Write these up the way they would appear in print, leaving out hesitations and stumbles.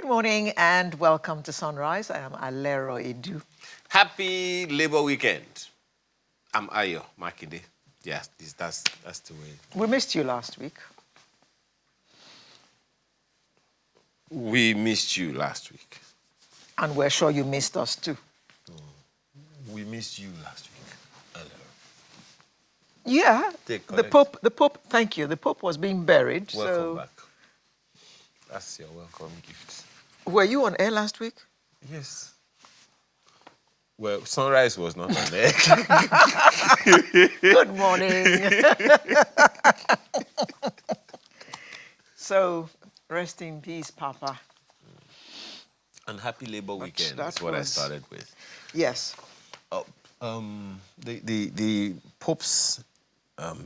Good morning and welcome to Sunrise. I am Alero Edu. Happy Labour Weekend. I'm Ayo Makinde. Yeah, that's the way. We missed you last week. We missed you last week. And we're sure you missed us too. We missed you last week. Yeah. The Pope, thank you. The Pope was being buried. Welcome back. That's your welcome gift. Were you on air last week? Yes. Well, Sunrise was not on air. Good morning. So, rest in peace, Papa. And happy Labour Weekend is what I started with. Yes. The Pope's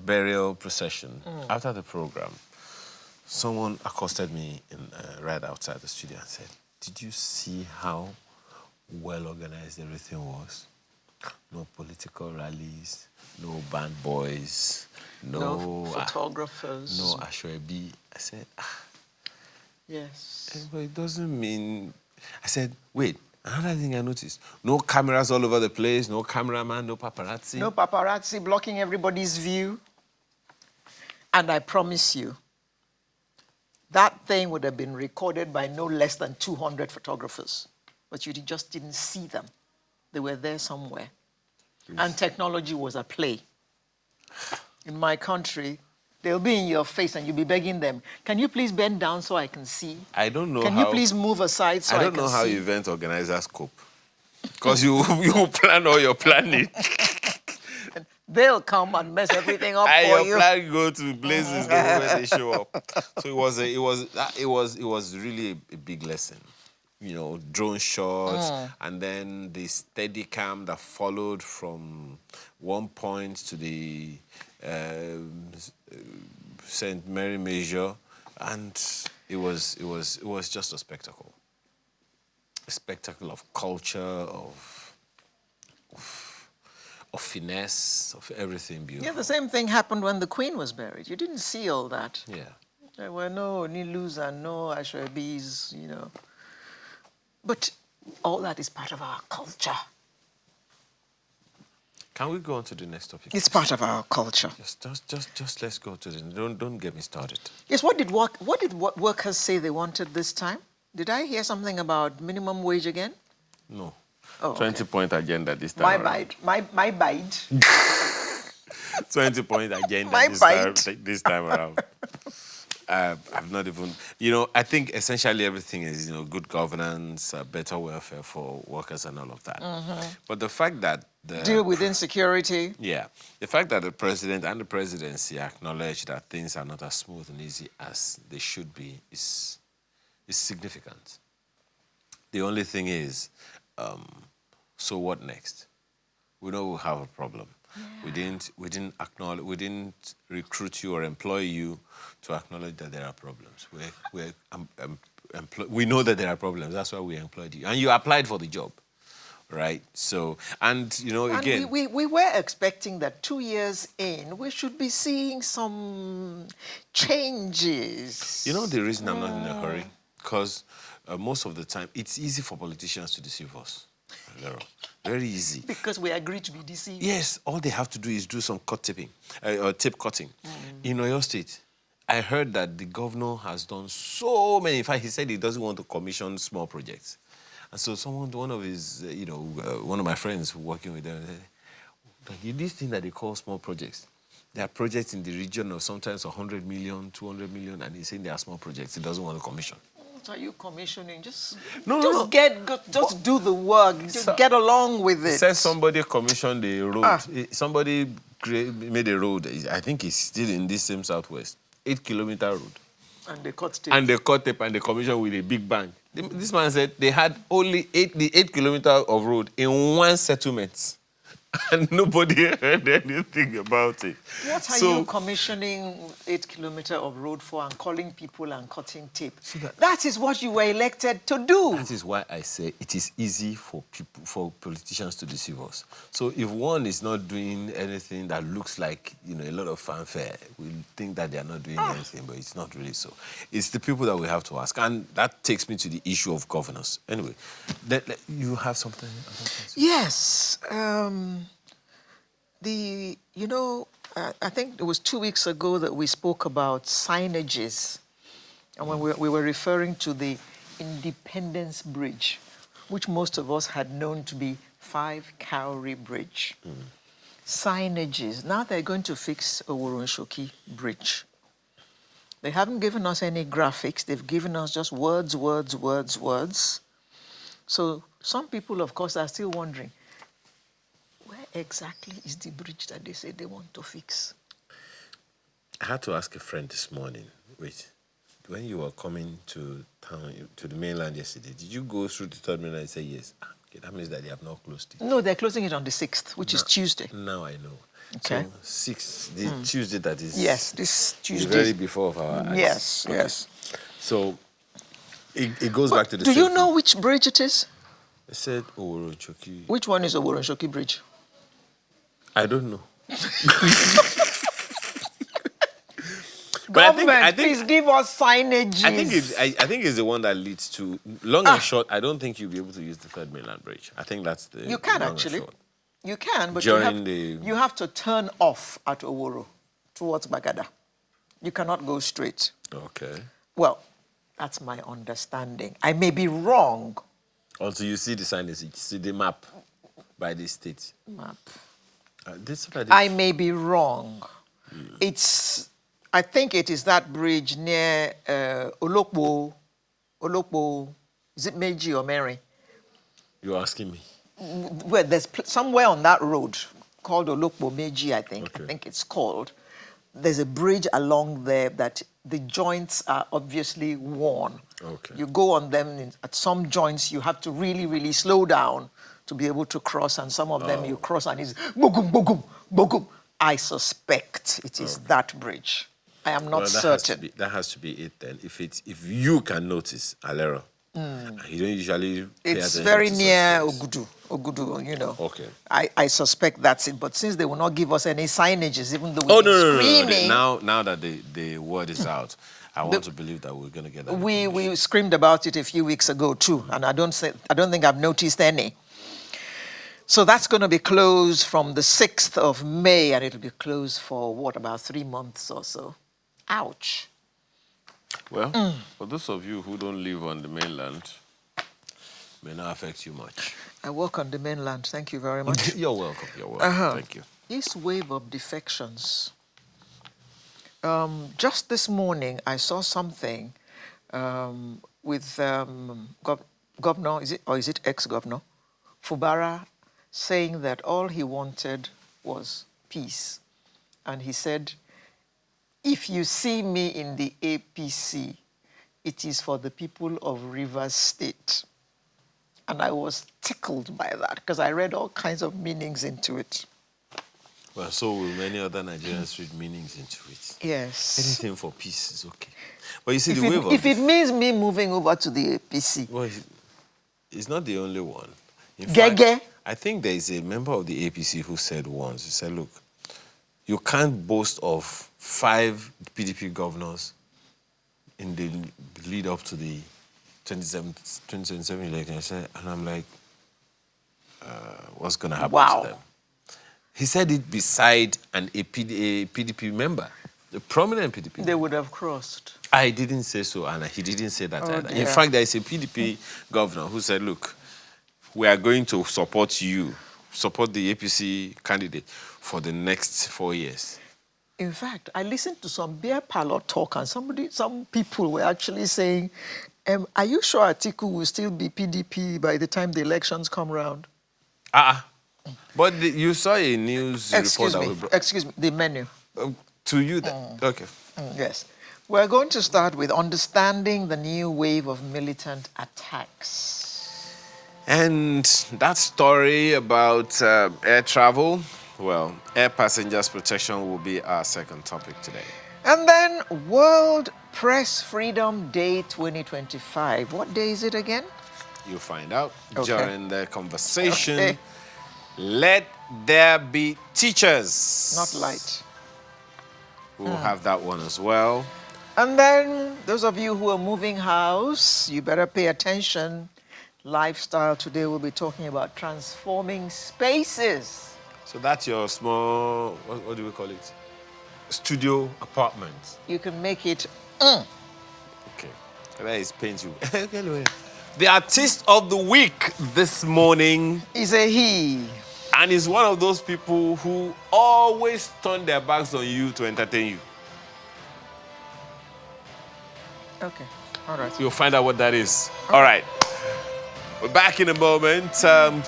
burial procession, after the program, someone accosted me right outside the studio and said, "Did you see how well organized everything was? No political rallies, no band boys, no photographers, no Ashwebi." I said, yes. But it doesn't mean... I said, wait, another thing I noticed, no cameras all over the place, no cameraman, no paparazzi. No paparazzi blocking everybody's view. And I promise you, that thing would have been recorded by no less than 200 photographers. But you just didn't see them. They were there somewhere. And technology was at play. In my country, they'll be in your face and you'll be begging them, "Can you please bend down so I can see? I don't know Can you please move aside so I can see?" I don't know how event organizers cope. Because you plan all your planning. And they'll come and mess everything up and for your you. plan go to blazes the moment they show up. So it was really a big lesson. You know, drone shots, and then the steady cam that followed from one point to the St. Mary Major, and it was just a spectacle of culture, of finesse, of everything beautiful. Yeah, the same thing happened when the Queen was buried. You didn't see all that. Yeah. There were no Nilus and no Ashwebis, you know. But all that is part of our culture. Can we go on to the next topic? It's part of our culture. Just let's go to the... Don't get me started. Yes, what did workers say they wanted this time? Did I hear something about minimum wage again? No. Oh, 20-point agenda this time around. My bite. 20-point agenda this time around. I've not even... You know, I think essentially everything is, good governance, better welfare for workers and all of that. But the fact that... Deal with insecurity. Yeah. The fact that the president and the presidency acknowledge that things are not as smooth and easy as they should be is significant. The only thing is, so what next? We know we'll have a problem. Yeah. We didn't recruit you or employ you to acknowledge that there are problems. We know that there are problems. That's why we employed you, and you applied for the job, right? So, and again, and we were expecting that 2 years in we should be seeing some changes. You know the reason I'm not in a hurry, because most of the time it's easy for politicians to deceive us. Very easy. Because we agree to be deceived. Yes, all they have to do is do some tape cutting. In Oyo State, I heard that the governor has done so many. In fact, he said he doesn't want to commission small projects. And so one of his, one of my friends working with them, said, this thing that they call small projects, there are projects in the region of sometimes 100 million, 200 million, and he's saying they are small projects. He doesn't want to commission. What are you commissioning? Just do the work. Just get along with it. Said somebody commissioned a road. Somebody made a road. I think it's still in this same Southwest. 8-kilometer road. And they cut tape. And they cut tape and they commissioned with a big bang. This man said they had only 8 kilometers of road in one settlement. and nobody heard anything about it. What are you commissioning 8 kilometers of road for and calling people and cutting tape? So that is what you were elected to do. That is why I say it is easy for people, for politicians to deceive us. So if one is not doing anything that looks like, a lot of fanfare, we think that they are not doing anything, but it's not really so. It's the people that we have to ask, and that takes me to the issue of governance. Anyway, you have something? Yes. I think it was 2 weeks ago that we spoke about signages, and when we were referring to the Independence Bridge, which most of us had known to be 5 Cowrie Bridge. Signages. Now they're going to fix Oworonshoki Bridge. They haven't given us any graphics. They've given us just words, words, words, words. So some people, of course, are still wondering, where exactly is the bridge that they say they want to fix? I had to ask a friend this morning, wait, when you were coming to town, to the mainland yesterday, did you go through the third mainland and say yes? Okay, that means that they have not closed it. No, they're closing it on the 6th, which is Tuesday. Now I know. Okay. So 6th, the Tuesday that is... Yes, this Tuesday. The very before of our eyes. Yes, okay. Yes. So it goes back to the Do same you know thing. which bridge it is? I said Oworonshoki. Which one is Oworonshoki Bridge? I don't know. Government, please give us signages. I think it's the one that leads to long and short. I don't think you'll be able to use the third mainland bridge. I think that's the You can long actually. And short. You can, but During you have to turn off at Oworo towards Bagada. You cannot go straight. Okay. Well, that's my understanding. I may be wrong. Until you see the signage, you see the map by the state. Map. I may be wrong. I think it is that bridge near Olokbo, is it Meiji or Mary? You're asking me? Well, there's somewhere on that road called Olokbo Meiji, I think. Okay. I think it's called. There's a bridge along there that the joints are obviously worn. Okay. You go on them, at some joints you have to really, really slow down to be able to cross, and some of them you cross and it's bogum, bogum, bogum. I suspect it is that bridge. I am not certain. That has to be it then. If you can notice, Alero, you don't usually pay It's attention very to near such things. Ogudu, Okay. I suspect that's it. But since they will not give us any signages, even though Oh, we've been no. screaming... Now that the word is out, I want to believe that we're going to get that. We screamed about it a few weeks ago too, and I don't think I've noticed any. So that's going to be closed from the 6th of May, and it'll be closed for, about 3 months or so. Ouch. Well, for those of you who don't live on the mainland, may not affect you much. I work on the mainland. Thank you very much. You're welcome. You're welcome. Thank you. This wave of defections. Just this morning, I saw something with Governor, is it ex-governor, Fubara, saying that all he wanted was peace. And he said, if you see me in the APC, it is for the people of Rivers State. And I was tickled by that because I read all kinds of meanings into it. Well, so will many other Nigerians read meanings into it. Yes. Anything for peace is okay. But you see, if it means me moving over to the APC. Well, it's not the only one. In Gege. fact, I think there is a member of the APC who said once, he said, look, you can't boast of 5 PDP governors in the lead up to the 2027 election. And I'm like, what's going to happen to them? He said it beside a PDP member, a prominent PDP member. They would have crossed. I didn't say so, and he didn't say that either. Dear. In fact, there is a PDP governor who said, look, we are going to support you, support the APC candidate for the next 4 years. In fact, I listened to some beer parlor talk, and some people were actually saying, are you sure Atiku will still be PDP by the time the elections come around? But you saw a news report that Excuse me, the menu. To you then? Okay. Yes. We're going to start with understanding the new wave of militant attacks. And that story about air travel, well, air passengers protection will be our second topic today. And then World Press Freedom Day 2025. What day is it again? You'll find out during the conversation. Okay. Let there be teachers. Not light. We'll have that one as well. And then those of you who are moving house, you better pay attention. Lifestyle today we'll be talking about transforming spaces. So that's your small, what do we call it? Studio apartment. You can make it. Okay. That is paint you. The artist of the week this morning Is a he. and is one of those people who always turn their backs on you to entertain you. Okay. All right. You'll find out what that is. All right. We're back in a moment. So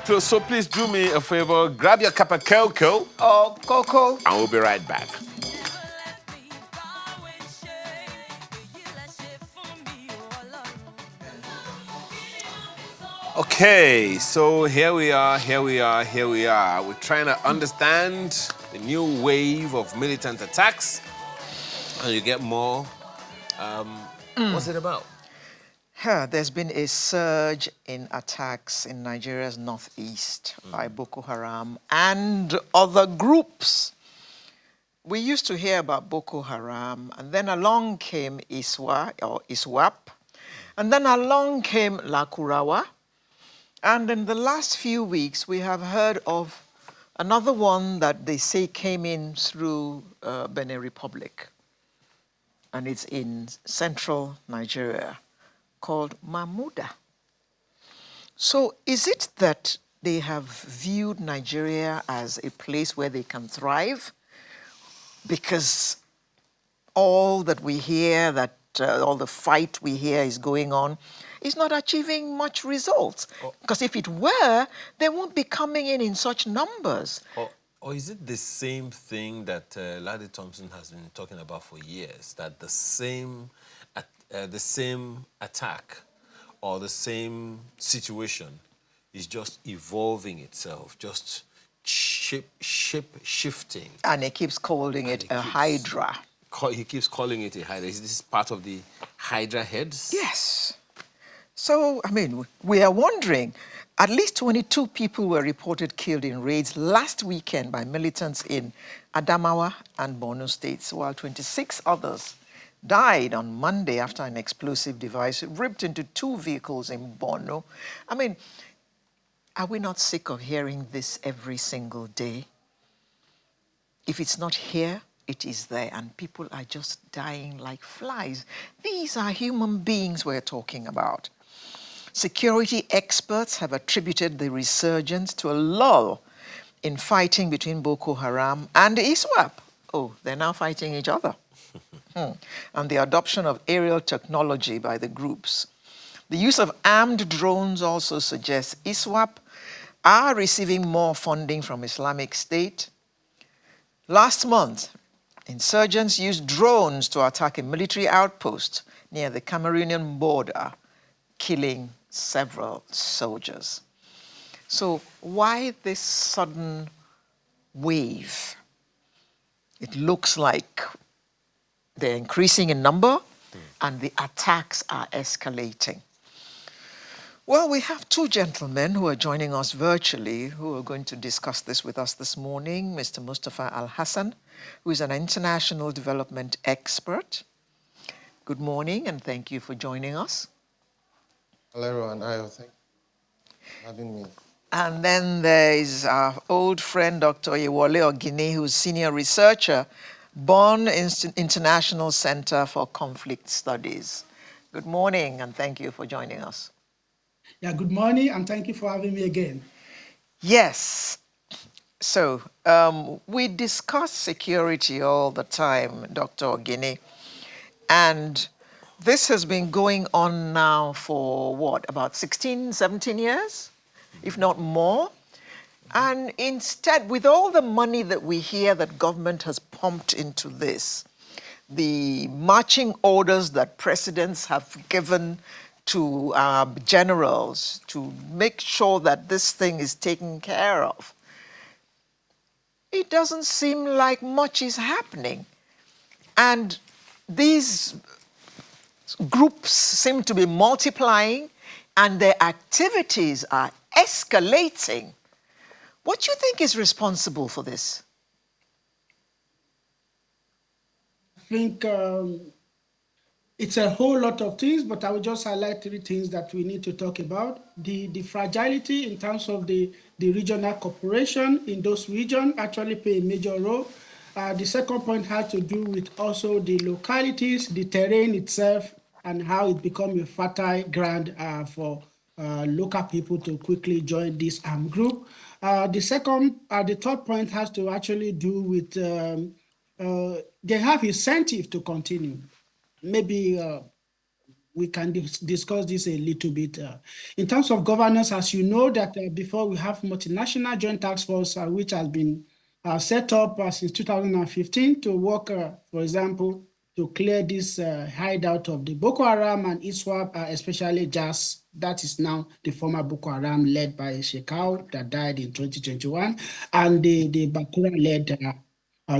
please do me a favor. Grab your cup of cocoa. Oh, Coco. And we'll be right back. Okay, so here we are. We're trying to understand the new wave of militant attacks. And you get more. What's it about? There's been a surge in attacks in Nigeria's northeast by Boko Haram and other groups. We used to hear about Boko Haram, and then along came ISWAP, and then along came Lakurawa. And in the last few weeks, we have heard of another one that they say came in through Benin Republic, and it's in central Nigeria, called Mahmuda. So is it that they have viewed Nigeria as a place where they can thrive? Because all that we hear, all the fight we hear is going on, is not achieving much results. Because if it were, they won't be coming in such numbers. Or is it the same thing that Ladi Thompson has been talking about for years, that the same attack or the same situation is just evolving itself, just shifting? And he keeps calling it a hydra. He keeps calling it a hydra. Is this part of the hydra heads? Yes. So, I mean, we are wondering, at least 22 people were reported killed in raids last weekend by militants in Adamawa and Borno states, while 26 others died on Monday after an explosive device ripped into 2 vehicles in Borno. I mean, are we not sick of hearing this every single day? If it's not here, it is there, and people are just dying like flies. These are human beings we're talking about. Security experts have attributed the resurgence to a lull in fighting between Boko Haram and ISWAP. Oh, they're now fighting each other. And the adoption of aerial technology by the groups. The use of armed drones also suggests ISWAP are receiving more funding from Islamic State. Last month, insurgents used drones to attack a military outpost near the Cameroonian border, killing several soldiers. So why this sudden wave? It looks like they're increasing in number and the attacks are escalating. Well, we have 2 gentlemen who are joining us virtually who are going to discuss this with us this morning. Mr. Mustafa Al-Hassan, who is an international development expert. Good morning and thank you for joining us. Hello, and Ayo, thank you for having me. And then there is our old friend, Dr. Oyewole Ogini, who's senior researcher, Bonn International Center for Conflict Studies. Good morning, and thank you for joining us. Yeah, good morning, and thank you for having me again. Yes. So we discuss security all the time, Dr. Ogini, and this has been going on now for what, about 16, 17 years, if not more? And instead, with all the money that we hear that government has pumped into this, the marching orders that presidents have given to generals to make sure that this thing is taken care of. It doesn't seem like much is happening. And these groups seem to be multiplying and their activities are escalating. What do you think is responsible for this? I think it's a whole lot of things, but I will just highlight three things that we need to talk about. The fragility in terms of the regional cooperation in those regions actually play a major role. The second point has to do with also the localities, the terrain itself, and how it becomes a fertile ground for local people to quickly join this armed group. The third point has to actually do with they have incentive to continue. Maybe we can discuss this a little bit. In terms of governance, as you know, that before we have multinational joint task force, which has been set up since 2015 to work, for example, to clear this hideout of the Boko Haram and ISWAP, especially JAS, that is now the former Boko Haram led by Shekau that died in 2021, and the Bakura-led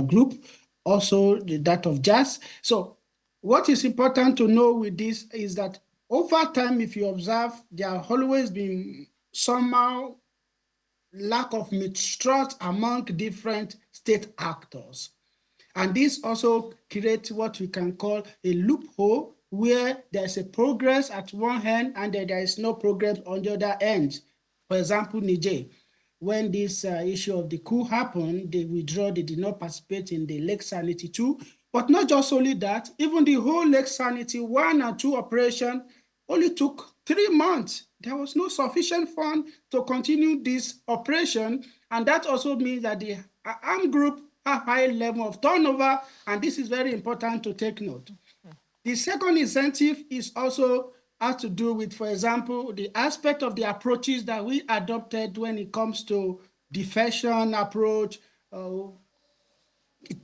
group, also that of JAS. So what is important to know with this is that over time, if you observe, there have always been somehow lack of mistrust among different state actors. And this also creates what we can call a loophole where there's a progress at one end and there is no progress on the other end. For example, Niger, when this issue of the coup happened, they withdrew, they did not participate in the Lake Sanity 2. But not just only that, even the whole Lake Sanity 1 and 2 operation only took 3 months. There was no sufficient fund to continue this operation. And that also means that the armed group have high level of turnover, and this is very important to take note. The second incentive is also has to do with, for example, the aspect of the approaches that we adopted when it comes to defection approach.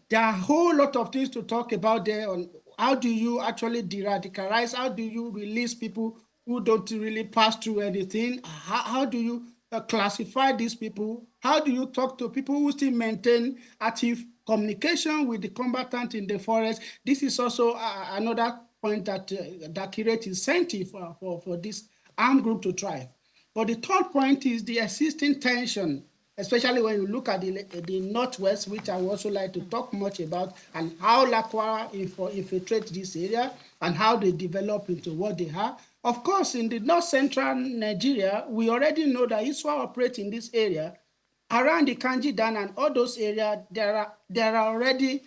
There are a whole lot of things to talk about there on how do you actually de-radicalize, how do you release people who don't really pass through anything, how do you classify these people, how do you talk to people who still maintain active communication with the combatant in the forest. This is also another point that creates incentive for this armed group to thrive. But the third point is the existing tension, especially when you look at the Northwest, which I would also like to talk much about, and how Lakwa infiltrate this area and how they develop into what they are. Of course, in the north-central Nigeria, we already know that ISWA operate in this area. Around the Kanji Dan and all those areas, there are already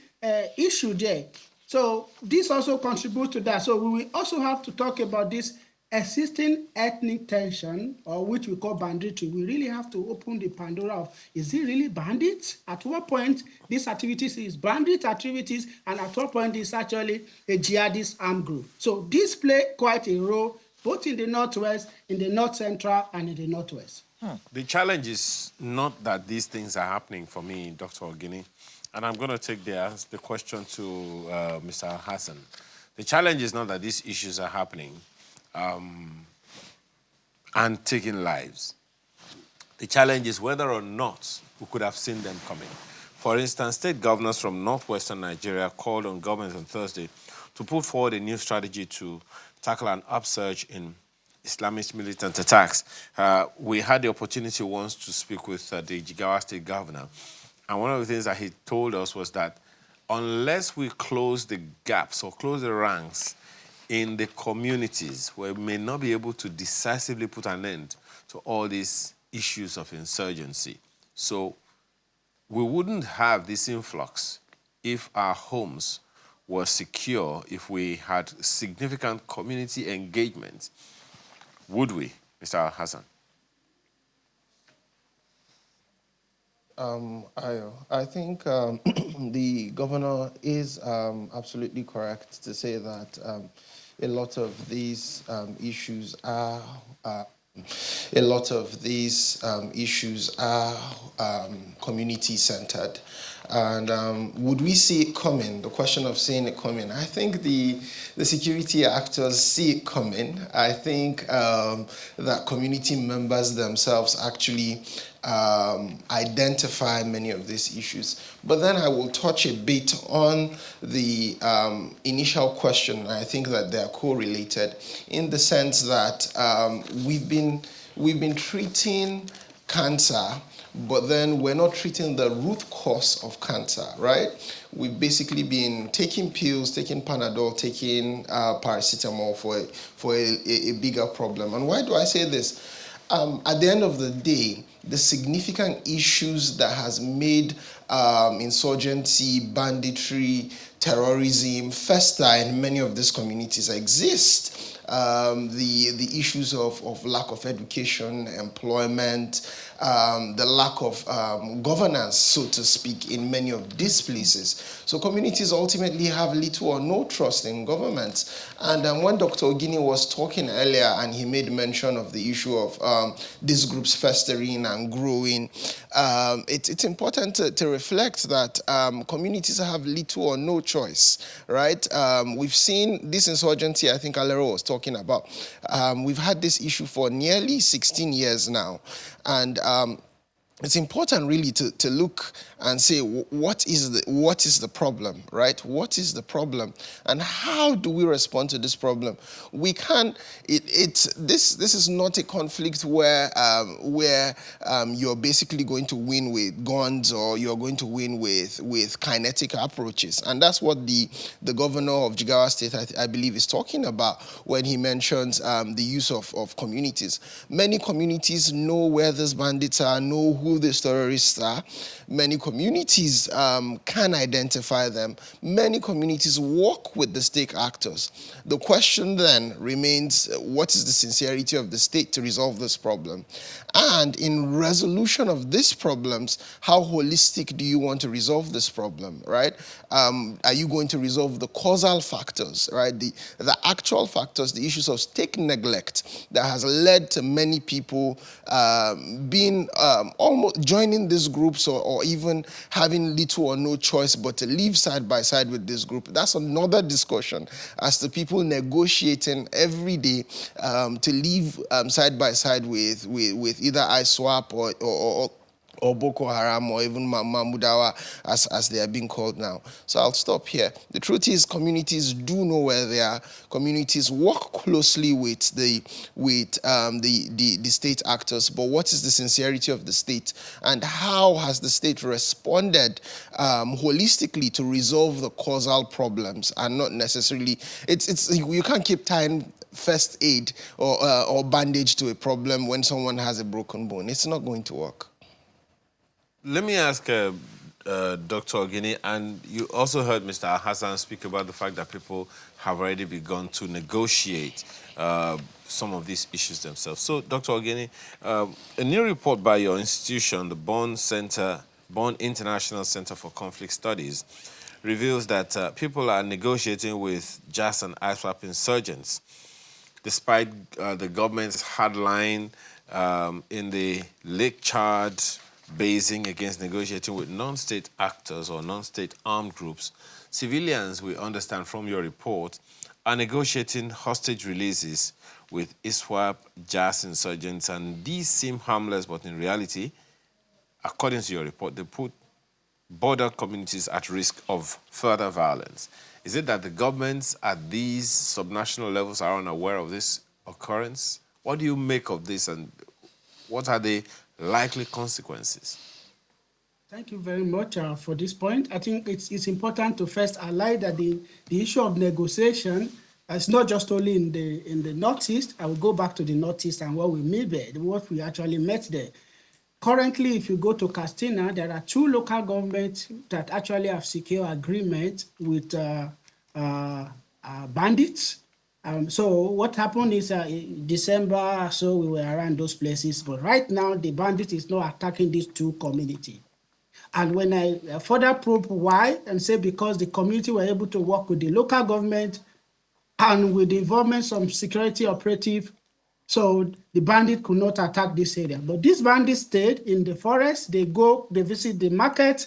issues there. So this also contributes to that. So we will also have to talk about this existing ethnic tension, or which we call banditry. We really have to open the Pandora of, is it really bandits? At what point these activities is bandit activities, and at what point is actually a jihadist armed group? So this play quite a role, both in the Northwest, in the North Central, and in the Northwest. The challenge is not that these things are happening for me, Dr. Ogini, and I'm going to take the question to Mr. Hassan. The challenge is not that these issues are happening and taking lives. The challenge is whether or not we could have seen them coming. For instance, state governors from northwestern Nigeria called on government on Thursday to put forward a new strategy to tackle an upsurge in Islamist militant attacks. We had the opportunity once to speak with the Jigawa state governor, and one of the things that he told us was that unless we close the gaps or close the ranks in the communities, we may not be able to decisively put an end to all these issues of insurgency. So we wouldn't have this influx if our homes were secure, if we had significant community engagement. Would we, Mr. Hassan? I think the governor is absolutely correct to say that a lot of these issues are community-centered, And would we see it coming? The question of seeing it coming. I think the security actors see it coming. I think that community members themselves actually identify many of these issues. But then I will touch a bit on the initial question. I think that they are correlated in the sense that we've been treating cancer, but then we're not treating the root cause of cancer, right? We've basically been taking pills, taking Panadol, taking paracetamol for a bigger problem. And why do I say this? At the end of the day, the significant issues that has made insurgency, banditry, terrorism fester in many of these communities exist. The issues of lack of education, employment, the lack of governance, so to speak, in many of these places. So communities ultimately have little or no trust in governments. And when Dr. Ogini was talking earlier and he made mention of the issue of these groups festering and growing, it's important to reflect that communities have little or no choice, right? We've seen this insurgency, I think Alero was talking about. We've had this issue for nearly 16 years now. And it's important really to look and say what is the problem, right? What is the problem, and how do we respond to this problem? We can. This is not a conflict where you're basically going to win with guns or you're going to win with kinetic approaches, and that's what the governor of Jigawa State, I believe, is talking about when he mentions the use of communities. Many communities know where these bandits are, know who these terrorists are. Many communities can identify them. Many communities work with the state actors. The question then remains, what is the sincerity of the state to resolve this problem? And in resolution of these problems, how holistic do you want to resolve this problem, right? Are you going to resolve the causal factors, right? The actual factors, the issues of state neglect that has led to many people being almost joining these groups or even having little or no choice but to live side by side with this group. That's another discussion as to people negotiating every day to live side by side with either ISWAP or Boko Haram or even Mahmudawa as they are being called now. So I'll stop here. The truth is communities do know where they are. Communities work closely with the state actors, but what is the sincerity of the state and how has the state responded holistically to resolve the causal problems and not necessarily, you can't keep tying first aid or bandage to a problem when someone has a broken bone. It's not going to work. Let me ask Dr. Ogini, and you also heard Mr. Hassan speak about the fact that people have already begun to negotiate some of these issues themselves. So, Dr. Ogini, a new report by your institution, the Bonn International Center for Conflict Studies, reveals that people are negotiating with JAS and ISWAP insurgents, despite the government's hardline in the Lake Chad basing against negotiating with non-state actors or non-state armed groups. Civilians, we understand from your report, are negotiating hostage releases with ISWAP, JAS insurgents, and these seem harmless, but in reality, according to your report, they put border communities at risk of further violence. Is it that the governments at these subnational levels are unaware of this occurrence? What do you make of this, and what are the likely consequences? Thank you very much for this point. I think it's important to first highlight that the issue of negotiation is not just only in the Northeast. I will go back to the Northeast and what we met there, what we actually met there. Currently, if you go to Castina, there are 2 local governments that actually have secure agreement with bandits. So what happened is in December, so we were around those places. But right now, the bandit is not attacking these 2 communities. And when I further probe why, and say because the community were able to work with the local government and with the involvement of some security operative, so the bandit could not attack this area. But these bandits stayed in the forest. They visit the market,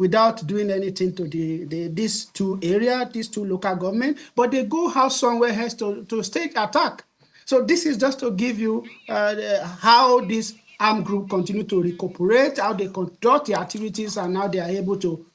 without doing anything to these two areas, these two local government, but they go out somewhere else to stage attack. So this is just to give you how this armed group continue to recuperate, how they conduct their activities, and how they are able to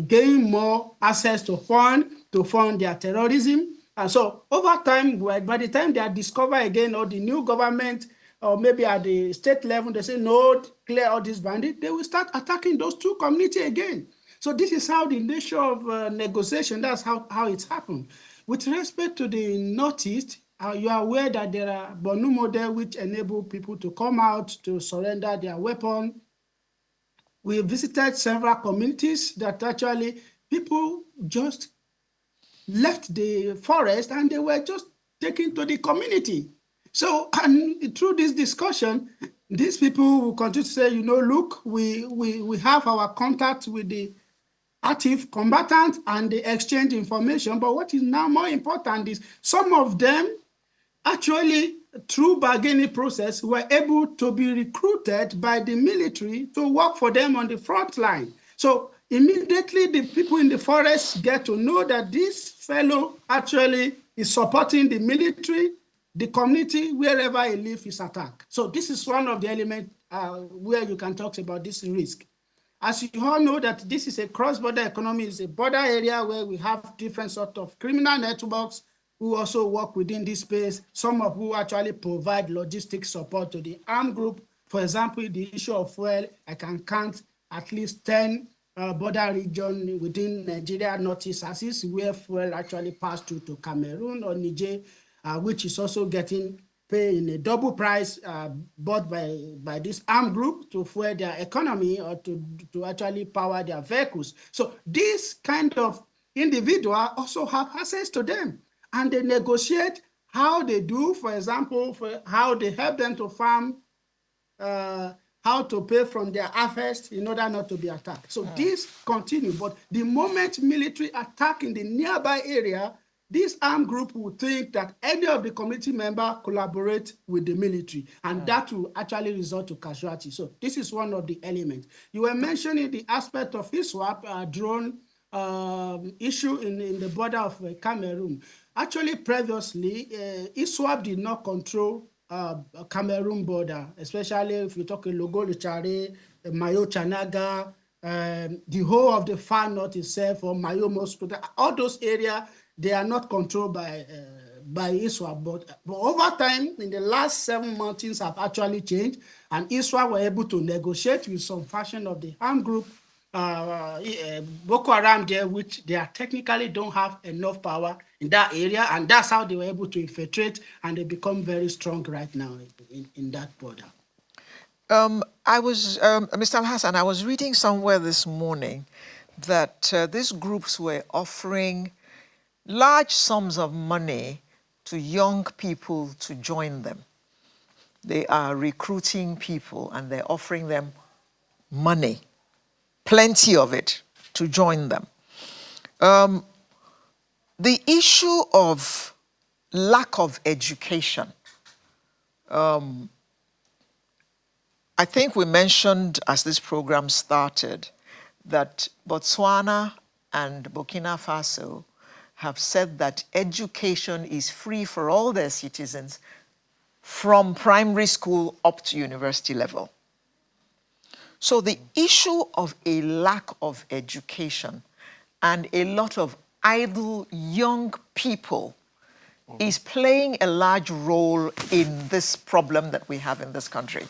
gain more access to fund their terrorism. And so over time, by the time they are discovered again, or the new government, or maybe at the state level, they say, no, clear all these bandits, they will start attacking those two communities again. So this is how the nature of negotiation, that's how it's happened. With respect to the Northeast, you are aware that there are Bonu model which enable people to come out to surrender their weapon. We visited several communities that actually people just left the forest and they were just taken to the community. So, and through this discussion, these people will continue to say, look, we have our contact with the active combatants and they exchange information. But what is now more important is some of them actually, through bargaining process, were able to be recruited by the military to work for them on the front line. So immediately the people in the forest get to know that this fellow actually is supporting the military, the community, wherever he lives is attacked. So this is one of the elements where you can talk about this risk. As you all know that this is a cross-border economy, it's a border area where we have different sort of criminal networks who also work within this space, some of who actually provide logistic support to the armed group. For example, the issue of fuel, I can count at least 10 border region within Nigeria, Northeast axis, where fuel actually passed through to Cameroon or Niger, which is also getting paid in a double price bought by this armed group to fuel their economy or to actually power their vehicles. So this kind of individual also have access to them, and they negotiate how they do, for example, for how they help them to farm, how to pay from their harvest in order not to be attacked. So this continue, but the moment military attack in the nearby area, this armed group will think that any of the community member collaborate with the military, and that will actually result to casualty. So this is one of the elements. You were mentioning the aspect of ISWAP drone issue in the border of Cameroon. Actually, previously, ISWAP did not control Cameroon border, especially if you talk Logo Luchare, Mayo Chanaga, the whole of the far north itself, or Mayo Moscow, all those areas, they are not controlled by ISWAP. But over time, in the last 7 months, things have actually changed, and ISWAP were able to negotiate with some faction of the armed group, Boko Haram there, which they are technically don't have enough power in that area, and that's how they were able to infiltrate, and they become very strong right now in that border. I was, Mr. Al-Hassan, I was reading somewhere this morning that these groups were offering large sums of money to young people to join them. They are recruiting people and they're offering them money, plenty of it, to join them. The issue of lack of education, I think we mentioned as this program started that Botswana and Burkina Faso have said that education is free for all their citizens from primary school up to university level. So the issue of a lack of education and a lot of idle young people is playing a large role in this problem that we have in this country.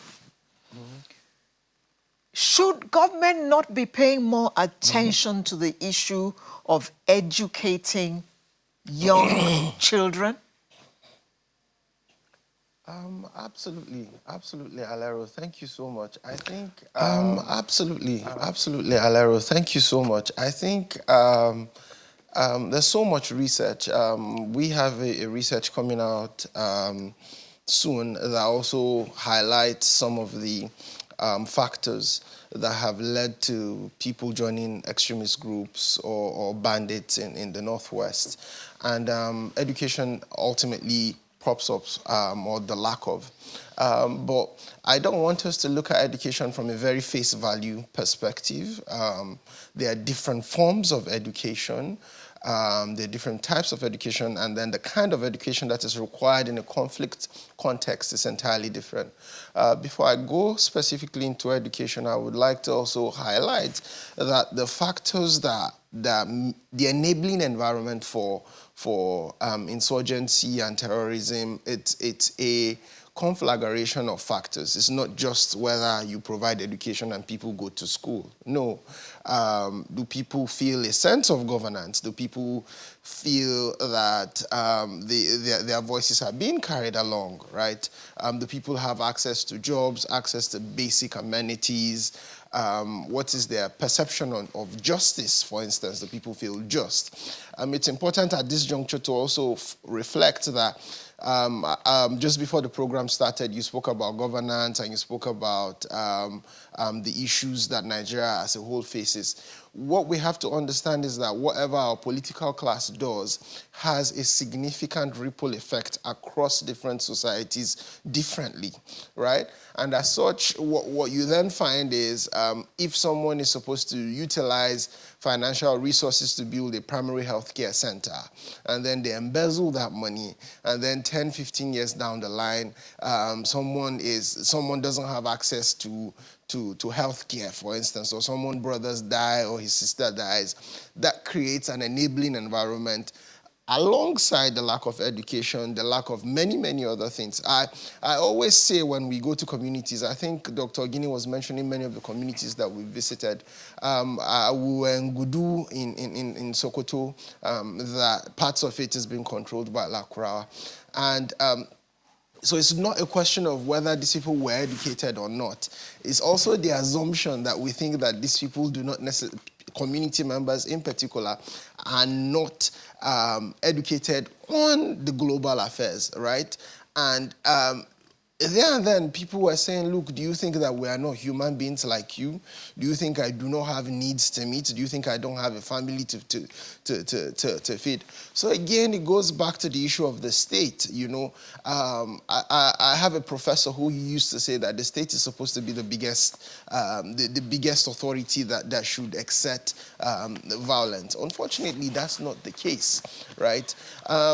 Should government not be paying more attention to the issue of educating young children? Absolutely, Alero. Thank you so much. I think absolutely, Alero. Thank you so much. I think there's so much research. We have a research coming out soon that also highlights some of the factors that have led to people joining extremist groups or bandits in the Northwest. And education ultimately props up or the lack of. But I don't want us to look at education from a very face value perspective. There are different forms of education. There are different types of education, and then the kind of education that is required in a conflict context is entirely different. Before I go specifically into education, I would like to also highlight that the factors that the enabling environment for insurgency and terrorism, it's a conflagration of factors. It's not just whether you provide education and people go to school. No. Do people feel a sense of governance? Do people feel that their voices are being carried along, right? Do people have access to jobs, access to basic amenities? What is their perception of justice, for instance? Do people feel just? It's important at this juncture to also reflect that just before the program started, you spoke about governance and you spoke about the issues that Nigeria as a whole faces. What we have to understand is that whatever our political class does has a significant ripple effect across different societies differently, right? And as such, what you then find is if someone is supposed to utilize financial resources to build a primary health care center, and then they embezzle that money, and then 10, 15 years down the line, someone doesn't have access to health care, for instance, or someone's brothers die or his sister dies, that creates an enabling environment alongside the lack of education, the lack of many, many other things. I always say when we go to communities, I think Dr. Gini was mentioning many of the communities that we visited. We were in Gudu in Sokoto, that parts of it is being controlled by Lakurawa. And so it's not a question of whether these people were educated or not. It's also the assumption that we think that these people do not necessarily, community members in particular, are not educated on the global affairs, right? And there and then people were saying, look, do you think that we are not human beings like you? Do you think I do not have needs to meet? Do you think I don't have a family to feed? So again, it goes back to the issue of the state. You know, I have a professor who used to say that the state is supposed to be the biggest authority that should exert violence. Unfortunately, that's not the case, right?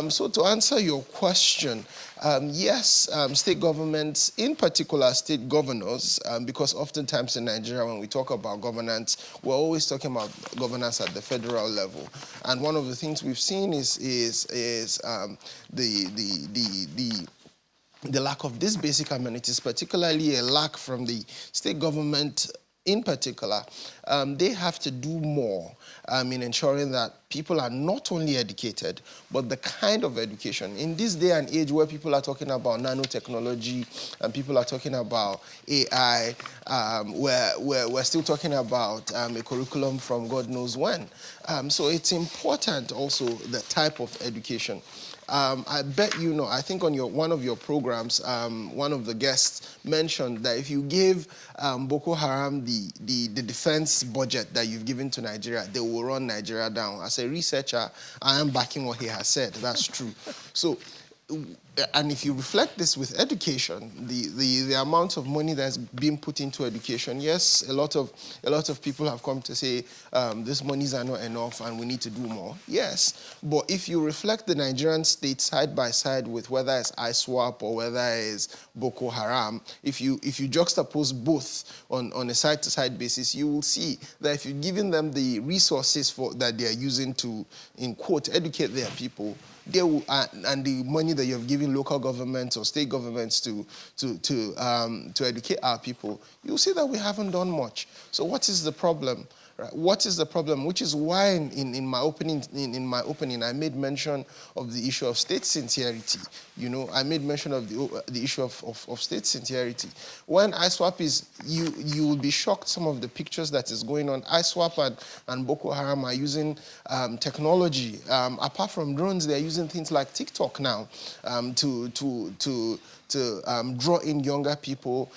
So to answer your question, yes, state governments, in particular state governors, because oftentimes in Nigeria when we talk about governance, we're always talking about governance at the federal level. And one of the things we've seen is the lack of these basic amenities, particularly a lack from the state government in particular. They have to do more in ensuring that people are not only educated, but the kind of education. In this day and age where people are talking about nanotechnology and people are talking about AI, we're still talking about a curriculum from God knows when. So it's important also the type of education. I bet you know, I think on one of your programs, one of the guests mentioned that if you give Boko Haram the defense budget that you've given to Nigeria, they will run Nigeria down. As a researcher, I am backing what he has said. That's true. So, and if you reflect this with education, the amount of money that's being put into education, yes, a lot of people have come to say these monies are not enough and we need to do more. Yes, but if you reflect the Nigerian state side by side with whether it's ISWAP or whether it's Boko Haram, if you juxtapose both on a side-to-side basis, you will see that if you're giving them the resources that they are using to, in quote, educate their people, they will, and the money that you've given local governments or state governments to educate our people, you'll see that we haven't done much. So what is the problem? Right? What is the problem? Which is why in my opening, I made mention of the issue of state sincerity. You know, I made mention of the issue of state sincerity. When ISWAP is, you will be shocked some of the pictures that is going on. ISWAP and Boko Haram are using technology. Apart from drones, they are using things like TikTok now to draw in younger people,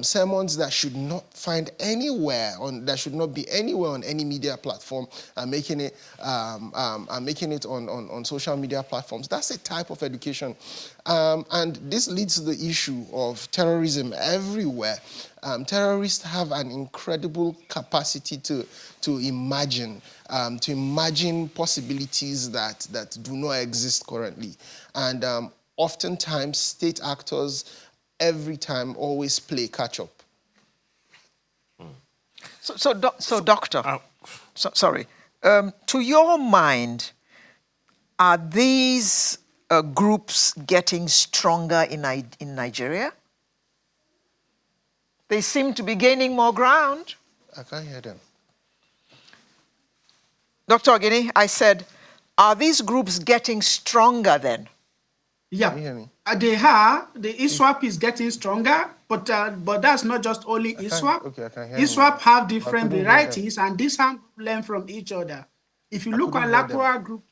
sermons that should not find anywhere that should not be anywhere on any media platform, making it on social media platforms. That's a type of education, and this leads to the issue of terrorism everywhere. Terrorists have an incredible capacity to imagine possibilities that do not exist currently. And oftentimes, state actors every time always play catch-up. Doctor, sorry. To your mind, are these groups getting stronger in Nigeria? They seem to be gaining more ground. I can't hear them. Dr. Ogini, I said, are these groups getting stronger then? Yeah, Can you hear me? They are. The ISWAP is getting stronger, but that's not just only ISWAP. Okay, I can hear ISWAP you. have different couldn't hear them. varieties, and these have learn from each other. If you look at couldn't hear them. Lakura group,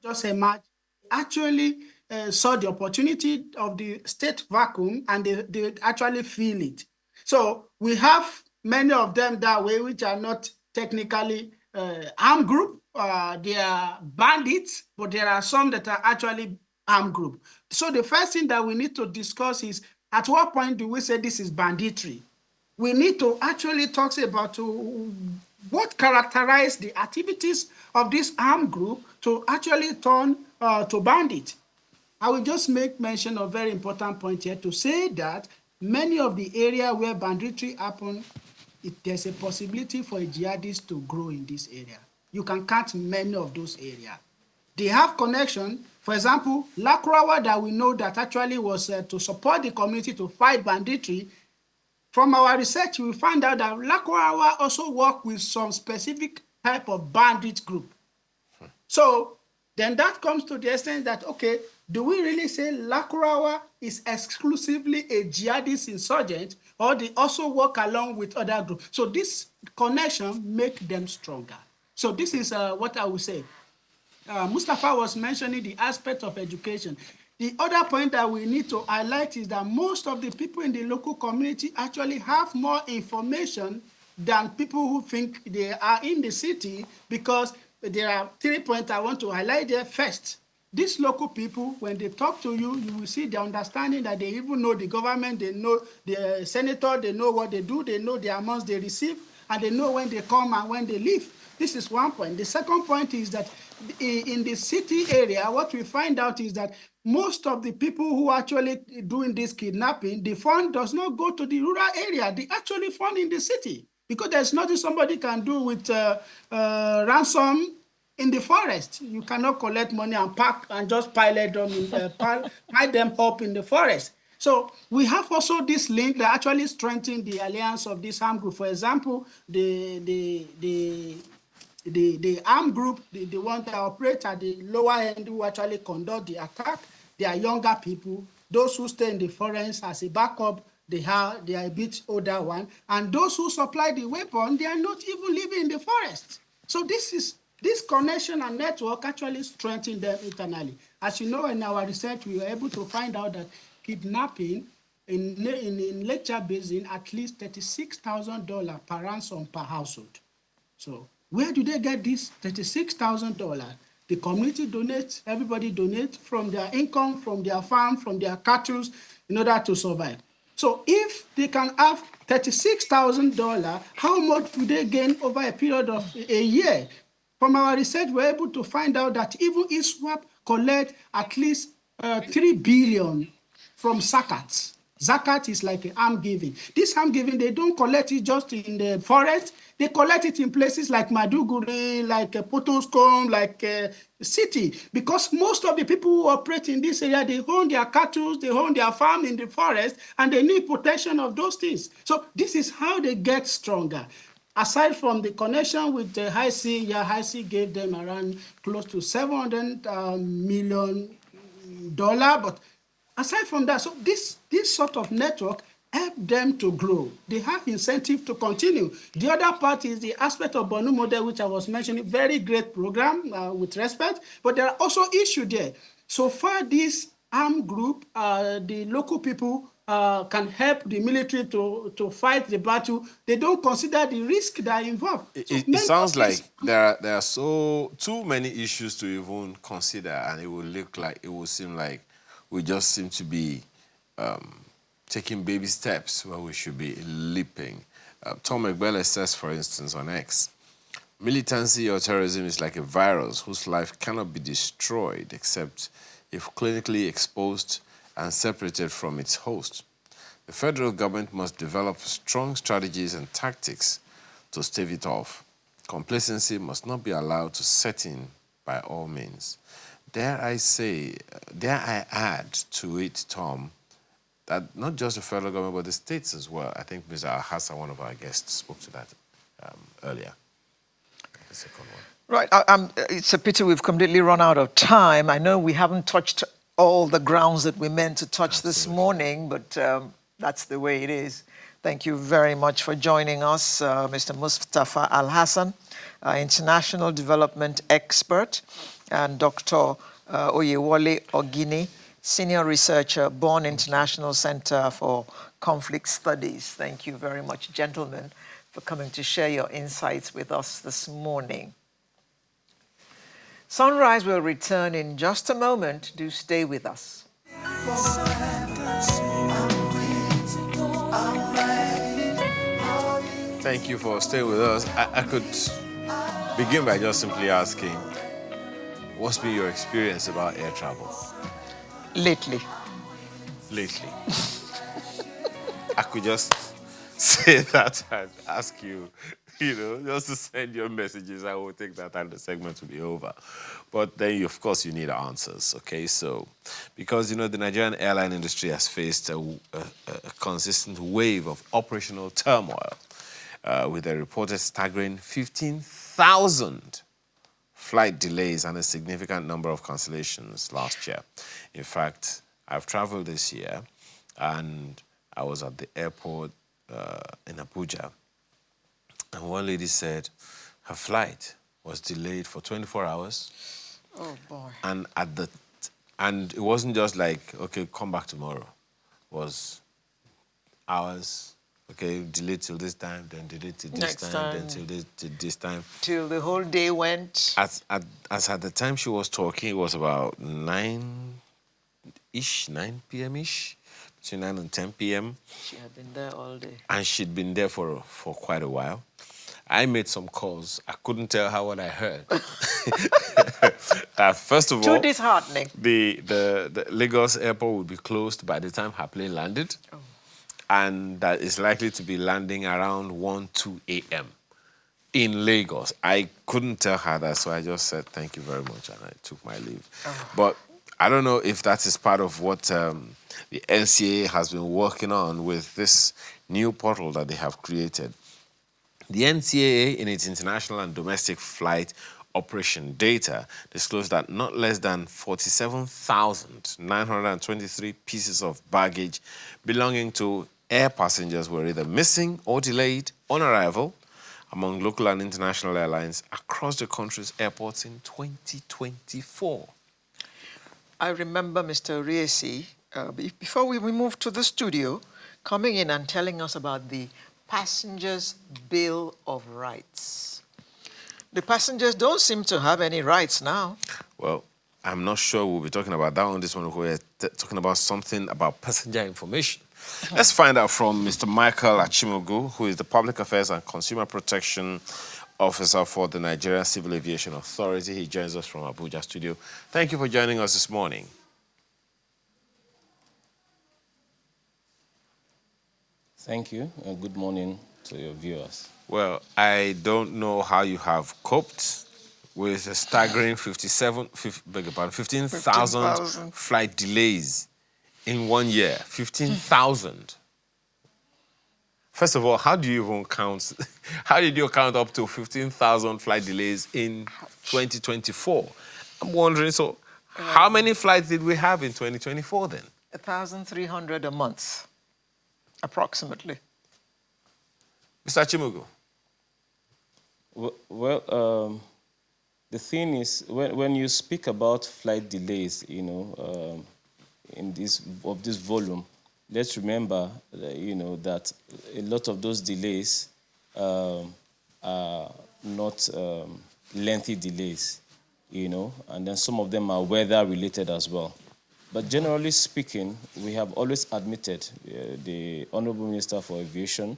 just emerged, actually saw the opportunity of the state vacuum, and they actually feel it. So we have many of them that way, which are not technically armed group. They are bandits, but there are some that are actually armed group. So the first thing that we need to discuss is, at what point do we say this is banditry? We need to actually talk about what characterize the activities of this armed group to actually turn to bandit. I will just make mention of a very important point here to say that many of the areas where banditry happen, there's a possibility for a jihadist to grow in this area. You can count many of those areas. They have connection. For example, Lakurawa, that we know that actually was to support the community to fight banditry. From our research, we found out that Lakurawa also work with some specific type of bandit group. So then that comes to the extent that, okay, do we really say Lakurawa is exclusively a jihadist insurgent, or they also work along with other groups? So this connection make them stronger. So this is what I would say. Mustafa was mentioning the aspect of education. The other point that we need to highlight is that most of the people in the local community actually have more information than people who think they are in the city, because there are 3 points I want to highlight there. First, these local people, when they talk to you, you will see the understanding that they even know the government, they know the senator, they know what they do, they know the amounts they receive, and they know when they come and when they leave. This is one point. The second point is that in the city area, what we find out is that most of the people who are actually doing this kidnapping, the fund does not go to the rural area. They actually fund in the city, because there's nothing somebody can do with ransom in the forest. You cannot collect money and pack and just pile them up in the forest. So we have also this link that actually strengthens the alliance of this armed group. For example, the armed group, the one that operate at the lower end, who actually conduct the attack, they are younger people. Those who stay in the forest as a backup, they are a bit older one. And those who supply the weapon, they are not even living in the forest. So this connection and network actually strengthen them internally. As you know, in our research, we were able to find out that kidnapping in Lake Chad Basin, at least $36,000 per ransom per household. So where do they get this $36,000? The community donates, everybody donates from their income, from their farm, from their cattle, in order to survive. So if they can have $36,000, how much do they gain over a period of a year? From our research, we're able to find out that even ISWAP collect at least 3 billion from zakats. Zakat is like an alms giving. This alms giving, they don't collect it just in the forest. They collect it in places like Maduguri, like Potoskom, like city. Because most of the people who operate in this area, they own their cattle, they own their farm in the forest, and they need protection of those things. So this is how they get stronger. Aside from the connection with the High C, High C gave them around close to $700 million. But aside from that, so this sort of network help them to grow. They have incentive to continue. The other part is the aspect of Bonu model, which I was mentioning, very great program with respect, but there are also issues there. So far, this armed group, the local people can help the military to fight the battle. They don't consider the risk that are involved. So It many sounds of these, like there are so too many issues to even consider, and it will seem like we just seem to be taking baby steps where we should be leaping. Tom Egbele says, for instance, on X, militancy or terrorism is like a virus whose life cannot be destroyed except if clinically exposed and separated from its host. The federal government must develop strong strategies and tactics to stave it off. Complacency must not be allowed to set in by all means. Dare I add to it, Tom, that not just the federal government, but the states as well. I think Mr. Hassan, one of our guests, spoke to that earlier. The second one. Right. It's a pity we've completely run out of time. I know we haven't touched all the grounds that we meant to touch this morning, but that's the way it is. Thank you very much for joining us, Mr. Mustafa Al-Hassan, international development expert, and Dr. Oyewole Ogini, senior researcher, Bonn International Center for Conflict Studies. Thank you very much, gentlemen, for coming to share your insights with us this morning. Sunrise will return in just a moment. Do stay with us. Thank you for staying with us. I could begin by just simply asking, what's been your experience about air travel? Lately. I could just say that and ask you, just to send your messages. I will take that and the segment will be over. But then, of course, you need answers, okay? So, because, the Nigerian airline industry has faced a consistent wave of operational turmoil with a reported staggering 15,000 flight delays and a significant number of cancellations last year. In fact, I've traveled this year, and I was at the airport in Abuja, and one lady said her flight was delayed for 24 hours. Oh, boy. And and it wasn't just like, okay, come back tomorrow. It was hours, okay, delayed till this time, then delayed till this time, then till this time. Till the whole day went. As at the time she was talking, it was about 9 p.m.-ish, between 9 and 10 p.m. She had been there all day. And she'd been there for quite a while. I made some calls. I couldn't tell her what I heard. First of all, too disheartening. The Lagos airport would be closed by the time her plane landed. Oh. And that is likely to be landing around 1-2 a.m. in Lagos. I couldn't tell her that, so I just said, thank you very much, and I took my leave. Oh. But I don't know if that is part of what the NCAA has been working on with this new portal that they have created. The NCAA, in its international and domestic flight operation data, disclosed that not less than 47,923 pieces of baggage belonging to air passengers were either missing or delayed on arrival among local and international airlines across the country's airports in 2024. I remember Mr. Riesi, before we moved to the studio, coming in and telling us about the Passengers' Bill of Rights. The passengers don't seem to have any rights now. Well, I'm not sure we'll be talking about that on this one. We're talking about something about passenger information. Let's find out from Mr. Michael Achimogu, who is the Public Affairs and Consumer Protection Officer for the Nigerian Civil Aviation Authority. He joins us from Abuja studio. Thank you for joining us this morning. Thank you, and good morning to your viewers. Well, I don't know how you have coped with a staggering 15,000 flight delays in 1 year. 15,000. First of all, how do you even count? How did you count up to 15,000 flight delays in 2024? I'm wondering, so how many flights did we have in 2024 then? 1,300 a month, approximately. Mr. Chimugu. Well, the thing is, when you speak about flight delays, you know, in this volume, let's remember, you know, that a lot of those delays are not lengthy delays, you know, and then some of them are weather related as well. But generally speaking, we have always admitted, the Honorable Minister for Aviation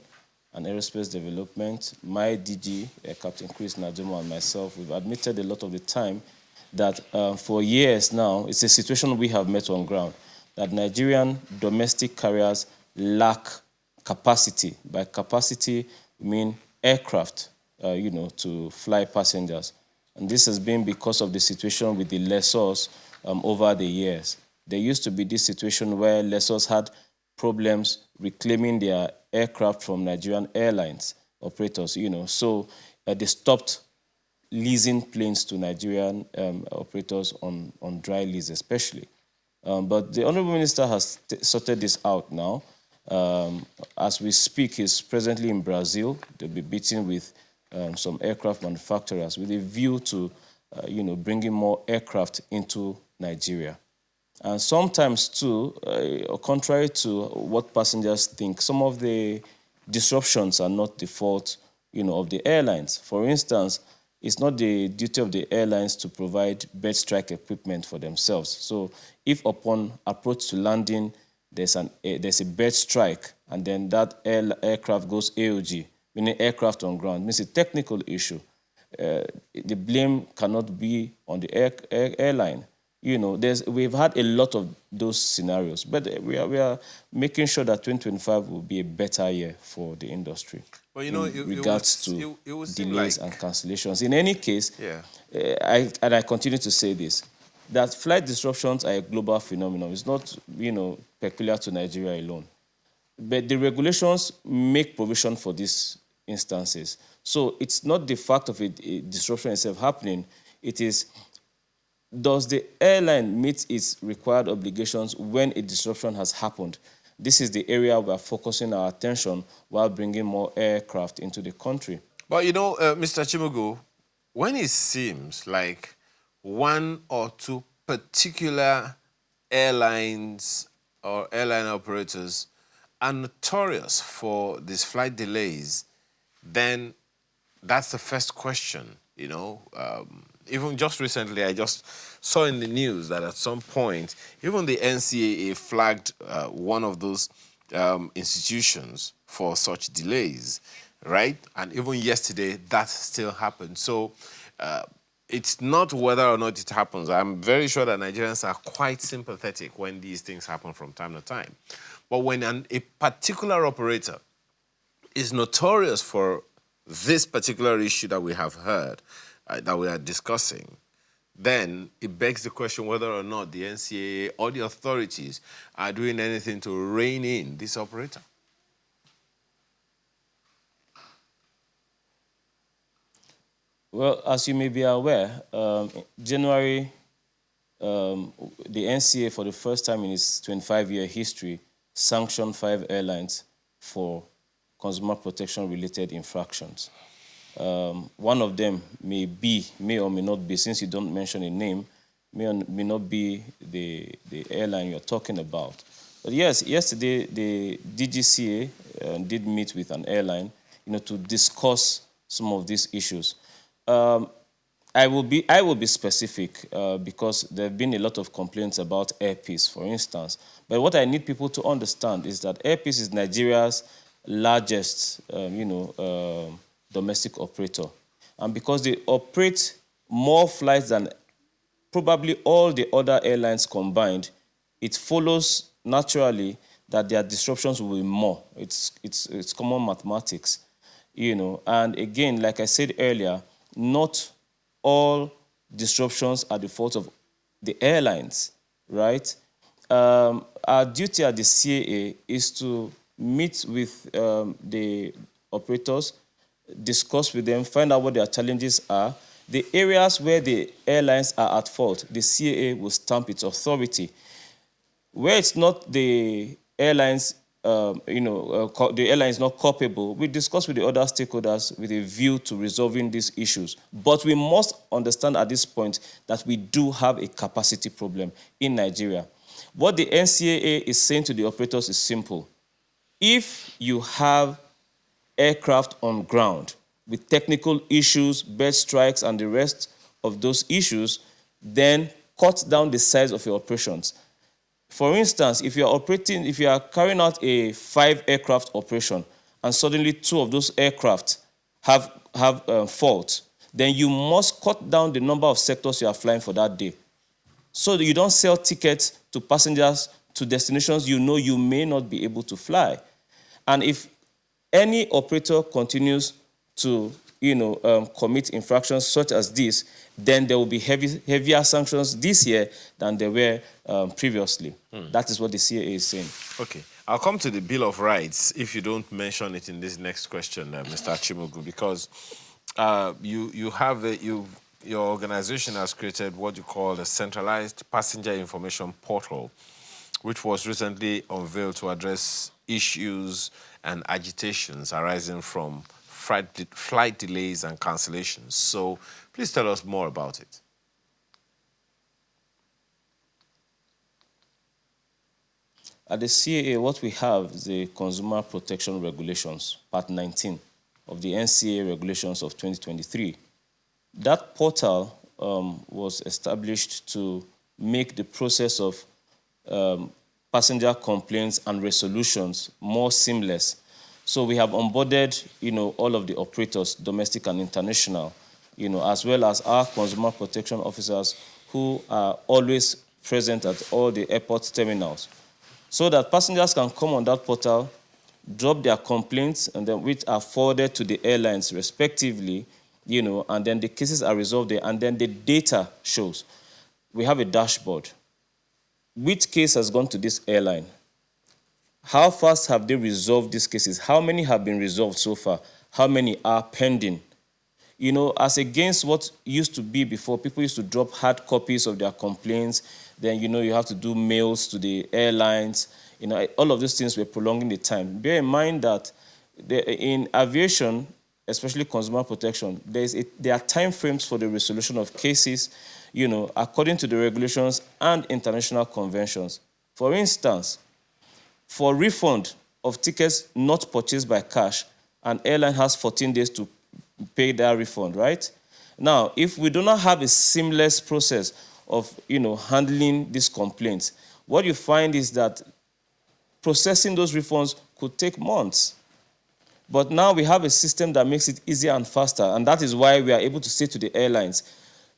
and Aerospace Development, my DG, Captain Chris Najomo, and myself, we've admitted a lot of the time that for years now, it's a situation we have met on ground, that Nigerian domestic carriers lack capacity. By capacity, we mean aircraft, you know, to fly passengers. And this has been because of the situation with the lessors over the years. There used to be this situation where lessors had problems reclaiming their aircraft from Nigerian airlines operators, you know. So they stopped leasing planes to Nigerian operators on dry lease especially. But the Honorable Minister has sorted this out now. As we speak, he's presently in Brazil. They'll be meeting with some aircraft manufacturers with a view to, you know, bringing more aircraft into Nigeria. And sometimes, too, contrary to what passengers think, some of the disruptions are not the fault, you know, of the airlines. For instance, it's not the duty of the airlines to provide bird strike equipment for themselves. So if upon approach to landing, there's a bird strike, and then that aircraft goes AOG, meaning aircraft on ground, means a technical issue. The blame cannot be on the airline. You know, we've had a lot of those scenarios, but we are making sure that 2025 will be a better year for the industry. Well, you know, in regards to delays like, and cancellations. In any case, yeah. I continue to say this, that flight disruptions are a global phenomenon. It's not, you know, peculiar to Nigeria alone. But the regulations make provision for these instances. So it's not the fact of a disruption itself happening. It is, does the airline meet its required obligations when a disruption has happened? This is the area we are focusing our attention while bringing more aircraft into the country. But you know, Mr. Chimugu, when it seems like one or two particular airlines or airline operators are notorious for these flight delays, then that's the first question, you know. Even just recently, I just saw in the news that at some point, even the NCAA flagged one of those institutions for such delays, right? And even yesterday, that still happened. So it's not whether or not it happens. I'm very sure that Nigerians are quite sympathetic when these things happen from time to time. But when a particular operator is notorious for this particular issue that we have heard, that we are discussing, then it begs the question whether or not the NCAA or the authorities are doing anything to rein in this operator. Well, as you may be aware, January, the NCAA, for the first time in its 25-year history, sanctioned 5 airlines for consumer protection-related infractions. One of them may or may not be, since you don't mention a name, may or may not be the airline you're talking about. But yes, yesterday the DGCA did meet with an airline, you know, to discuss some of these issues. I will be specific because there have been a lot of complaints about Airpeace, for instance. But what I need people to understand is that Airpeace is Nigeria's largest, domestic operator. And because they operate more flights than probably all the other airlines combined, it follows naturally that their disruptions will be more. It's common mathematics, you know. And again, like I said earlier, not all disruptions are the fault of the airlines, right? Our duty at the CAA is to meet with the operators, discuss with them, find out what their challenges are. The areas where the airlines are at fault, the CAA will stamp its authority. Where it's not the airlines' the airline is not culpable, we discuss with the other stakeholders with a view to resolving these issues. But we must understand at this point that we do have a capacity problem in Nigeria. What the NCAA is saying to the operators is simple. If you have aircraft on ground with technical issues, bird strikes, and the rest of those issues, then cut down the size of your operations. For instance, if you are carrying out a 5-aircraft operation and suddenly 2 of those aircraft have fault, then you must cut down the number of sectors you are flying for that day, so that you don't sell tickets to passengers to destinations you know you may not be able to fly. And if any operator continues to commit infractions such as this, then there will be heavier sanctions this year than there were previously. That is what the CAA is saying. Okay. I'll come to the Bill of Rights if you don't mention it in this next question, Mr. Chimugu, because your organization has created what you call a centralized passenger information portal, which was recently unveiled to address issues and agitations arising from flight delays and cancellations. So please tell us more about it. At the CAA, what we have is the Consumer Protection Regulations, Part 19 of the NCAA Regulations of 2023. That portal was established to make the process of passenger complaints and resolutions more seamless. So we have onboarded, all of the operators, domestic and international, as well as our consumer protection officers who are always present at all the airport terminals, so that passengers can come on that portal, drop their complaints, and then which are forwarded to the airlines respectively, and then the cases are resolved there, and then the data shows. We have a dashboard. Which case has gone to this airline? How fast have they resolved these cases? How many have been resolved so far? How many are pending? As against what used to be before, people used to drop hard copies of their complaints. Then, you have to do mails to the airlines. All of those things were prolonging the time. Bear in mind that in aviation, especially consumer protection, there are time frames for the resolution of cases, according to the regulations and international conventions. For instance, for refund of tickets not purchased by cash, an airline has 14 days to pay that refund, right? Now, if we do not have a seamless process of, handling these complaints, what you find is that processing those refunds could take months. But now we have a system that makes it easier and faster, and that is why we are able to say to the airlines,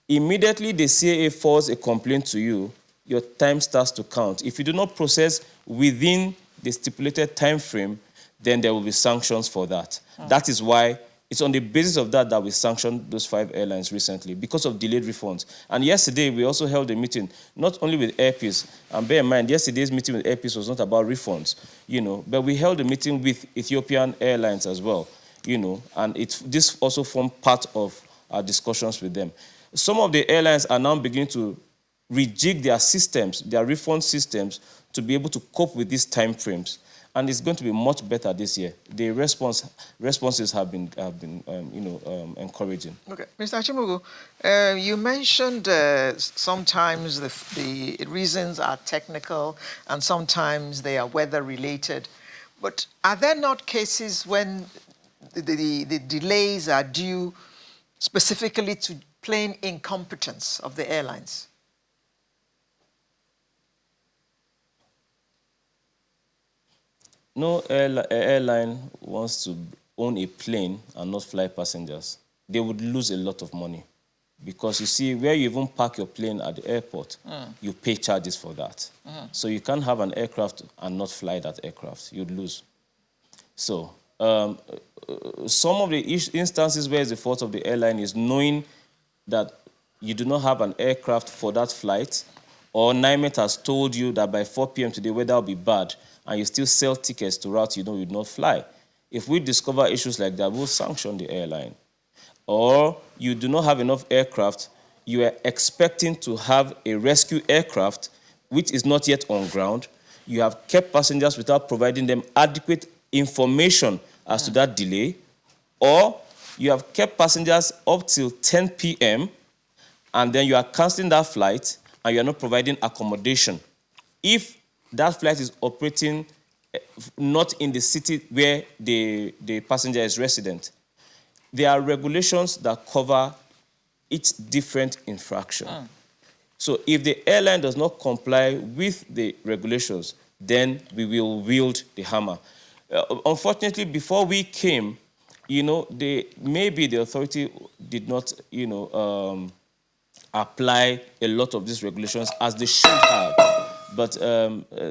immediately the CAA forwards a complaint to you, your time starts to count. If you do not process within the stipulated time frame, then there will be sanctions for that. That is why it's on the basis of that we sanctioned those 5 airlines recently, because of delayed refunds. And yesterday, we also held a meeting, not only with Airpeace, and bear in mind, yesterday's meeting with Airpeace was not about refunds, but we held a meeting with Ethiopian Airlines as well, and this also formed part of our discussions with them. Some of the airlines are now beginning to rejig their systems, their refund systems, to be able to cope with these time frames. And it's going to be much better this year. The responses have been encouraging. Okay, Mr. Chimugu, you mentioned sometimes the reasons are technical and sometimes they are weather-related. But are there not cases when the delays are due specifically to plain incompetence of the airlines? No airline wants to own a plane and not fly passengers. They would lose a lot of money. Because you see, where you even park your plane at the airport, you pay charges for that. So you can't have an aircraft and not fly that aircraft. You'd lose. So some of the instances where it's the fault of the airline is knowing that you do not have an aircraft for that flight, or NIMET has told you that by 4 p.m. today weather will be bad, and you still sell tickets to routes you know you'd not fly. If we discover issues like that, we'll sanction the airline. Or you do not have enough aircraft, you are expecting to have a rescue aircraft which is not yet on ground, you have kept passengers without providing them adequate information as to that delay, or you have kept passengers up till 10 p.m. and then you are cancelling that flight and you are not providing accommodation. If that flight is operating not in the city where the passenger is resident, there are regulations that cover each different infraction. So if the airline does not comply with the regulations, then we will wield the hammer. Unfortunately, before we came, maybe the authority did not, apply a lot of these regulations as they should have. But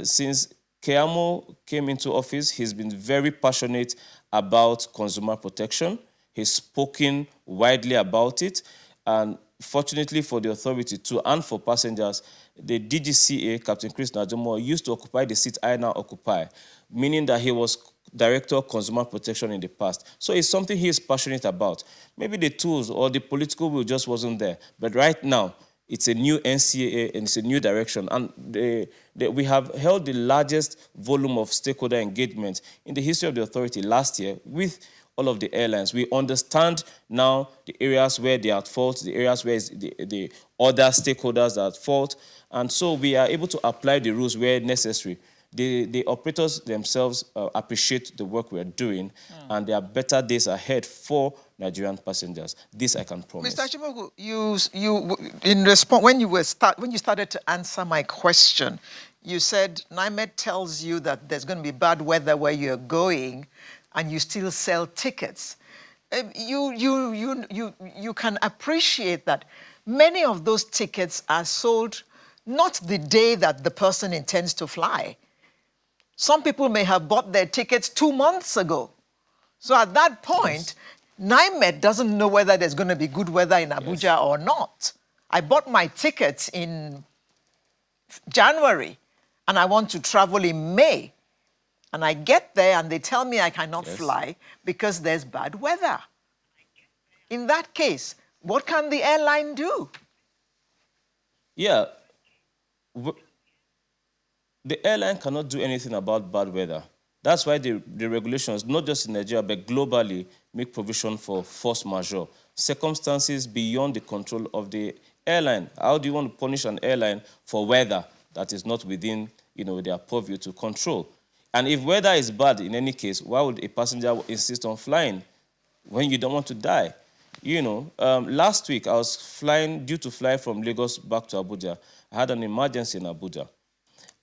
since Keamo came into office, he's been very passionate about consumer protection. He's spoken widely about it. And fortunately for the authority too, and for passengers, the DGCA, Captain Chris Najomo, used to occupy the seat I now occupy, meaning that he was Director of Consumer Protection in the past. So it's something he is passionate about. Maybe the tools or the political will just wasn't there. But right now, it's a new NCAA and it's a new direction. And we have held the largest volume of stakeholder engagement in the history of the authority last year with all of the airlines. We understand now the areas where they are at fault, the areas where the other stakeholders are at fault. And so we are able to apply the rules where necessary. The operators themselves appreciate the work we are doing, and there are better days ahead for Nigerian passengers. This I can promise. Mr. Chimogu, you in response when you started to answer my question, you said NIMED tells you that there's going to be bad weather where you're going, and you still sell tickets. You can appreciate that many of those tickets are sold not the day that the person intends to fly. Some people may have bought their tickets 2 months ago. So at that point, NIMED doesn't know whether there's going to be good weather in Abuja or not. I bought my tickets in January, and I want to travel in May. And I get there, and they tell me I cannot fly because there's bad weather. In that case, what can the airline do? Yeah. The airline cannot do anything about bad weather. That's why the regulations, not just in Nigeria, but globally, make provision for force majeure, circumstances beyond the control of the airline. How do you want to punish an airline for weather that is not within their purview to control? And if weather is bad in any case, why would a passenger insist on flying when you don't want to die? Last week I was due to fly from Lagos back to Abuja. I had an emergency in Abuja.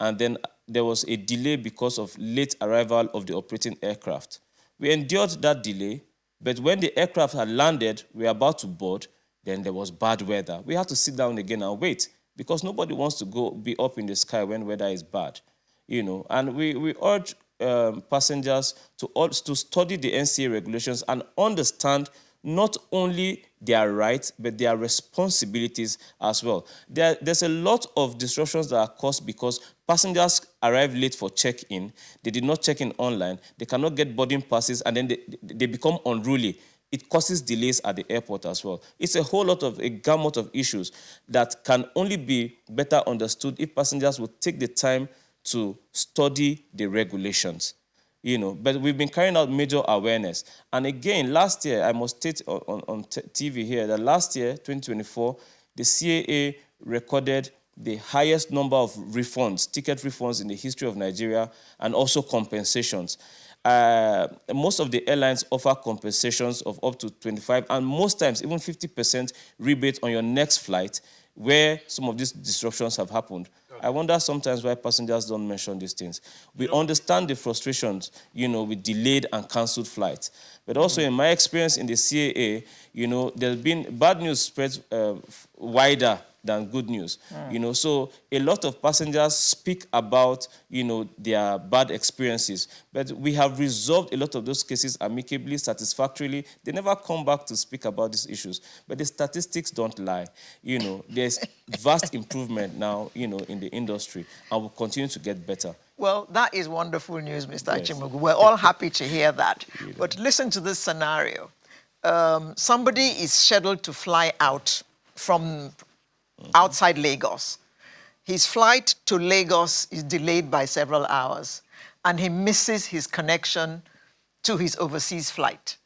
And then there was a delay because of late arrival of the operating aircraft. We endured that delay, but when the aircraft had landed, we were about to board, then there was bad weather. We had to sit down again and wait because nobody wants to be up in the sky when weather is bad. And we urge passengers to study the NCAA regulations and understand not only their rights, but their responsibilities as well. There's a lot of disruptions that are caused because passengers arrive late for check-in, they did not check in online, they cannot get boarding passes, and then they become unruly. It causes delays at the airport as well. It's a whole lot of a gamut of issues that can only be better understood if passengers would take the time to study the regulations. But we've been carrying out major awareness. And again, last year, I must state on TV here that last year, 2024, the CAA recorded the highest number of refunds, ticket refunds in the history of Nigeria, and also compensations. Most of the airlines offer compensations of up to 25% and most times even 50% rebate on your next flight where some of these disruptions have happened. I wonder sometimes why passengers don't mention these things. We understand the frustrations, with delayed and cancelled flights. But also in my experience in the CAA, there's been bad news spreads wider than good news. So a lot of passengers speak about, their bad experiences. But we have resolved a lot of those cases amicably, satisfactorily. They never come back to speak about these issues. But the statistics don't lie. There's vast improvement now, in the industry, and will continue to get better. Well, that is wonderful news, Mr. Chimogu. We're all happy to hear that. But listen to this scenario. Somebody is scheduled to fly out from outside Lagos. his flight to Lagos is delayed by several hours, and he misses his connection to his overseas flight.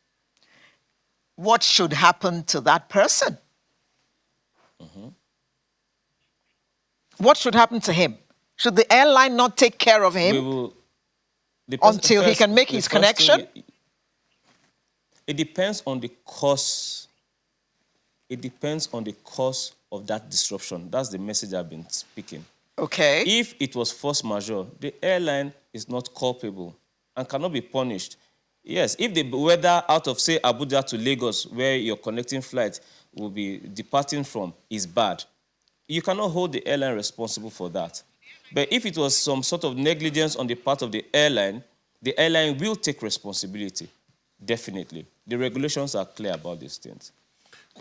What should happen to that person? What should happen to him? Should the airline not take care of him until he can make his connection? It depends on the cause. It depends on the cause of that disruption. That's the message I've been speaking. Okay. If it was force majeure, the airline is not culpable and cannot be punished. Yes, if the weather out of, say, Abuja to Lagos, where your connecting flight will be departing from, is bad, you cannot hold the airline responsible for that. But if it was some sort of negligence on the part of the airline will take responsibility, definitely. The regulations are clear about these things.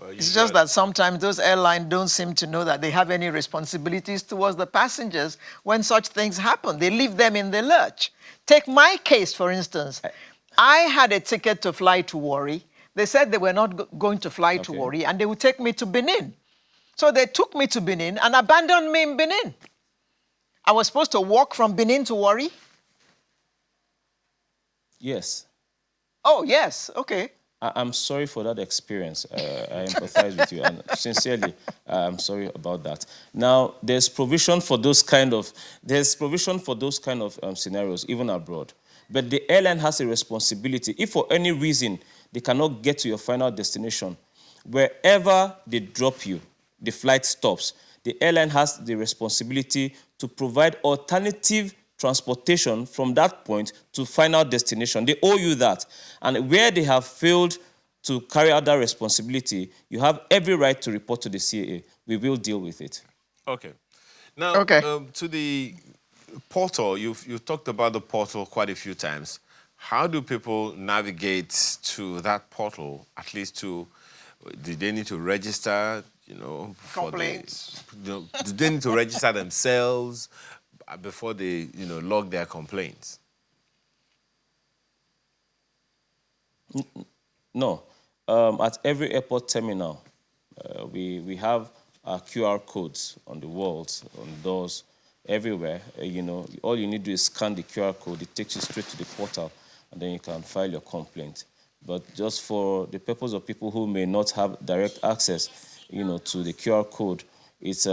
Well, it's just that sometimes those airlines don't seem to know that they have any responsibilities towards the passengers when such things happen. They leave them in the lurch. Take my case, for instance. I had a ticket to fly to Warri. They said they were not going to fly to Warri, and they would take me to Benin. So they took me to Benin and abandoned me in Benin. I was supposed to walk from Benin to Warri? Yes. Oh, yes, okay. I'm sorry for that experience. I empathize with you, and sincerely, I'm sorry about that. Now, there's provision for those kind of scenarios, even abroad. But the airline has a responsibility. If for any reason they cannot get to your final destination, wherever they drop you, the flight stops, the airline has the responsibility to provide alternative transportation from that point to final destination. They owe you that. And where they have failed to carry out that responsibility, you have every right to report to the CAA. We will deal with it. Okay. Now, to the portal, you've talked about the portal quite a few times. How do people navigate to that portal, at least do they need to register, complaints? Do they need to register themselves before they, log their complaints? No. At every airport terminal, we have QR codes on the walls, on doors, everywhere. All you need to do is scan the QR code. It takes you straight to the portal, and then you can file your complaint. But just for the purpose of people who may not have direct access, to the QR code, it's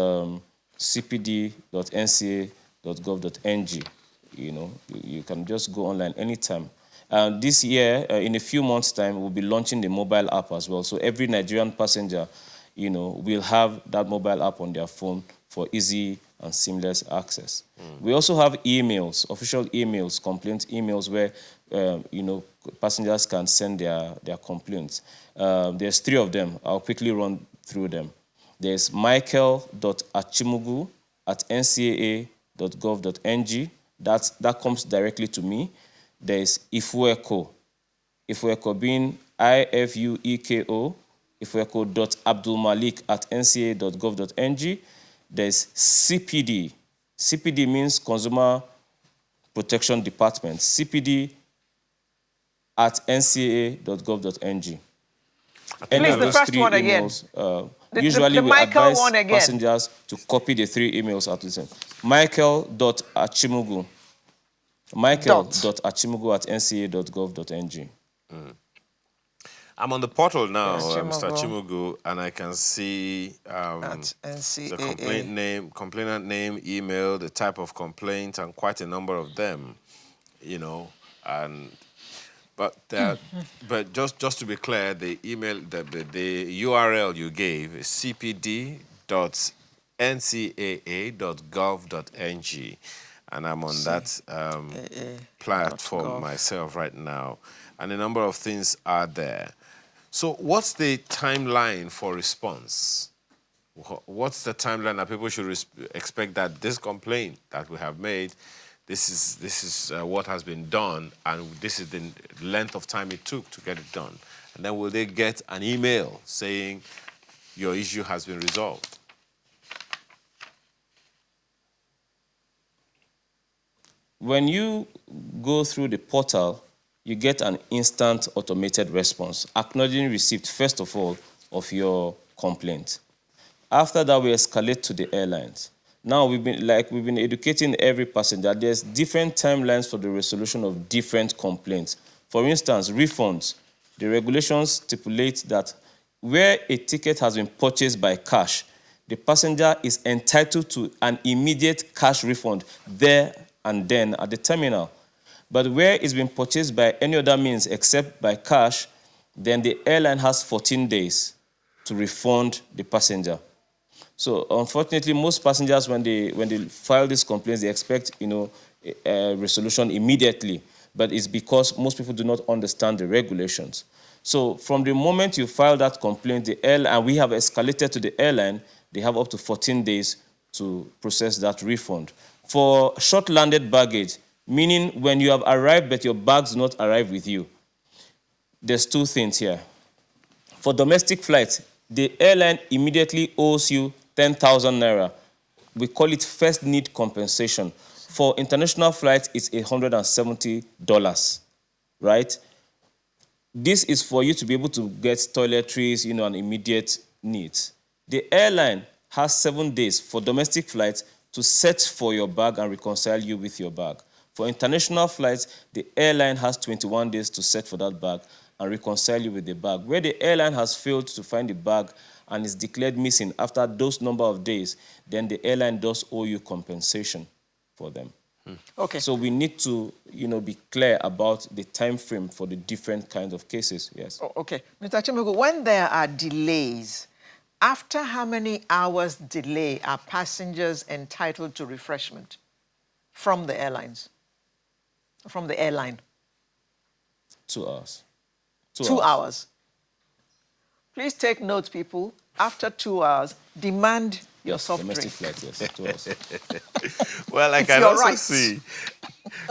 cpd.nca.gov.ng. You can just go online anytime. This year, in a few months' time, we'll be launching the mobile app as well. So every Nigerian passenger, will have that mobile app on their phone for easy and seamless access. We also have emails, official emails, complaint emails where, passengers can send their complaints. There's 3 of them. I'll quickly run through them. There's michael.achimugu@ncaa.gov.ng. That comes directly to me. There's Ifueko being IFUEKO, ifueko.abdulmalik@nca.gov.ng. There's CPD. CPD means Consumer Protection Department. CPD@ncaa.gov.ng. Please, the first one emails, again. Usually we advise passengers to copy the 3 emails out of them. Michael.achimugu. Michael.achimugu@nca.gov.ng. I'm on the portal now, Mr. Achimugu, and I can see the complainant name, email, the type of complaint, and quite a number of them, But just to be clear, the email, the URL you gave is cpd.ncaa.gov.ng, and I'm on that platform myself right now, and a number of things are there. So what's the timeline for response? What's the timeline that people should expect that this complaint that we have made, this is what has been done, and this is the length of time it took to get it done? And then will they get an email saying your issue has been resolved? When you go through the portal, you get an instant automated response, acknowledging receipt, first of all, of your complaint. After that, we escalate to the airlines. Now we've been educating every passenger. There's different timelines for the resolution of different complaints. For instance, refunds. The regulations stipulate that where a ticket has been purchased by cash, the passenger is entitled to an immediate cash refund there and then at the terminal. But where it's been purchased by any other means except by cash, then the airline has 14 days to refund the passenger. So unfortunately, most passengers, when they file these complaints, they expect a resolution immediately. But it's because most people do not understand the regulations. So from the moment you file that complaint, the airline, and we have escalated to the airline, they have up to 14 days to process that refund. For short-landed baggage, meaning when you have arrived but your bags do not arrive with you, there's two things here. For domestic flights, the airline immediately owes you 10,000 naira. We call it first need compensation. For international flights, it's $170, right? This is for you to be able to get toiletries, and immediate needs. The airline has 7 days for domestic flights to search for your bag and reconcile you with your bag. For international flights, the airline has 21 days to search for that bag and reconcile you with the bag. Where the airline has failed to find the bag and is declared missing after those number of days, then the airline does owe you compensation for them. Okay. So we need to, be clear about the time frame for the different kinds of cases. Yes. Okay. Mr. Chimugu, when there are delays, after how many hours delay are passengers entitled to refreshment from the airlines? From the airline? 2 hours. 2 hours. Please take notes, people. After 2 hours, demand your soft domestic drink. flight, yes, 2 hours. Well, I can also see,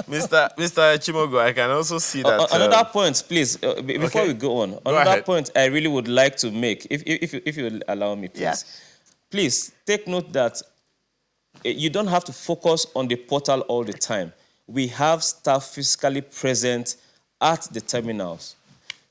Mr. Chimogo, I can also see that. Another point, please, before we go on. Another point I really would like to make, if you will allow me, please. Yes. Please take note that you don't have to focus on the portal all the time. We have staff physically present at the terminals.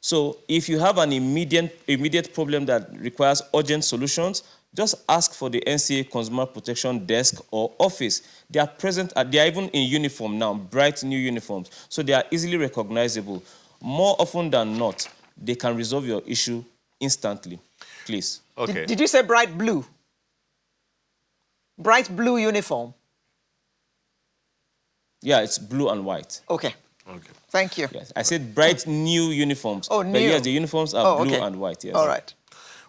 So if you have an immediate problem that requires urgent solutions, just ask for the NCAA Consumer Protection Desk or office. They are present, they are even in uniform now, bright new uniforms. So they are easily recognizable. More often than not, they can resolve your issue instantly. Please. Okay. Did you say bright blue? Bright blue uniform? Yeah, it's blue and white. Okay. Okay. Thank you. Yes, I said bright new uniforms. Oh, new. But yes, the uniforms are blue okay. and white, yes. All right.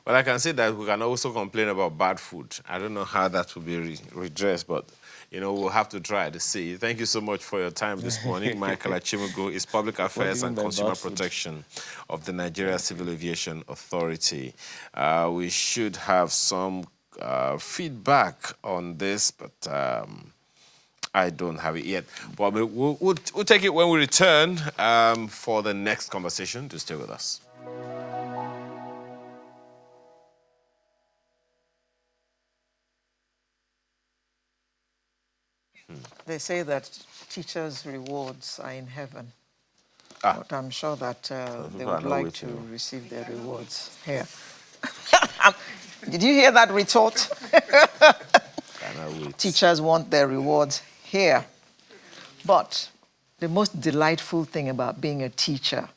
Well, I can say that we can also complain about bad food. I don't know how that will be redressed, but, we'll have to try to see. Thank you so much for your time this morning. Michael Achimugu is Public Affairs and Consumer Protection of the Nigeria Civil Aviation Authority. We should have some feedback on this, but I don't have it yet. But we'll take it when we return for the next conversation. To stay with us. They say that teachers' rewards are in heaven. But I'm sure that they would like to receive their rewards here. Did you hear that retort? Teachers want their rewards here. But the most delightful thing about being a teacher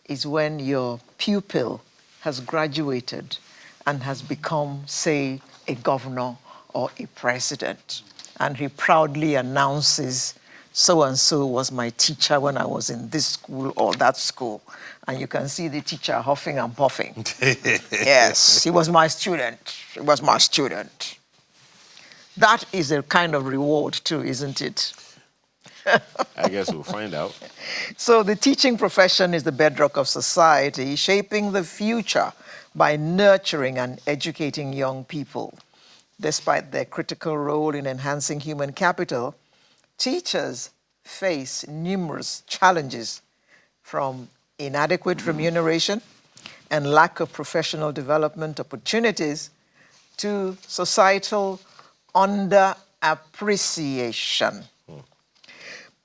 is when your pupil has graduated and has become, say, a governor or a president. And he proudly announces, so-and-so was my teacher when I was in this school or that school. And you can see the teacher huffing and puffing. Yes, he was my student. He was my student. That is a kind of reward too, isn't it? I guess we'll find out. So the teaching profession is the bedrock of society, shaping the future by nurturing and educating young people. Despite their critical role in enhancing human capital, teachers face numerous challenges, from inadequate remuneration and lack of professional development opportunities to societal underappreciation.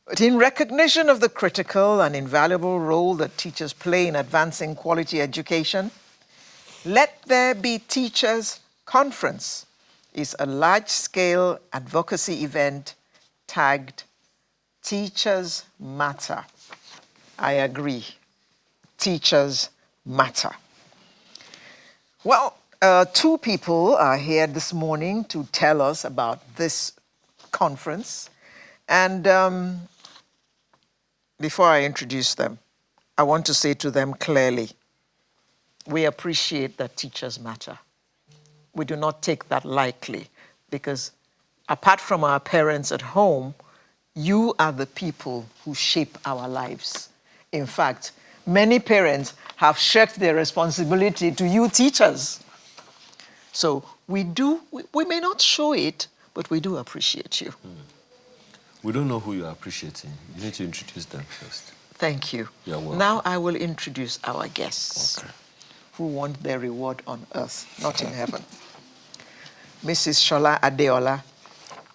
But in recognition of the critical and invaluable role that teachers play in advancing quality education, let there be Teachers' Conference is a large-scale advocacy event tagged Teachers Matter. I agree. Teachers matter. Well, two people are here this morning to tell us about this conference. And before I introduce them, I want to say to them clearly, we appreciate that teachers matter. We do not take that lightly because apart from our parents at home, you are the people who shape our lives. In fact, many parents have shirked their responsibility to you teachers. So we may not show it, but we do appreciate you. We don't know who you are appreciating. You need to introduce them first. Thank you. You're welcome. Now I will introduce our guests Okay. who want their reward on earth, not in heaven. Mrs. Shola Adeola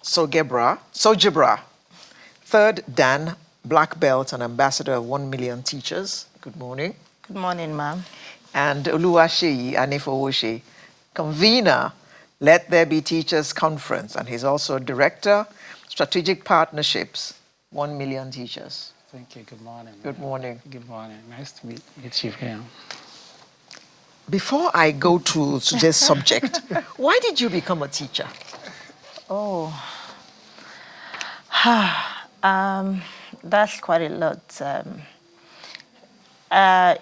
Sojibra, third Dan, black belt and ambassador of 1 Million Teachers. Good morning. Good morning, ma'am. And Oluwaseyi Anifowoshe, convener, Let There Be Teachers Conference, and he's also director, strategic partnerships, 1 Million Teachers. Thank you. Good morning. Good morning. Good morning. Nice to meet you here. Before I go to today's subject, why did you become a teacher? Oh, that's quite a lot.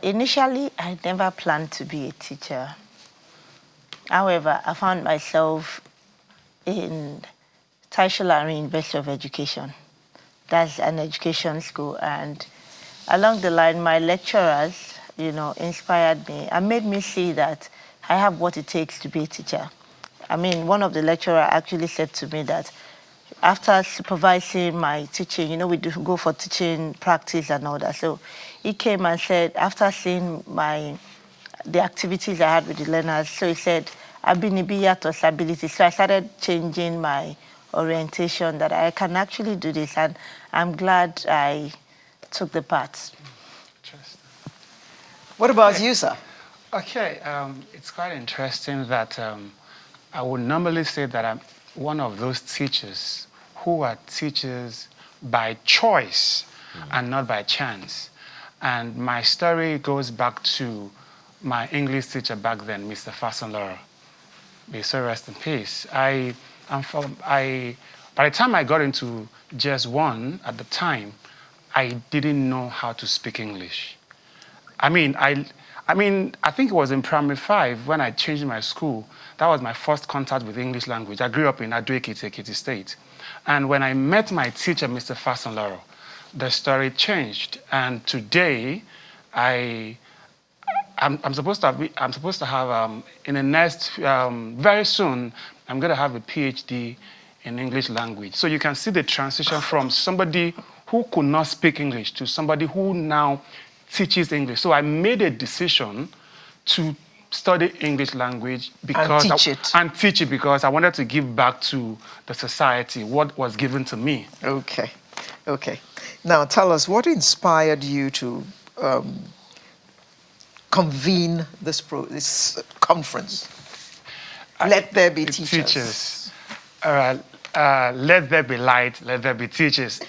Initially, I never planned to be a teacher. However, I found myself in Taisholari University of Education. That's an education school. And along the line, my lecturers, inspired me and made me see that I have what it takes to be a teacher. I mean, one of the lecturers actually said to me that after supervising my teaching, we do go for teaching practice and all that. So he came and said, after seeing the activities I had with the learners, so he said, Abinibiya to stability. So I started changing my orientation that I can actually do this, and I'm glad I took the path. What about you, sir? Okay, it's quite interesting that I would normally say that I'm one of those teachers who are teachers by choice and not by chance. And my story goes back to my English teacher back then, Mr. Fasenloro. May so rest in peace. By the time I got into JS1 at the time, I didn't know how to speak English. I think it was in primary 5 when I changed my school. That was my first contact with English language. I grew up in Ado-Ekiti, Ekiti State. And when I met my teacher, Mr. Fasenloro, the story changed. And today, I'm supposed to have in the next very soon, I'm going to have a PhD in English language. So you can see the transition from somebody who could not speak English to somebody who now teaches English. So I made a decision to study English language because and teach it because I wanted to give back to the society what was given to me. Okay. Now tell us, what inspired you to convene this conference? Let there be teachers. All right. Let there be light. Let there be teachers.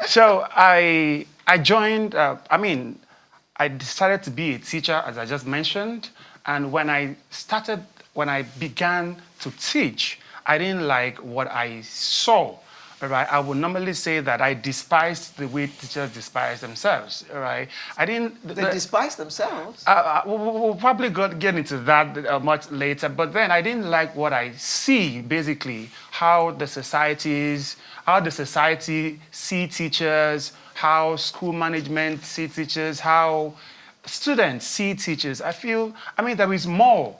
So I joined. I decided to be a teacher, as I just mentioned. And when I began to teach, I didn't like what I saw. Right? I would normally say that I despised the way teachers despise themselves. Right? They despise themselves? We'll probably get into that much later. But then I didn't like what I see, basically, how the society see teachers, how school management see teachers, how students see teachers. There is more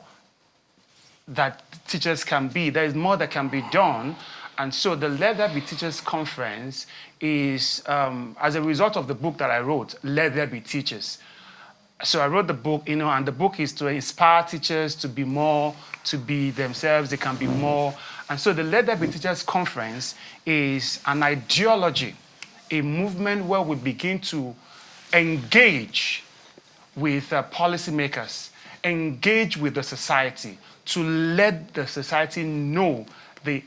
that teachers can be. There is more that can be done. And so the Let There Be Teachers Conference is, as a result of the book that I wrote, Let There Be Teachers. So I wrote the book, and the book is to inspire teachers to be more, to be themselves, they can be more. And so the Let There Be Teachers Conference is an ideology, a movement where we begin to engage with policymakers, engage with the society, to let the society know the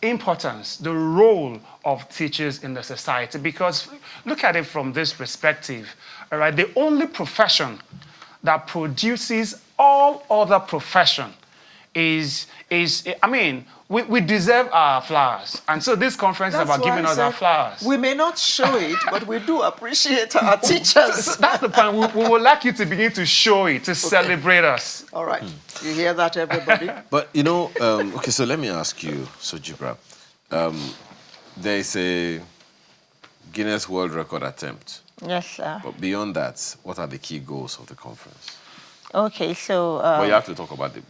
importance, the role of teachers in the society. Because look at it from this perspective, all right? The only profession that produces all other profession is I mean, we deserve our flowers. And so this conference is about giving us our flowers. We may not show it, but we do appreciate our teachers. That's the point. We would like you to begin to show it, to celebrate us. All right. You hear that, everybody? But, you know, okay, so let me ask you, Sojibra. There is a Guinness World Record attempt. Yes, sir. But beyond that, what are the key goals of the conference? Okay, so... But you have to talk about the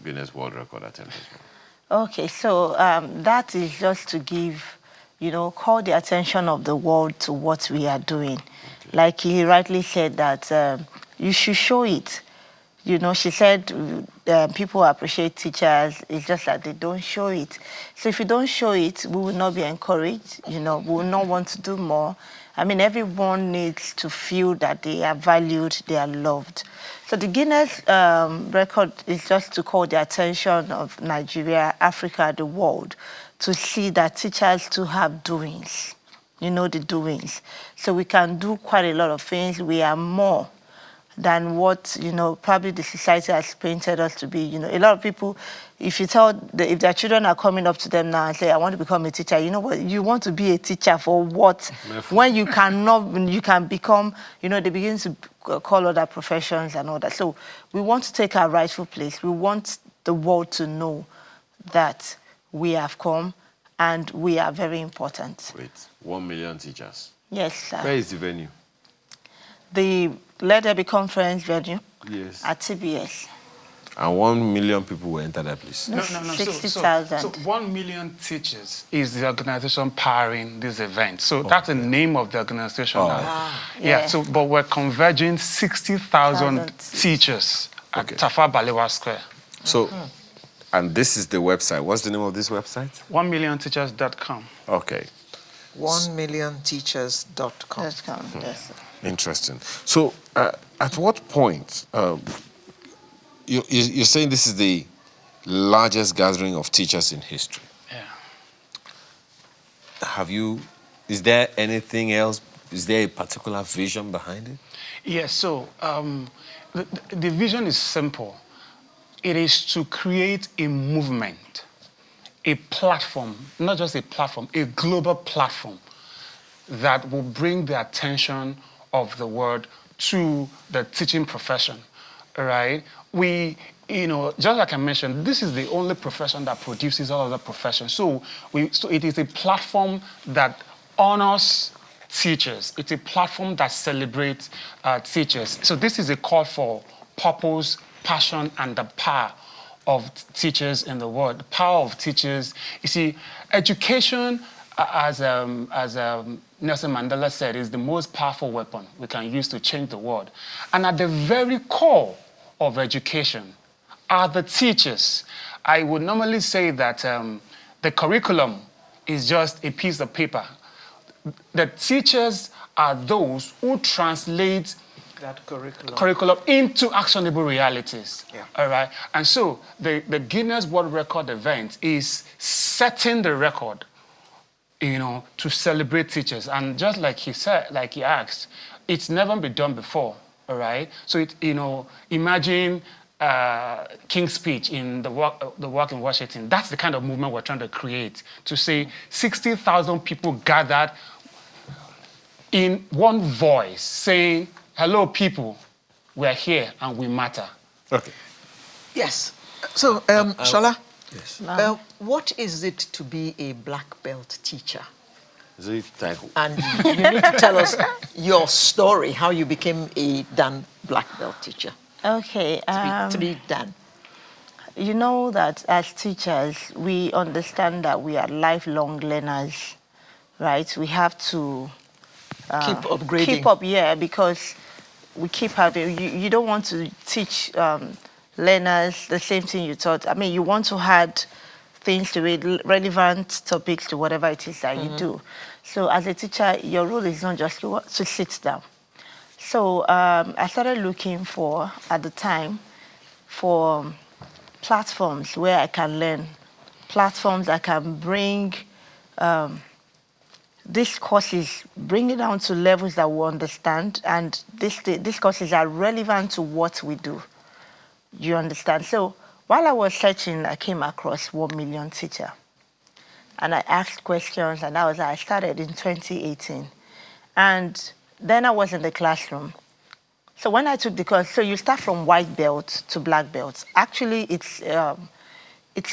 Guinness World Record attempt as well. Okay, so that is just to give, call the attention of the world to what we are doing. Okay. Like he rightly said that you should show it. She said people appreciate teachers. It's just that they don't show it. So if you don't show it, we will not be encouraged. We will not want to do more. I mean, everyone needs to feel that they are valued, they are loved. So the Guinness record is just to call the attention of Nigeria, Africa, the world, to see that teachers too have doings, the doings. So we can do quite a lot of things. We are more than what, probably the society has painted us to be. A lot of people, if you if their children are coming up to them now and say, I want to become a teacher, you know what, you want to be a teacher for what? When you can become, they begin to call other professions and all that. So we want to take our rightful place. We want the world to know that we have come and we are very important. Wait, 1 million teachers? Yes, sir. Where is the venue? The Let There Be Conference venue. Yes. At TBS. And 1 million people will enter that place. No. 60,000. So 1 million teachers is the organization powering this event. So that's the name of the organization. Yeah. So, but we're converging 60,000 teachers at Tafa Balewa Square. So, and this is the website. What's the name of this website? 1millionteachers.com. Okay. 1millionteachers.com. Yes. Interesting. So, at what point, you're saying this is the largest gathering of teachers in history? Yeah. Is there anything else? Is there a particular vision behind it? Yes, so the vision is simple. It is to create a movement, a platform, not just a platform, a global platform that will bring the attention of the world to the teaching profession, all right? Just like I mentioned, this is the only profession that produces all other professions. So it is a platform that honors teachers. It's a platform that celebrates teachers. So this is a call for purpose, passion, and the power of teachers in the world. The power of teachers. You see, education, as Nelson Mandela said, is the most powerful weapon we can use to change the world. And at the very core of education are the teachers. I would normally say that the curriculum is just a piece of paper. The teachers are those who translate That curriculum into actionable realities. Yeah. All right. And so the Guinness World Record event is setting the record, to celebrate teachers. And just like he said, like he asked, it's never been done before. All right. So imagine King's Speech in the walk in Washington. That's the kind of movement we're trying to create, to say 60,000 people gathered in one voice saying, hello, people, we're here and we matter. Okay. Yes. So, Shola, Yes. what is it to be a black belt teacher? Is it title? And you need to tell us your story, how you became a Dan black belt teacher. Okay. Three Dan. You know that as teachers, we understand that we are lifelong learners, right? We have to Keep upgrading. Keep up, yeah, because we keep having, you don't want to teach learners the same thing you taught. I mean, you want to add things to it, relevant topics to whatever it is that you do. So as a teacher, your role is not just to sit down. So I started looking for, at the time, for platforms where I can learn, platforms that can bring these courses, bring it down to levels that we understand, and these courses are relevant to what we do. You understand? So while I was searching, I came across 1 Million Teacher. And I asked questions, and I started in 2018. And then I was in the classroom. So when I took the course, so you start from white belt to black belt. Actually, it's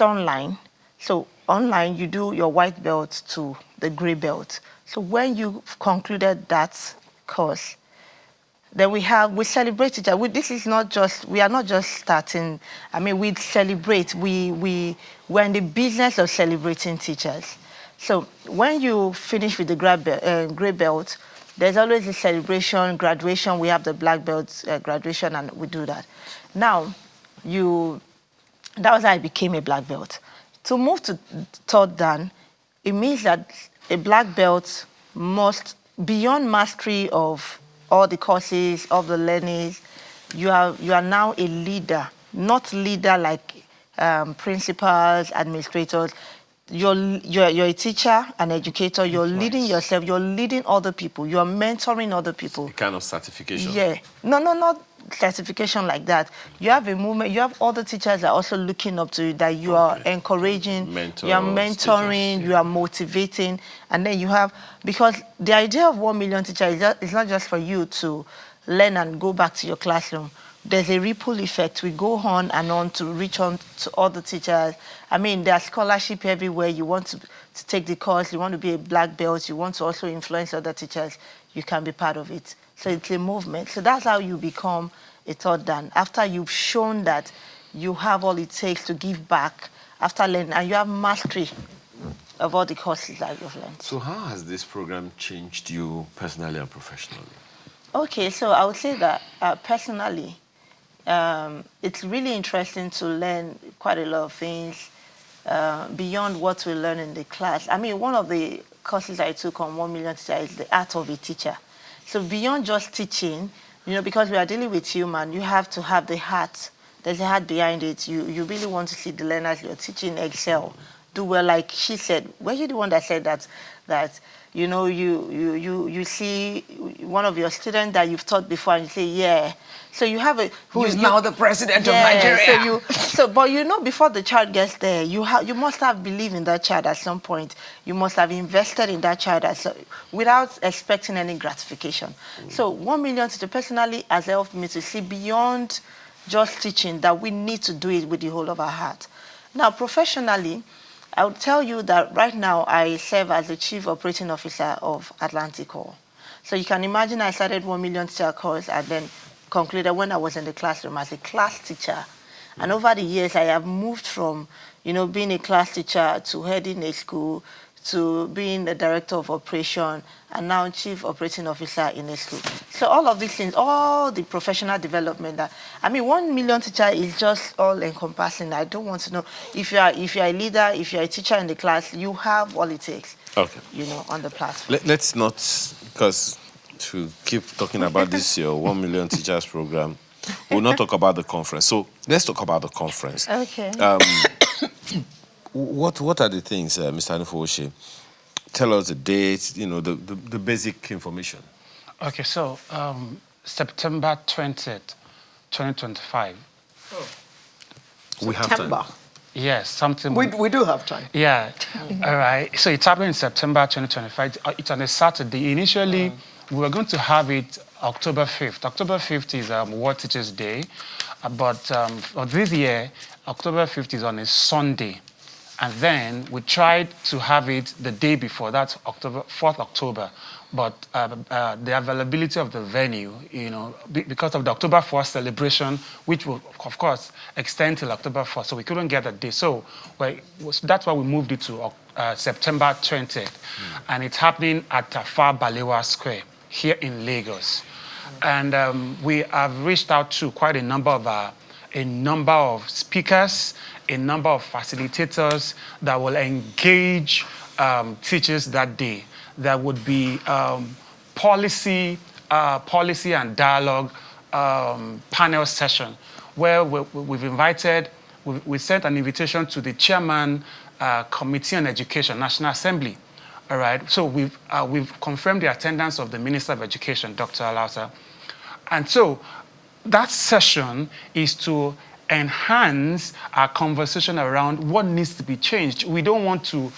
online. So online, you do your white belt to the gray belt. So when you concluded that course, then we celebrate each other. This is not just, we are not just starting, I mean, we celebrate. We're in the business of celebrating teachers. So when you finish with the gray belt, there's always a celebration, graduation. We have the black belt graduation, and we do that. Now, that was how I became a black belt. To move to third dan, it means that a black belt must, beyond mastery of all the courses, of the learnings, you are now a leader, not leader like principals, administrators. You're a teacher, an educator, you're leading yourself, you're leading other people, you're mentoring other people. A kind of certification. Yeah. No, not certification like that. You have a movement, you have other teachers that are also looking up to you, that you are encouraging, you are mentoring, you are motivating, and then you have, because the idea of 1 Million Teacher is not just for you to learn and go back to your classroom. There's a ripple effect. We go on and on to reach on to other teachers. I mean, there's scholarship everywhere. You want to take the course, you want to be a black belt, you want to also influence other teachers, you can be part of it. So it's a movement. So that's how you become a third dan. After you've shown that you have all it takes to give back, after learning, and you have mastery of all the courses that you've learned. So how has this program changed you personally and professionally? Okay, so I would say that personally, it's really interesting to learn quite a lot of things beyond what we learn in the class. I mean, one of the courses I took on 1 Million Teacher is the art of a teacher. So beyond just teaching, because we are dealing with human, you have to have the heart. There's a heart behind it. You really want to see the learners you're teaching excel, do well. Like she said, were you the one that said that you see one of your students that you've taught before and you say, yeah. So you have who is now the president of Nigeria. But before the child gets there, you must have believed in that child at some point. You must have invested in that child without expecting any gratification. So 1 Million Teacher personally has helped me to see beyond just teaching, that we need to do it with the whole of our heart. Now, professionally, I would tell you that right now I serve as the Chief Operating Officer of Atlantic Hall. So you can imagine I started 1 Million Teacher course and then concluded when I was in the classroom as a class teacher. And over the years, I have moved from, being a class teacher to heading a school, to being the Director of Operation, and now Chief Operating Officer in a school. So all of these things, all the professional development, 1 Million Teacher is just all encompassing. I don't want to know if you're a leader, if you're a teacher in the class, you have all it takes. Okay. On the platform. Let's not, because to keep talking about this your 1 Million Teachers program, we'll not talk about the conference. So let's talk about the conference. Okay. What are the things, Mr. Anufowoshi? Tell us the dates, the basic information. Okay, so September 20th, 2025. We have time. Yes, something. We do have time. Yeah. All right. So it's happening in September 2025. It's on a Saturday. Initially, we were going to have it October 5th. October 5th is World Teachers Day. But for this year, October 5th is on a Sunday. And then we tried to have it the day before, that's 4th October. But the availability of the venue, because of the October 4th celebration, which will, of course, extend till October 4th, so we couldn't get that day. So that's why we moved it to September 20th. And it's happening at Tafa Balewa Square here in Lagos. And we have reached out to quite a number of speakers, a number of facilitators that will engage teachers that day. There would be policy policy and dialogue panel session where we sent an invitation to the chairman Committee on Education, National Assembly. All right, so we've confirmed the attendance of the Minister of Education, Dr. Alausa. And so that session is to enhance our conversation around what needs to be changed. We don't want to,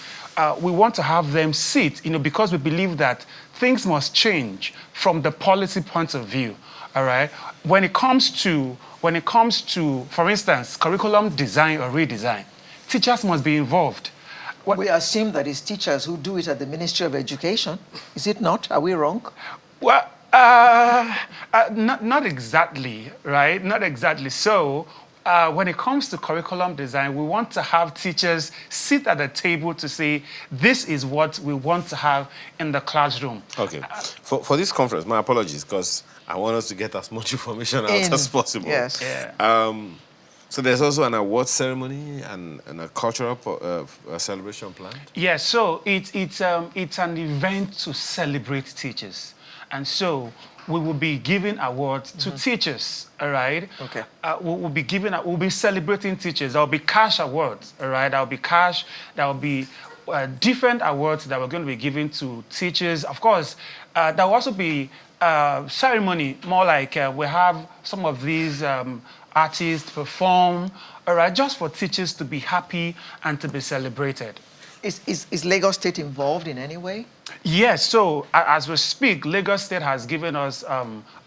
we want to have them sit, because we believe that things must change from the policy point of view, all right? When it comes to, for instance, curriculum design or redesign, teachers must be involved. We assume that it's teachers who do it at the Ministry of Education. Is it not? Are we wrong? Well, not exactly, right? Not exactly. So when it comes to curriculum design, we want to have teachers sit at the table to say, this is what we want to have in the classroom. Okay. For this conference, my apologies, because I want us to get as much information out as possible. Yes. Yeah. So there's also an award ceremony and a cultural celebration planned? Yeah, so it's an event to celebrate teachers. And so we will be giving awards to teachers, all right? Okay. We'll be celebrating teachers. There'll be cash awards, all right? There'll be cash, there'll be different awards that we're going to be giving to teachers. Of course, there'll also be ceremony, more like we have some of these artists perform, all right, just for teachers to be happy and to be celebrated. Is Lagos State involved in any way? Yes, so as we speak, Lagos State has given us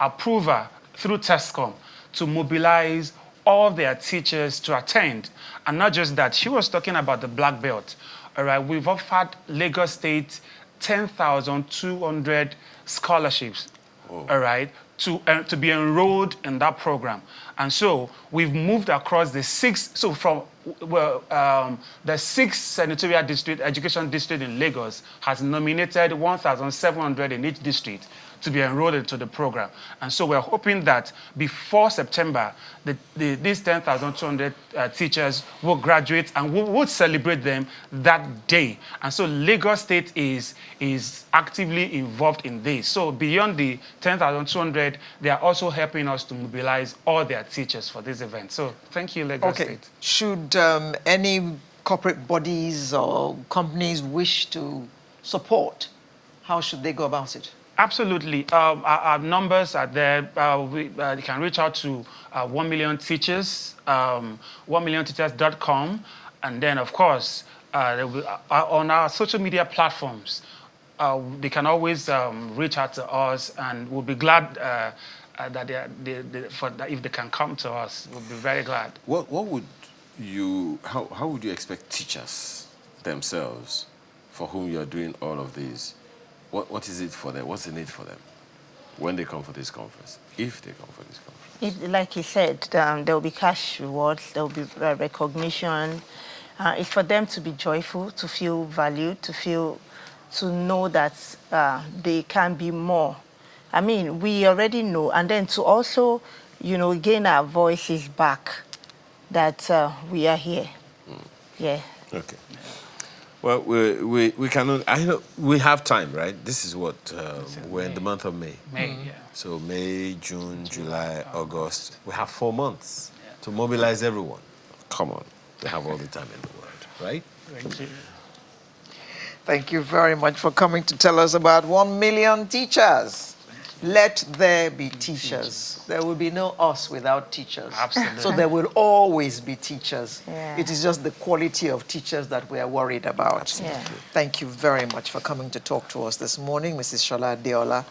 approval through TESCOM to mobilize all their teachers to attend. And not just that, she was talking about the Black Belt. All right, we've offered Lagos State 10,200 scholarships, all right, to be enrolled in that program. And so we've moved across the the 6th senatorial district, education district in Lagos has nominated 1,700 in each district to be enrolled into the program. And so we're hoping that before September, these 10,200 teachers will graduate and we would celebrate them that day. And so Lagos State is actively involved in this. So beyond the 10,200, they are also helping us to mobilize all their teachers for this event. So thank you, Lagos State. Should any corporate bodies or companies wish to support, how should they go about it? Absolutely. Our numbers are there. You can reach out to 1 Million Teachers, 1millionteachers.com. And then, of course, on our social media platforms, they can always reach out to us, and we'll be glad that if they can come to us, we'll be very glad. What would you, how would you expect teachers themselves, for whom you're doing all of these, what is it for them? What's the need for them when they come for this conference, if they come for this conference? Like you said, there will be cash rewards, there will be recognition. It's for them to be joyful, to feel valued, to know that they can be more. I mean, we already know, and then to also, gain our voices back that we are here. Yeah. Okay. Well, we cannot. I know we have time, right? This is what we're in the month of May. May, yeah. So May, June, July, August. We have 4 months to mobilize everyone. Come on, we have all the time in the world, right? Thank you. Thank you very much for coming to tell us about 1 million teachers. Let there be teachers. There will be no us without teachers. Absolutely. So there will always be teachers. Yeah. It is just the quality of teachers that we are worried about. Absolutely. Yeah. Thank you very much for coming to talk to us this morning, Mrs. Shola Adeola.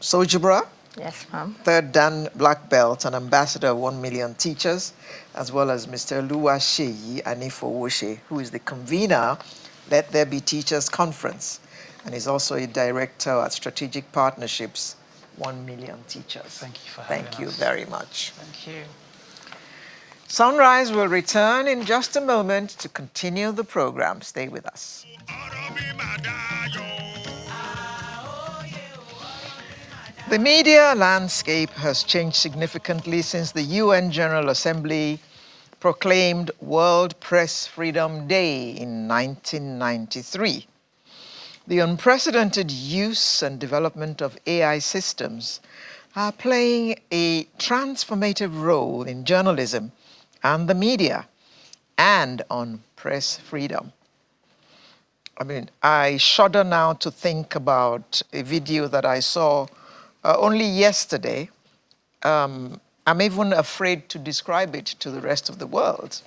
Sojibra, Yes, ma'am. 3rd Dan Black Belt and ambassador of 1 Million Teachers, as well as Mr. Oluwaseyi Anifowose, who is the convener, Let There Be Teachers Conference, and is also a director at Strategic Partnerships, 1 Million Teachers. Thank you for having Thank you us. very much. Thank you. Sunrise will return in just a moment to continue the program. Stay with us. The media landscape has changed significantly since the UN General Assembly proclaimed World Press Freedom Day in 1993. The unprecedented use and development of AI systems are playing a transformative role in journalism and the media and on press freedom. I mean, I shudder now to think about a video that I saw only yesterday. I'm even afraid to describe it to the rest of the world.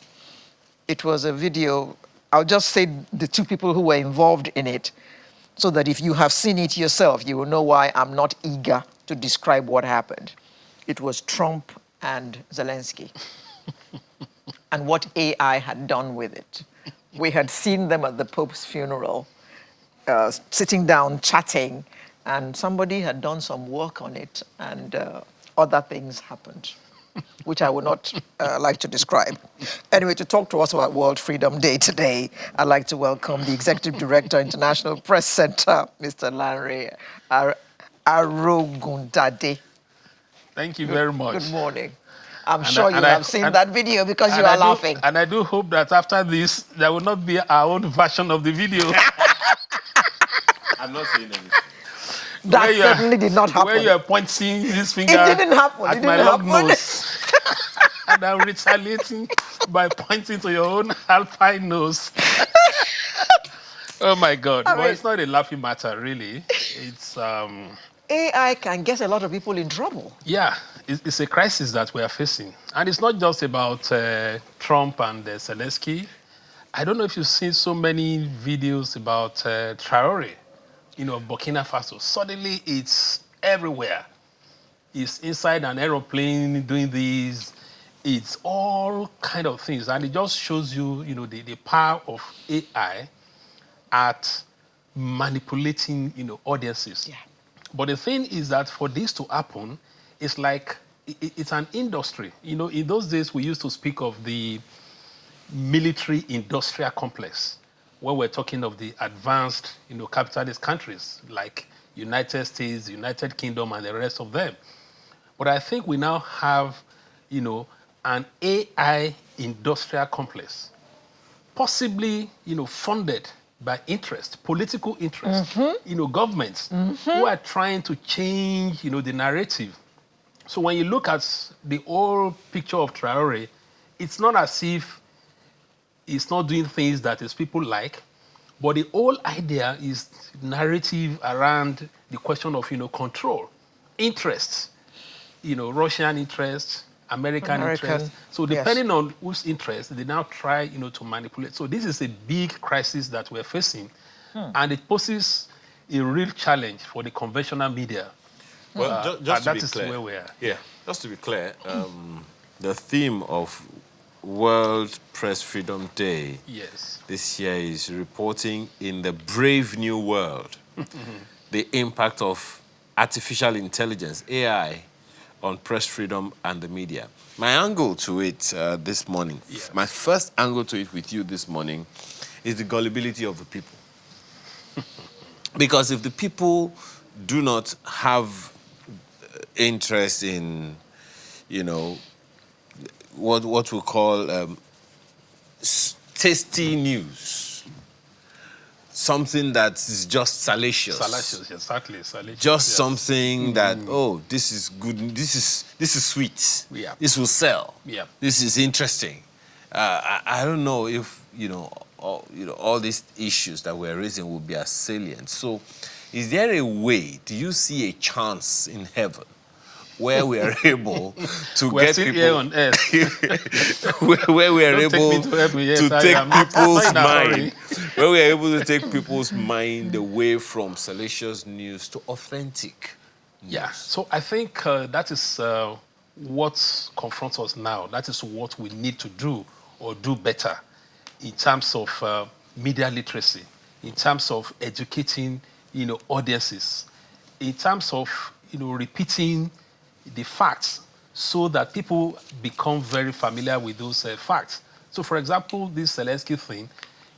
It was a video, I'll just say the two people who were involved in it, so that if you have seen it yourself, you will know why I'm not eager to describe what happened. It was Trump and Zelensky and what AI had done with it. We had seen them at the Pope's funeral, sitting down, chatting, and somebody had done some work on it, and other things happened, which I would not like to describe. Anyway, to talk to us about World Freedom Day today, I'd like to welcome the Executive Director, International Press Center, Mr. Lanre Arogundade. Thank you very much. Good morning. I'm sure you have seen that video because you are laughing. And I do hope that after this, there will not be our own version of the video. I'm not saying anything. That certainly did not happen. Where you are pointing this finger It didn't happen. at my long nose. And I'm retaliating by pointing to your own alpine nose. Oh my God. Well, it's not a laughing matter, really. It's AI can get a lot of people in trouble. yeah, it's a crisis that we are facing. And it's not just about Trump and Zelensky. I don't know if you've seen so many videos about Traore, Burkina Faso. Suddenly it's everywhere. It's inside an aeroplane doing these. It's all kind of things. And it just shows you, the power of AI at manipulating, audiences. Yeah. But the thing is that for this to happen, it's like, it's an industry. In those days, we used to speak of the military industrial complex, where we're talking of the advanced, capitalist countries like United States, United Kingdom, and the rest of them. But I think we now have, an AI industrial complex, possibly, funded by interest, political interest, governments who are trying to change, the narrative. So when you look at the whole picture of Traore, it's not as if he's not doing things that his people like, but the whole idea is narrative around the question of, control, interest, Russian interest, American interest. So depending on whose interest, they now try, to manipulate. So this is a big crisis that we're facing, and it poses a real challenge for the conventional media. Well, just to that be is clear, where we are. Yeah, just to be clear, the theme of World Press Freedom Day this year is reporting in the brave new world the impact of artificial intelligence, AI, on press freedom and the media. My angle to it this morning, my first angle to it with you this morning is the gullibility of the people. Because if the people do not have interest in, what we call tasty news, something that is just salacious. Salacious, exactly. Salacious, just something that, this is good, this is sweet. Yeah. This will sell. Yeah. This is interesting. I don't know if, all these issues that we're raising will be as salient. So is there a way, do you see a chance in heaven where we are able to get people here on earth. where we are able to take people's mind, where we are able to take people's mind away from salacious news to authentic news? Yeah, so I think that is what confronts us now. That is what we need to do or do better in terms of media literacy, in terms of educating, audiences, in terms of, repeating the facts so that people become very familiar with those facts. So, for example, this Zelensky thing,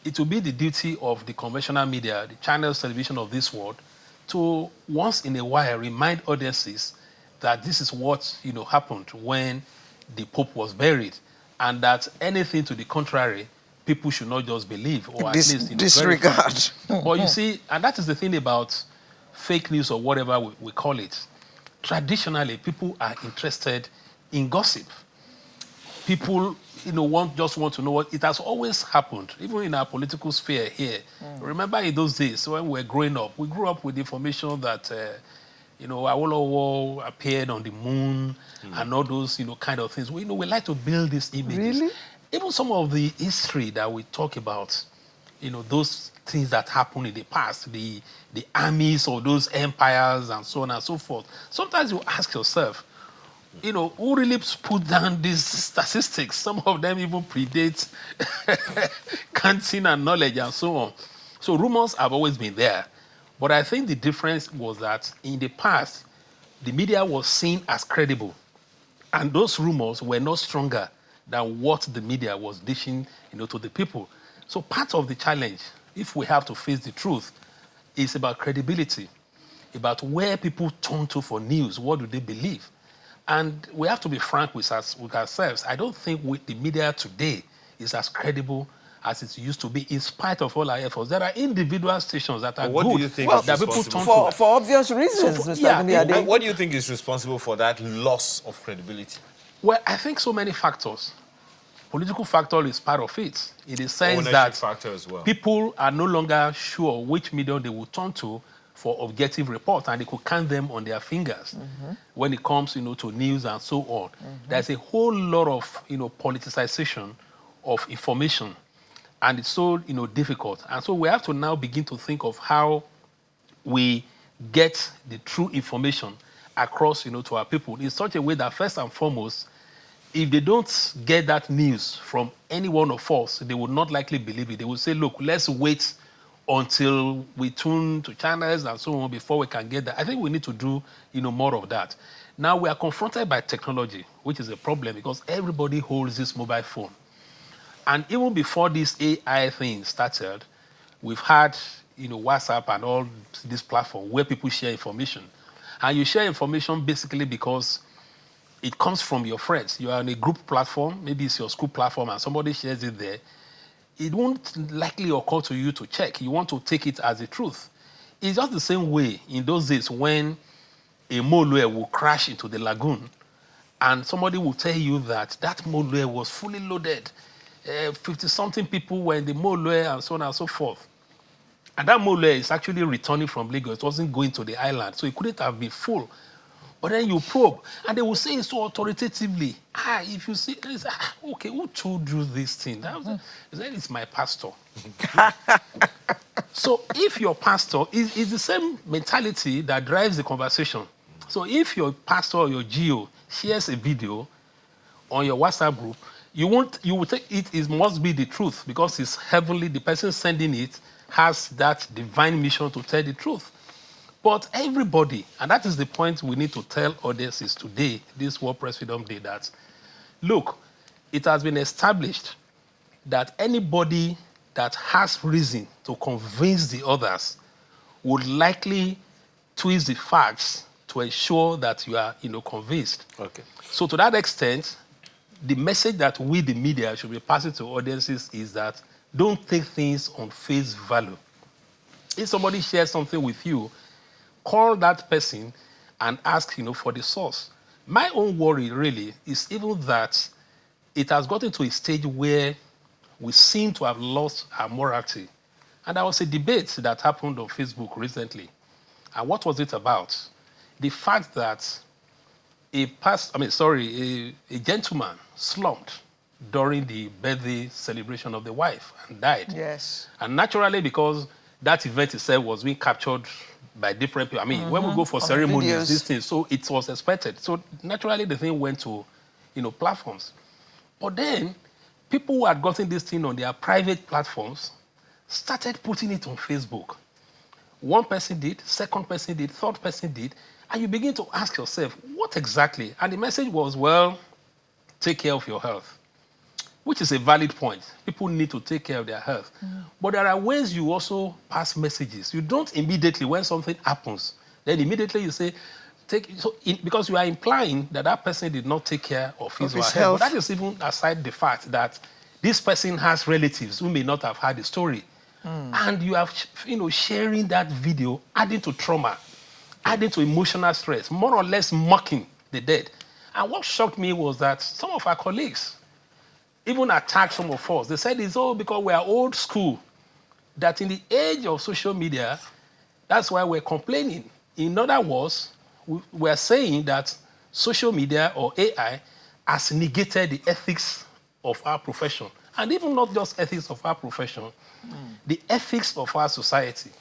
it will be the duty of the conventional media, the channels, television of this world, to once in a while remind audiences that this is what happened when the Pope was buried, and that anything to the contrary, people should not just believe, or at least disregard. verify. But you see, and that is the thing about fake news or whatever we call it. Traditionally, people are interested in gossip. People, just want to know what it has always happened, even in our political sphere here. Remember in those days when we were growing up, we grew up with information that, Awolowo appeared on the moon and all those, kind of things. We like to build these images. Really? Even some of the history that we talk about, those things that happened in the past, the armies of those empires and so on and so forth. Sometimes you ask yourself, who really put down these statistics? Some of them even predate counting and knowledge and so on. So rumors have always been there. But I think the difference was that in the past, the media was seen as credible. And those rumors were not stronger than what the media was dishing, to the people. So part of the challenge, if we have to face the truth, is about credibility, about where people turn to for news. What do they believe? And we have to be frank with ourselves. I don't think the media today is as credible as it used to be, in spite of all our efforts. There are individual stations that are what good do you think that people turn to. For obvious reasons, Mr. Gundiade. What do you think is responsible for that loss of credibility? Well, I think so many factors. Political factor is part of it, in the sense Ownership that factor as well. people are no longer sure which medium they will turn to for objective reports, and they could count them on their fingers when it comes, to news and so on. There's a whole lot of, politicization of information, and it's so, difficult. And so we have to now begin to think of how we get the true information across, to our people in such a way that, first and foremost, if they don't get that news from any one of us, they would not likely believe it. They will say, look, let's wait until we tune to channels and so on before we can get that. I think we need to do, more of that. Now we are confronted by technology, which is a problem because everybody holds this mobile phone. And even before this AI thing started, we've had, WhatsApp and all this platform where people share information. And you share information basically because it comes from your friends. You are on a group platform, maybe it's your school platform, and somebody shares it there. It won't likely occur to you to check. You want to take it as the truth. It's just the same way in those days when a molue will crash into the lagoon and somebody will tell you that molue was fully loaded. 50-something people were in the molue and so on and so forth. And that molue is actually returning from Lagos. It wasn't going to the island, so it couldn't have been full. But then you probe, and they will say it so authoritatively. If you see, okay, who told you this thing? It's my pastor. So if your pastor is the same mentality that drives the conversation. So if your pastor or your GO shares a video on your WhatsApp group, you will take it must be the truth because it's heavenly. The person sending it has that divine mission to tell the truth. But everybody, and that is the point we need to tell audiences today, this World Press Freedom Day, that, look, it has been established that anybody that has reason to convince the others would likely twist the facts to ensure that you are, convinced. Okay. So to that extent, the message that we, the media, should be passing to audiences is that don't take things on face value. If somebody shares something with you, call that person and ask, for the source. My own worry really is even that it has gotten to a stage where we seem to have lost our morality. And there was a debate that happened on Facebook recently. And what was it about? The fact that a gentleman slumped during the birthday celebration of the wife and died. Yes. And naturally, because that event itself was being captured by different people. I mean, when we go for ceremonies, these things, so it was expected. So naturally, the thing went to, platforms. But then, people who had gotten this thing on their private platforms started putting it on Facebook. One person did, second person did, third person did, and you begin to ask yourself, what exactly? And the message was, well, take care of your health, which is a valid point. People need to take care of their health. But there are ways you also pass messages. You don't immediately, when something happens, then immediately you say, because you are implying that that person did not take care of his or her health. But that is even aside the fact that This person has relatives who may not have heard the story. And you have, sharing that video, adding to trauma, adding to emotional stress, more or less mocking the dead. And what shocked me was that some of our colleagues even attacked some of us. They said it's all because we are old school, that in the age of social media, that's why we're complaining. In other words, we're saying that social media or AI has negated the ethics of our profession. And even not just ethics of our profession, the ethics of our society.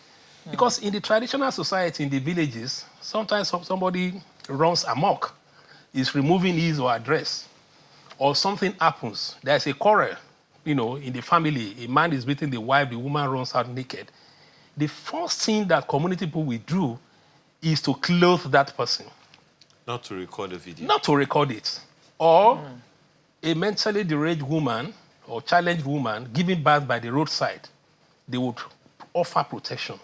Because in the traditional society, in the villages, sometimes somebody runs amok, is removing his or her dress, or something happens. There's a quarrel, in the family. A man is beating the wife, the woman runs out naked. The first thing that community people will do is to clothe that person. Not to record the video. Not to record it. Or a mentally deranged woman or challenged woman giving birth by the roadside, they would offer protection.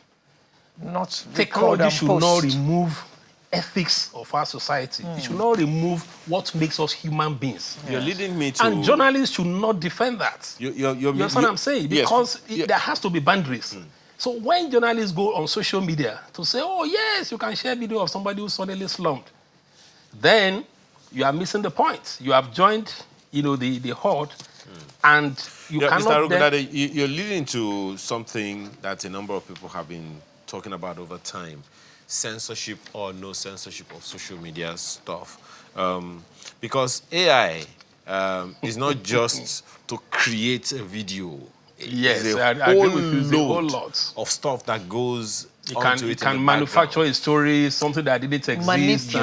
Not Technology should not remove ethics of our society. It should not remove what makes us human beings. You're leading me to... And journalists should not defend that. You understand what I'm saying? Because there has to be boundaries. So when journalists go on social media to say, oh, yes, you can share video of somebody who suddenly slumped, then you are missing the point. You have joined, the horde, and you cannot Mr. You're leading to something that a number of people have been talking about over time. Censorship or no censorship of social media stuff. Because AI is not just to create a video. Yes, I agree with you. There's a whole lot of stuff that goes onto it. It can manufacture a story, something that didn't exist,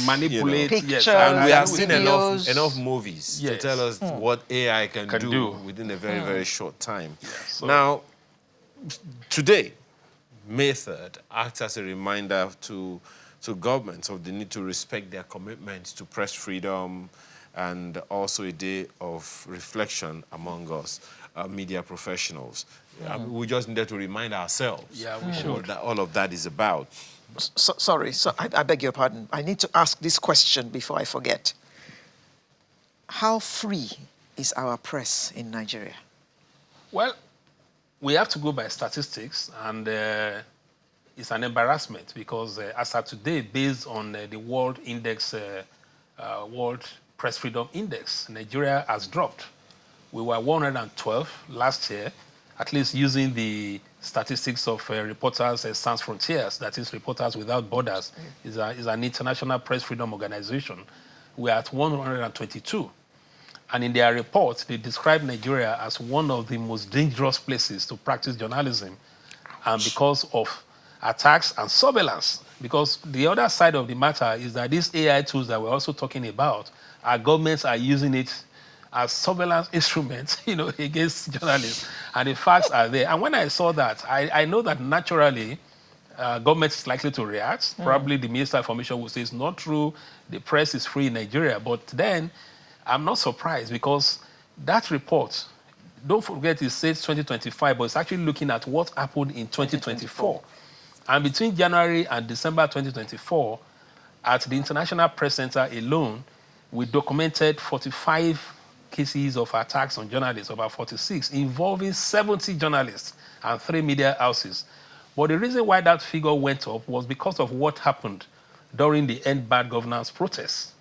manipulate pictures, and we have seen videos. enough movies to tell us what AI can do within a very, very short time. Yeah, so. Now, today, May 3rd, acts as a reminder to governments of the need to respect their commitments to press freedom, and also a day of reflection among us, media professionals. We just needed to remind ourselves what all of that is about. Sorry, I beg your pardon. I need to ask this question before I forget. How free is our press in Nigeria? Well, we have to go by statistics, and it's an embarrassment because as of today, based on the World Press Freedom Index, Nigeria has dropped. We were 112 last year, at least using the statistics of Reporters Sans Frontiers, that is Reporters Without Borders, is an international press freedom organization. We're at 122. And in their report, they describe Nigeria as one of the most dangerous places to practice journalism, and because of attacks and surveillance. Because the other side of the matter is that these AI tools that we're also talking about, our governments are using it as surveillance instruments, against journalists. And the facts are there. And when I saw that, I know that naturally, government is likely to react. Probably the Minister of Information will say it's not true, the press is free in Nigeria. But then, I'm not surprised because that report, don't forget it says 2025, but it's actually looking at what happened in 2024. And between January and December 2024, at the International Press Center alone, we documented 45 cases of attacks on journalists, about 46, involving 70 journalists and 3 media houses. But the reason why that figure went up was because of what happened during the End Bad Governance protests,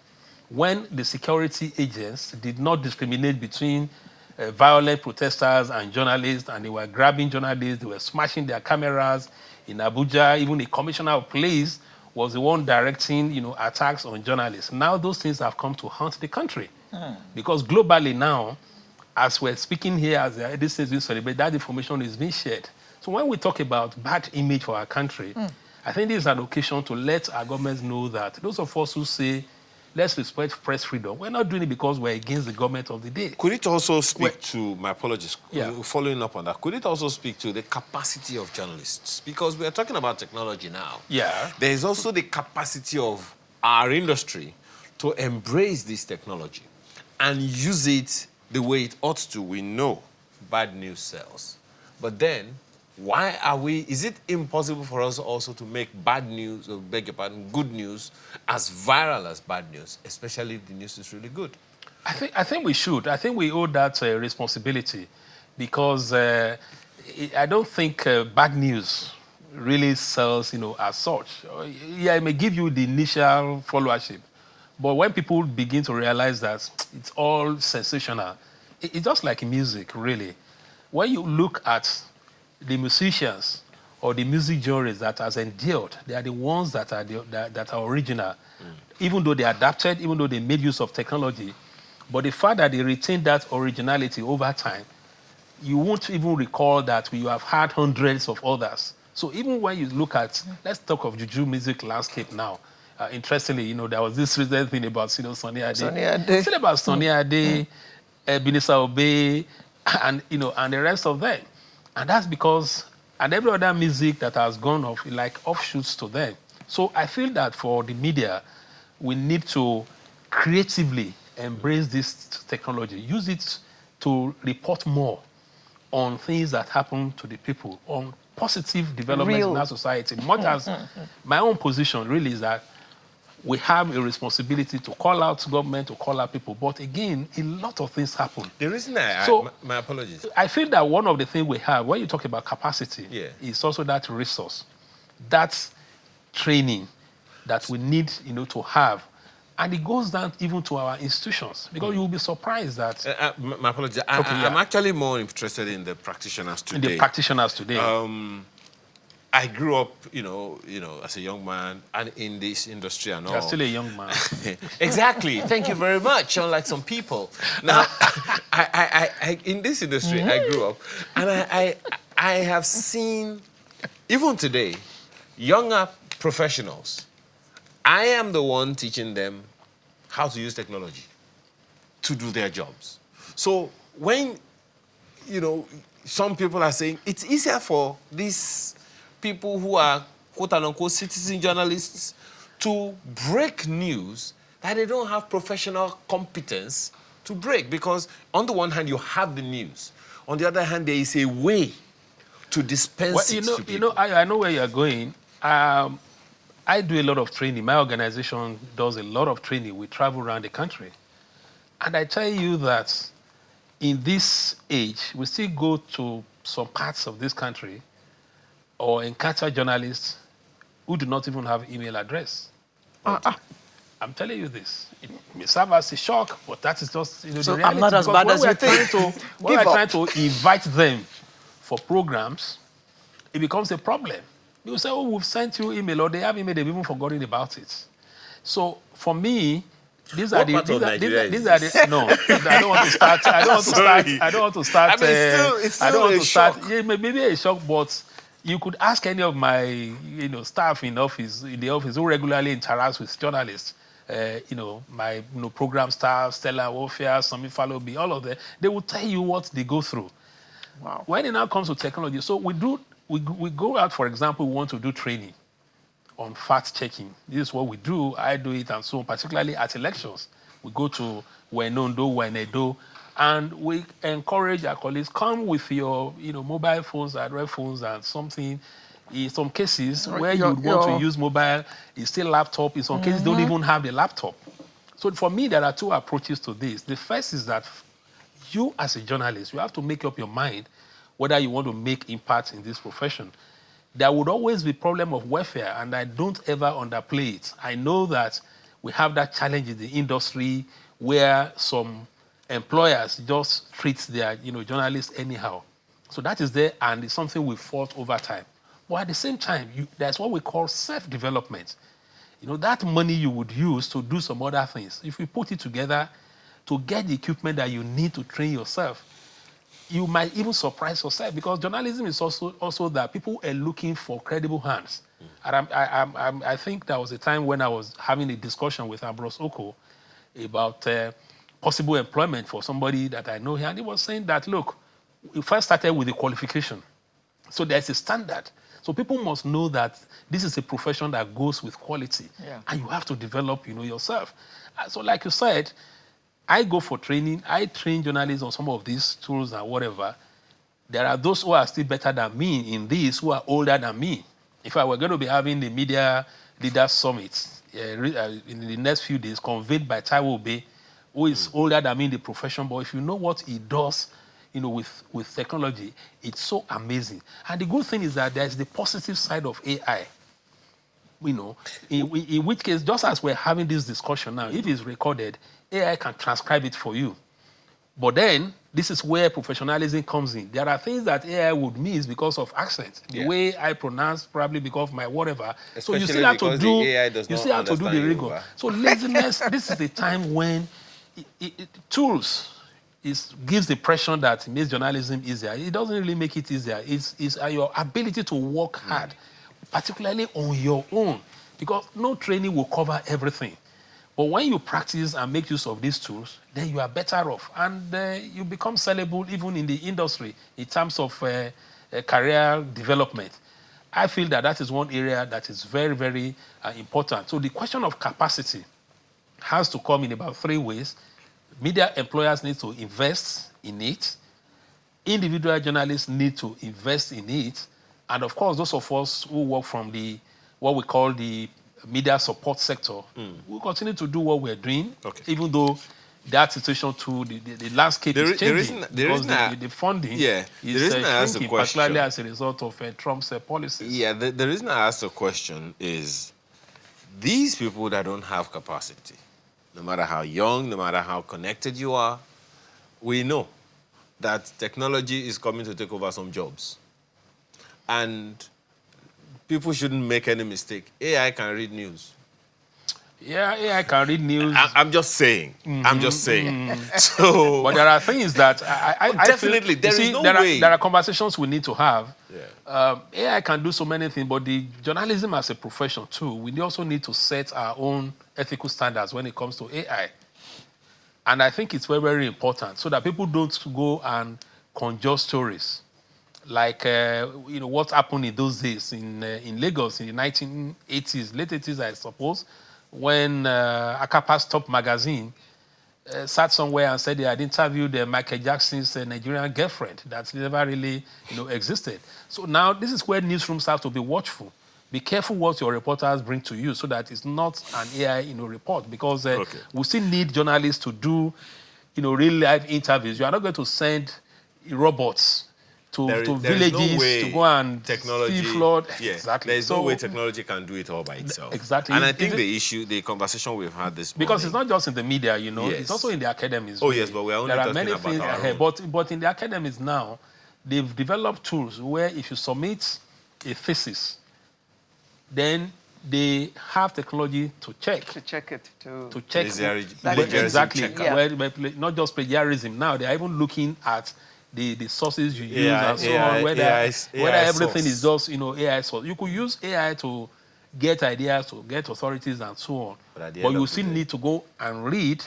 when the security agents did not discriminate between violent protesters and journalists, and they were grabbing journalists, they were smashing their cameras. In Abuja, even the commissioner of police was the one directing, attacks on journalists. Now those things have come to haunt the country. Because globally now, as we're speaking here, as this is being celebrated, that information is being shared. So when we talk about bad image for our country, I think this is an occasion to let our governments know that those of us who say, let's respect press freedom, we're not doing it because we're against the government of the day. Could it also speak to, my apologies, following up on that, could it also speak to the capacity of journalists? Because we're talking about technology now. Yeah. There is also the capacity of our industry to embrace this technology and use it the way it ought to. We know bad news sells. But then, why are is it impossible for us also to make bad news, or beg your pardon, good news, as viral as bad news, especially if the news is really good? I think we should. I think we owe that responsibility because I don't think bad news really sells, as such. Yeah, it may give you the initial followership, but when people begin to realize that it's all sensational, it's just like music, really. When you look at the musicians or the music genres that has endured, they are the ones that are that are original, even though they adapted, even though they made use of technology. But the fact that they retained that originality over time, you won't even recall that you have had hundreds of others. So even when you look at, let's talk of juju music landscape now. Interestingly, there was this recent thing about Sonny Ade. Sonny Ade. Still about Sonny Ade, Ebenezer Obey, and and the rest of them. And that's because, and every other music that has gone off, like offshoots to them. So I feel that for the media, we need to creatively embrace this technology, use it to report more on things that happen to the people, on positive developments in our society. Much as my own position really is that we have a responsibility to call out government, to call out people. But again, a lot of things happen. The reason my apologies. I feel that one of the things we have, when you talk about capacity, is also that resource, that training that we need, to have. And it goes down even to our institutions, because you will be surprised that... my apologies. I'm actually more interested in the practitioners today. In the practitioners today. I grew up, as a young man, and in this industry and all. You're still a young man. Exactly. Thank you very much. Unlike some people. Now, I in this industry, I grew up, and I have seen, even today, younger professionals. I am the one teaching them how to use technology to do their jobs. So when, some people are saying it's easier for these people who are quote-unquote citizen journalists to break news that they don't have professional competence to break, because on the one hand, you have the news. On the other hand, there is a way to dispense it to people. I know where you're going. I do a lot of training. My organization does a lot of training. We travel around the country. And I tell you that in this age, we still go to some parts of this country or encounter journalists who do not even have email address. I'm telling you this. It may serve as a shock, but that is just the reality. I'm not as bad as you think. When we're trying to invite them for programs, it becomes a problem. People say, oh, we've sent you email, or they have email, they've even forgotten about it. So for me, these are the no. I don't want to start. I don't want to start. Maybe a shock, but you could ask any of my staff in the office who regularly interacts with journalists. My program staff, Stella Warfare, Sami Falobi, all of them. They will tell you what they go through. Wow. When it now comes to technology, so we go out, for example, we want to do training on fact checking. This is what we do. I do it, and so on, particularly at elections. We go to Wenondo, Wenedo, and we encourage our colleagues, come with your mobile phones, Android phones, and something. In some cases where you would want to use mobile, it's still laptop. In some cases, don't even have the laptop. So for me, there are two approaches to this. The first is that you, as a journalist, you have to make up your mind whether you want to make impact in this profession. There would always be problem of welfare, and I don't ever underplay it. I know that we have that challenge in the industry where some employers just treat their journalists anyhow. So that is there, and it's something we fought over time. But at the same time, there's what we call self-development. That money you would use to do some other things, if you put it together to get the equipment that you need to train yourself, you might even surprise yourself, because journalism is also that people are looking for credible hands. And I think there was a time when I was having a discussion with Ambrose Oko about possible employment for somebody that I know here, and he was saying that, look, we first started with the qualification. So there's a standard. So people must know that this is a profession that goes with quality, and you have to develop, yourself. So like you said, I go for training. I train journalists on some of these tools and whatever. There are those who are still better than me in this, who are older than me. If I were going to be having the Media Leaders Summit in the next few days, convened by Taiwo Bay, who is older than me in the profession, but if you know what he does, with technology, it's so amazing. And the good thing is that there's the positive side of AI. In which case, just as we're having this discussion now, if it's recorded, AI can transcribe it for you. But then, this is where professionalism comes in. There are things that AI would miss because of accent. The way I pronounce, probably because of my whatever. Especially so you still have to do, the AI does you not still have to do the understand rigor. Yoruba. So laziness, this is the time when tools gives the impression that it makes journalism easier. It doesn't really make it easier. It's your ability to work hard, particularly on your own, because no training will cover everything. But when you practice and make use of these tools, then you are better off. And you become sellable even in the industry in terms of career development. I feel that is one area that is very, very important. So the question of capacity has to come in about 3 ways. Media employers need to invest in it. Individual journalists need to invest in it. And of course, those of us who work from what we call the media support sector, we'll continue to do what we're doing, even though that situation too, the landscape is changing. Because the funding is shrinking, particularly as a result of Trump's policies. Yeah, the reason I asked the question is these people that don't have capacity, no matter how young, no matter how connected you are, we know that technology is coming to take over some jobs. And people shouldn't make any mistake. AI can read news. Yeah, AI can read news. I'm just saying. I'm just saying. So, but there are things that I definitely feel, there is no way. There are conversations we need to have. Yeah. AI can do so many things, but the journalism as a profession too, we also need to set our own ethical standards when it comes to AI. And I think it's very, very important so that people don't go and conjure stories. Like, what happened in those days in Lagos in the 1980s, late 80s, I suppose, when Akapa's Top magazine sat somewhere and said they had interviewed Michael Jackson's Nigerian girlfriend that never really, existed. So now this is where newsrooms have to be watchful. Be careful what your reporters bring to you so that it's not an AI, report, because we still need journalists to do, real life interviews. You are not going to send robots to villages to go and see flood. Yeah, exactly. There's no way technology can do it all by itself. Exactly. And I think the conversation we've had this morning, because it's not just in the media, it's also in the academies. Oh, yes, but we're only talking about our own. There are many things ahead. But in the academies now, they've developed tools where if you submit a thesis, then they have technology to check. To check it. To check. Exactly. Where, not just plagiarism. Now they are even looking at the sources you use and so on, whether everything is just AI source. You could use AI to get ideas, to get authorities and so on, but you still need to go and read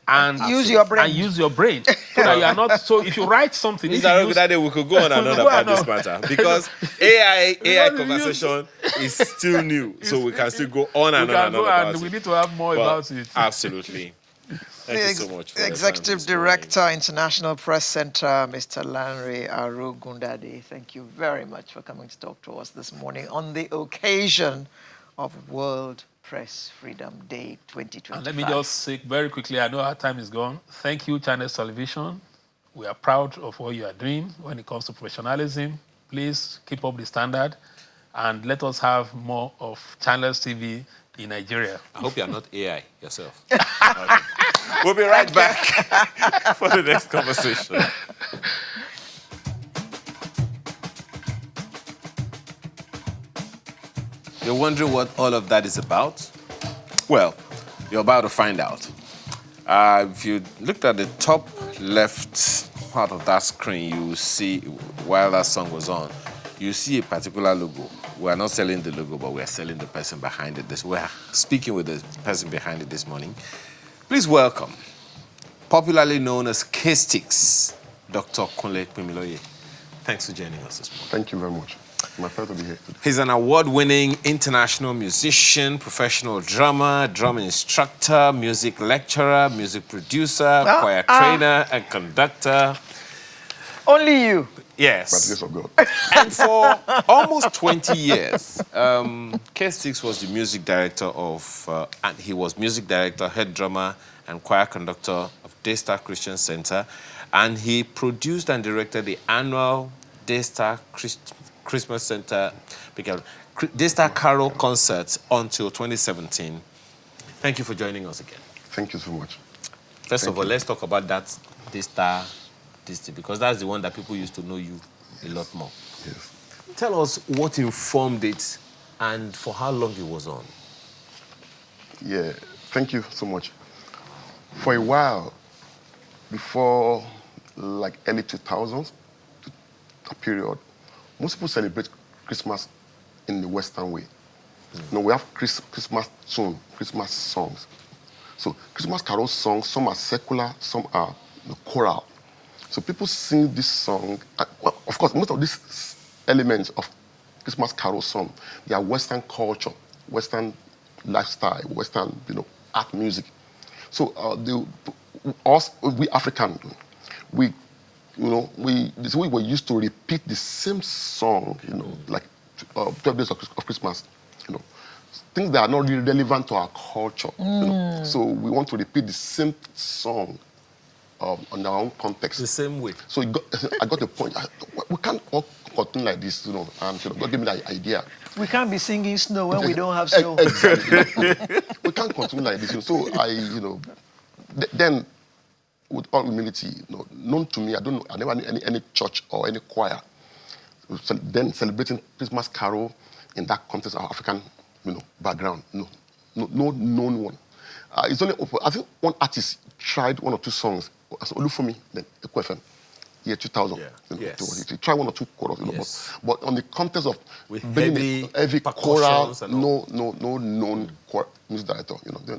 and use your brain. So that you are not. So if you write something, we could go on another about this matter because AI conversation is still new, so we can still go on and on about it. We need to have more about it. Absolutely. Thank you so much. The Executive Director, International Press Center, Mr. Lanre Arugundade. Thank you very much for coming to talk to us this morning on the occasion of World Press Freedom Day 2025. And let me just say very quickly, I know our time is gone. Thank you, Channels Television. We are proud of what you are doing when it comes to professionalism. Please keep up the standard and let us have more of Channels TV in Nigeria. I hope you are not AI yourself. Okay. We'll be right back for the next conversation. You're wondering what all of that is about? Well, you're about to find out. If you looked at the top left part of that screen, you see, while that song was on, you see a particular logo. We're not selling the logo, but we're selling the person behind it. We're speaking with the person behind it this morning. Please welcome, popularly known as K-Sticks, Dr. Kunle Pimiloye. Thanks for joining us this morning. Thank you very much. My pleasure to be here today. He's an award-winning international musician, professional drummer, drum instructor, music lecturer, music producer, choir trainer, and conductor. Only you. Yes. By the grace of God. And for almost 20 years, K-Sticks was the music director of, and he was music director, head drummer, and choir conductor of Daystar Christian Center, and he produced and directed the annual Daystar Christmas Center, Daystar Carol concert until 2017. Thank you for joining us again. Thank you so much. First of all, let's talk about that Daystar, because that's the one that people used to know you a lot more. Yes. Tell us what informed it and for how long it was on. Yeah, thank you so much. For a while, before like early 2000s, a period, most people celebrate Christmas in the Western way. You know, we have Christmas tune, Christmas songs. So Christmas carol songs, some are secular, some are choral. So people sing this song. Well, of course, most of these elements of Christmas carol song, they are Western culture, Western lifestyle, Western, art music. So we African, this way we're used to repeat the same song, like 12 days of Christmas, things that are not really relevant to our culture. So we want to repeat the same song on our own context. The same way. So I got the point. We can't all continue like this, and God gave me that idea. We can't be singing snow when we don't have snow. Exactly. We can't continue like this. So then, with all humility, known to me, I never knew any church or any choir then celebrating Christmas carol in that context of African, background. No known one. It's only, I think one artist tried one or two songs. Olufumi, then Eko FM, year 2000. Yes. He tried one or two chorus, but on the context of with heavy choral, no known music director.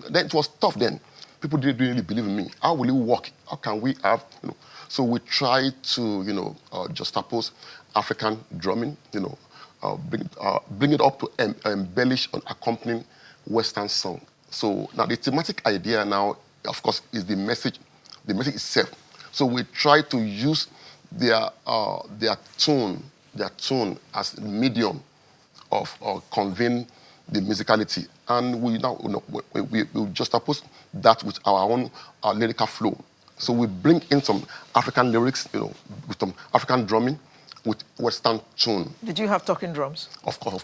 Then it was tough. Then people didn't really believe in me. How will it work? How can we have? So we tried to juxtapose African drumming. Bring it up to embellish on accompanying Western song. So now the thematic idea now, of course, is the message itself. So we try to use their tune as a medium of conveying the musicality, and we now we juxtapose that with our own lyrical flow. So we bring in some African lyrics, with some African drumming, with Western tune. Did you have talking drums? Of course.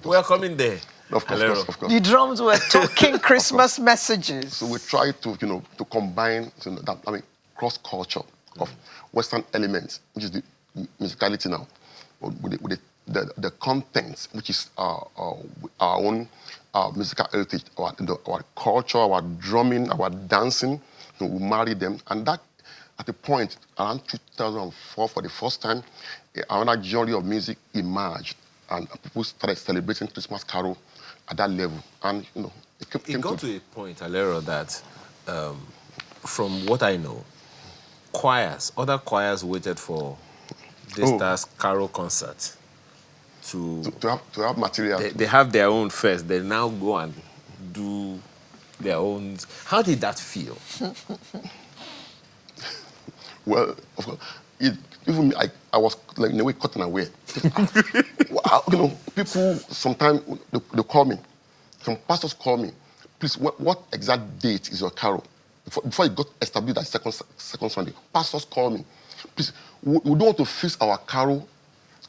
We are coming there. Of course. The drums were talking Christmas messages. So we try to, to combine cross culture of Western elements, which is the musicality now, with the content, which is our own musical heritage, our culture, our drumming, our dancing. We marry them, and that at a point around 2004, for the first time, another genre of music emerged, and people started celebrating Christmas carol at that level. And it got to a point, Alero, that from what I know, other choirs waited for this carol concert to have material. They have their own first. They now go and do their own. How did that feel? Well, of course, even me, I was like in a way cutting away. People sometimes they call me. Some pastors call me. Please, what exact date is your carol? Before it got established that second Sunday, pastors call me. Please, we don't want to fix our carol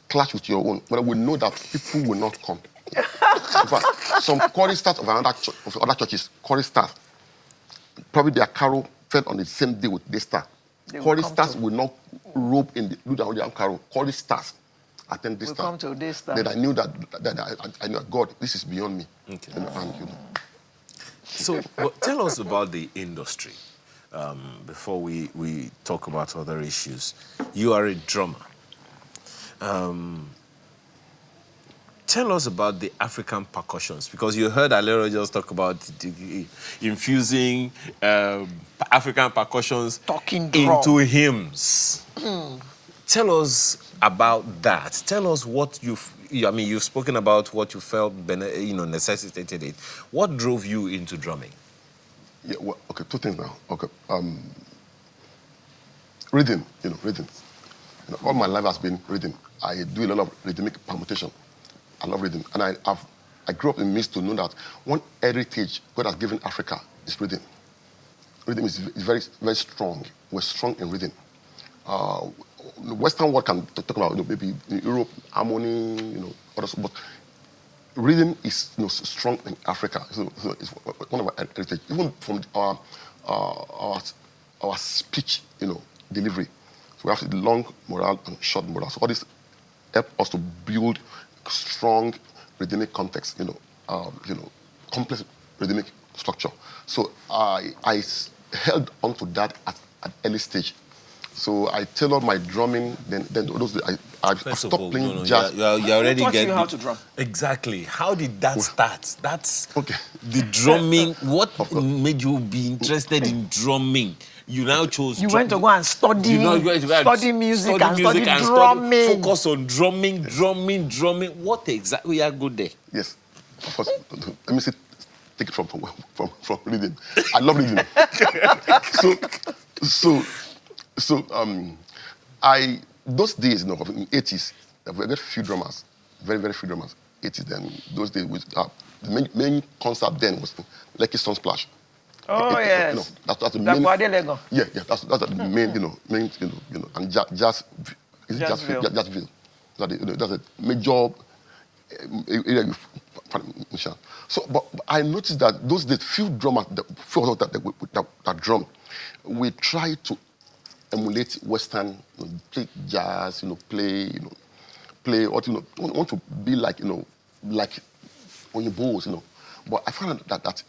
clash with your own, but we know that people will not come. In fact, some choristers of other churches, choristers, probably their carol fell on the same day with Daystar. Choristers will not rope in do their own carol. Choristers attend Daystar. Come to Daystar. Then I knew that I knew God, this is beyond me. Okay. So tell us about the industry before we talk about other issues. You are a drummer. Tell us about the African percussions, because you heard Alero just talk about infusing African percussions into hymns. Tell us about that. Tell us what you've spoken about what you felt necessitated it. What drove you into drumming? Yeah, well, okay, two things now. Okay, reading. All my life has been reading. I do a lot of rhythmic permutation. I love reading, and I grew up in midst to know that one heritage God has given Africa is reading. rhythm is very, very strong. We're strong in rhythm. The Western world can talk about maybe in Europe, harmony, others, but rhythm is strong in Africa. So it's one of our heritage. Even from our speech, delivery. So we have the long moral and short moral. So all this help us to build strong rhythmic context, complex rhythmic structure. So I held on to that at early stage. So I tailored my drumming. Then those I stopped playing jazz. You already Who taught get you how to drum? Exactly. How did that start? That's okay. The drumming. What made you be interested in drumming? You now chose. You went to go and study, study music and drumming. Focus on drumming. What exactly? We are good there. Yes, of course. Let me take it from reading. I love reading. I those days, in the 80s, we got few drummers, very, very few drummers. 80s then, those days, the main concept then was Lucky Sunsplash. Oh yes. That's the main. Yeah, that's the main, and Jazzville. That's a major area you find. So, but I noticed that those days, few drummers, that drum, we try to emulate Western, play jazz, play, or want to be like, like on your balls, But I found that